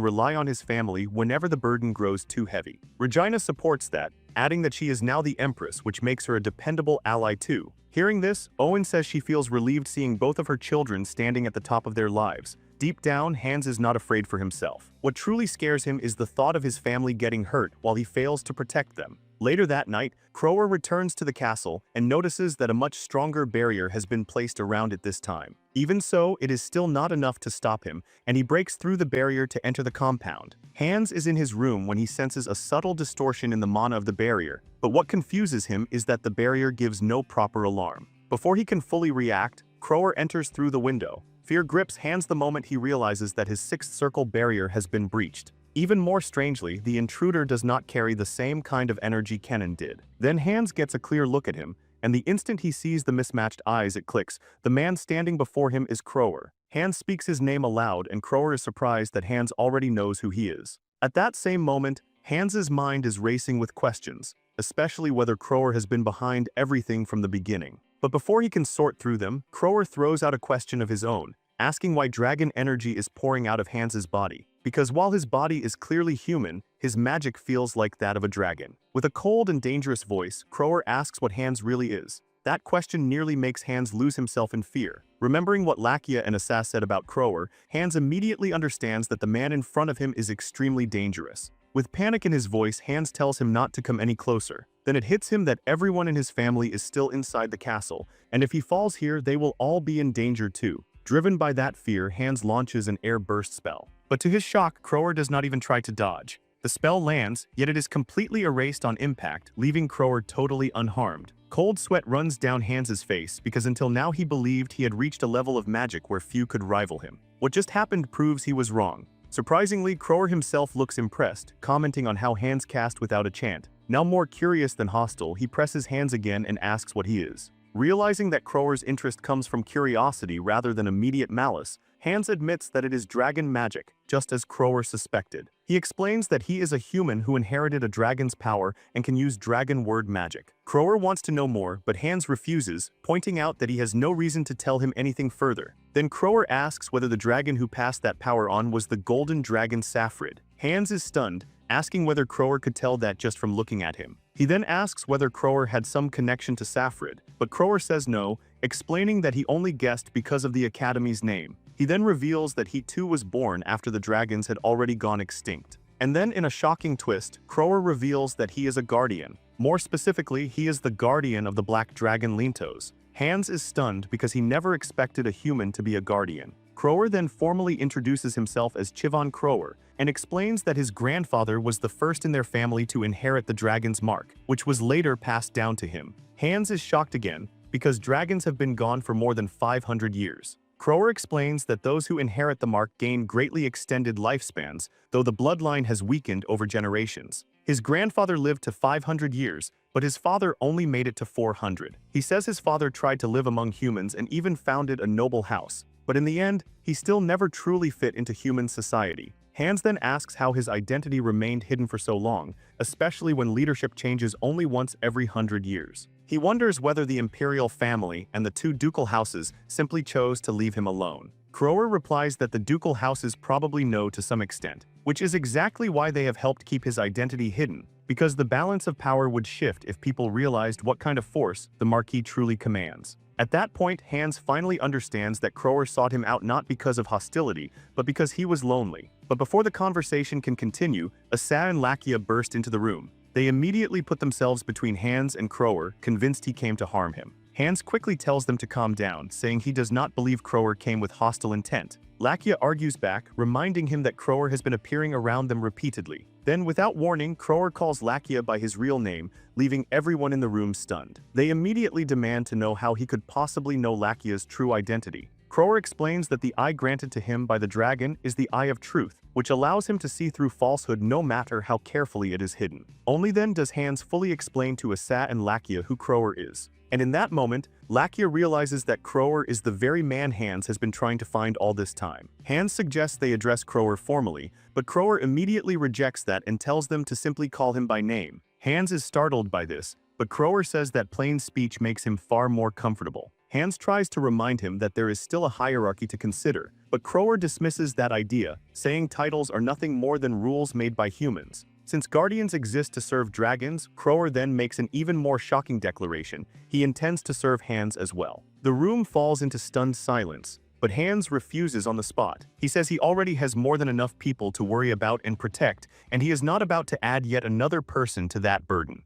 rely on his family whenever the burden grows too heavy. Regina supports that, adding that she is now the Empress, which makes her a dependable ally too. Hearing this, Owen says she feels relieved seeing both of her children standing at the top of their lives. Deep down, Hans is not afraid for himself. What truly scares him is the thought of his family getting hurt while he fails to protect them. Later that night, Crower returns to the castle and notices that a much stronger barrier has been placed around it this time. Even so, it is still not enough to stop him, and he breaks through the barrier to enter the compound. Hans is in his room when he senses a subtle distortion in the mana of the barrier, but what confuses him is that the barrier gives no proper alarm. Before he can fully react, Crower enters through the window. Fear grips Hans the moment he realizes that his sixth circle barrier has been breached. Even more strangely, the intruder does not carry the same kind of energy Kenan did. Then Hans gets a clear look at him, and the instant he sees the mismatched eyes it clicks, the man standing before him is Crower. Hans speaks his name aloud and Crower is surprised that Hans already knows who he is. At that same moment, Hans's mind is racing with questions, especially whether Crower has been behind everything from the beginning. But before he can sort through them, Crower throws out a question of his own, asking why dragon energy is pouring out of Hans's body. Because while his body is clearly human, his magic feels like that of a dragon. With a cold and dangerous voice, Crower asks what Hans really is. That question nearly makes Hans lose himself in fear. Remembering what Lakia and Asa said about Crower, Hans immediately understands that the man in front of him is extremely dangerous. With panic in his voice, Hans tells him not to come any closer. Then it hits him that everyone in his family is still inside the castle, and if he falls here, they will all be in danger too. Driven by that fear, Hans launches an air burst spell. But to his shock, Crower does not even try to dodge. The spell lands, yet it is completely erased on impact, leaving Crower totally unharmed. Cold sweat runs down Hans's face because until now he believed he had reached a level of magic where few could rival him. What just happened proves he was wrong. Surprisingly, Crower himself looks impressed, commenting on how Hans cast without a chant. Now more curious than hostile, he presses Hans again and asks what he is. Realizing that Crower's interest comes from curiosity rather than immediate malice, Hans admits that it is dragon magic, just as Crower suspected. He explains that he is a human who inherited a dragon's power and can use dragon word magic. Crower wants to know more, but Hans refuses, pointing out that he has no reason to tell him anything further. Then Crower asks whether the dragon who passed that power on was the golden dragon Saffrid. Hans is stunned, asking whether Crower could tell that just from looking at him. He then asks whether Crower had some connection to Saffrid, but Crower says no, explaining that he only guessed because of the academy's name. He then reveals that he too was born after the dragons had already gone extinct. And then in a shocking twist, Crower reveals that he is a guardian. More specifically, he is the guardian of the black dragon Lintos. Hans is stunned because he never expected a human to be a guardian. Crower then formally introduces himself as Chivon Crower and explains that his grandfather was the first in their family to inherit the dragon's mark, which was later passed down to him. Hans is shocked again because dragons have been gone for more than 500 years. Crower explains that those who inherit the mark gain greatly extended lifespans, though the bloodline has weakened over generations. His grandfather lived to 500 years, but his father only made it to 400. He says his father tried to live among humans and even founded a noble house, but in the end, he still never truly fit into human society. Hans then asks how his identity remained hidden for so long, especially when leadership changes only once every 100 years. He wonders whether the imperial family and the two ducal houses simply chose to leave him alone. Crower replies that the ducal houses probably know to some extent, which is exactly why they have helped keep his identity hidden, because the balance of power would shift if people realized what kind of force the Marquis truly commands. At that point, Hans finally understands that Crower sought him out not because of hostility, but because he was lonely. But before the conversation can continue, Asa and Lakia burst into the room. They immediately put themselves between Hans and Crower, convinced he came to harm him. Hans quickly tells them to calm down, saying he does not believe Crower came with hostile intent. Lakia argues back, reminding him that Crower has been appearing around them repeatedly. Then, without warning, Crower calls Lakia by his real name, leaving everyone in the room stunned. They immediately demand to know how he could possibly know Lakia's true identity. Crower explains that the eye granted to him by the dragon is the eye of truth, which allows him to see through falsehood no matter how carefully it is hidden. Only then does Hans fully explain to Asa and Lakia who Crower is. And in that moment, Lakia realizes that Crower is the very man Hans has been trying to find all this time. Hans suggests they address Crower formally, but Crower immediately rejects that and tells them to simply call him by name. Hans is startled by this, but Crower says that plain speech makes him far more comfortable. Hans tries to remind him that there is still a hierarchy to consider, but Crower dismisses that idea, saying titles are nothing more than rules made by humans. Since guardians exist to serve dragons, Crower then makes an even more shocking declaration: he intends to serve Hans as well. The room falls into stunned silence, but Hans refuses on the spot. He says he already has more than enough people to worry about and protect, and he is not about to add yet another person to that burden.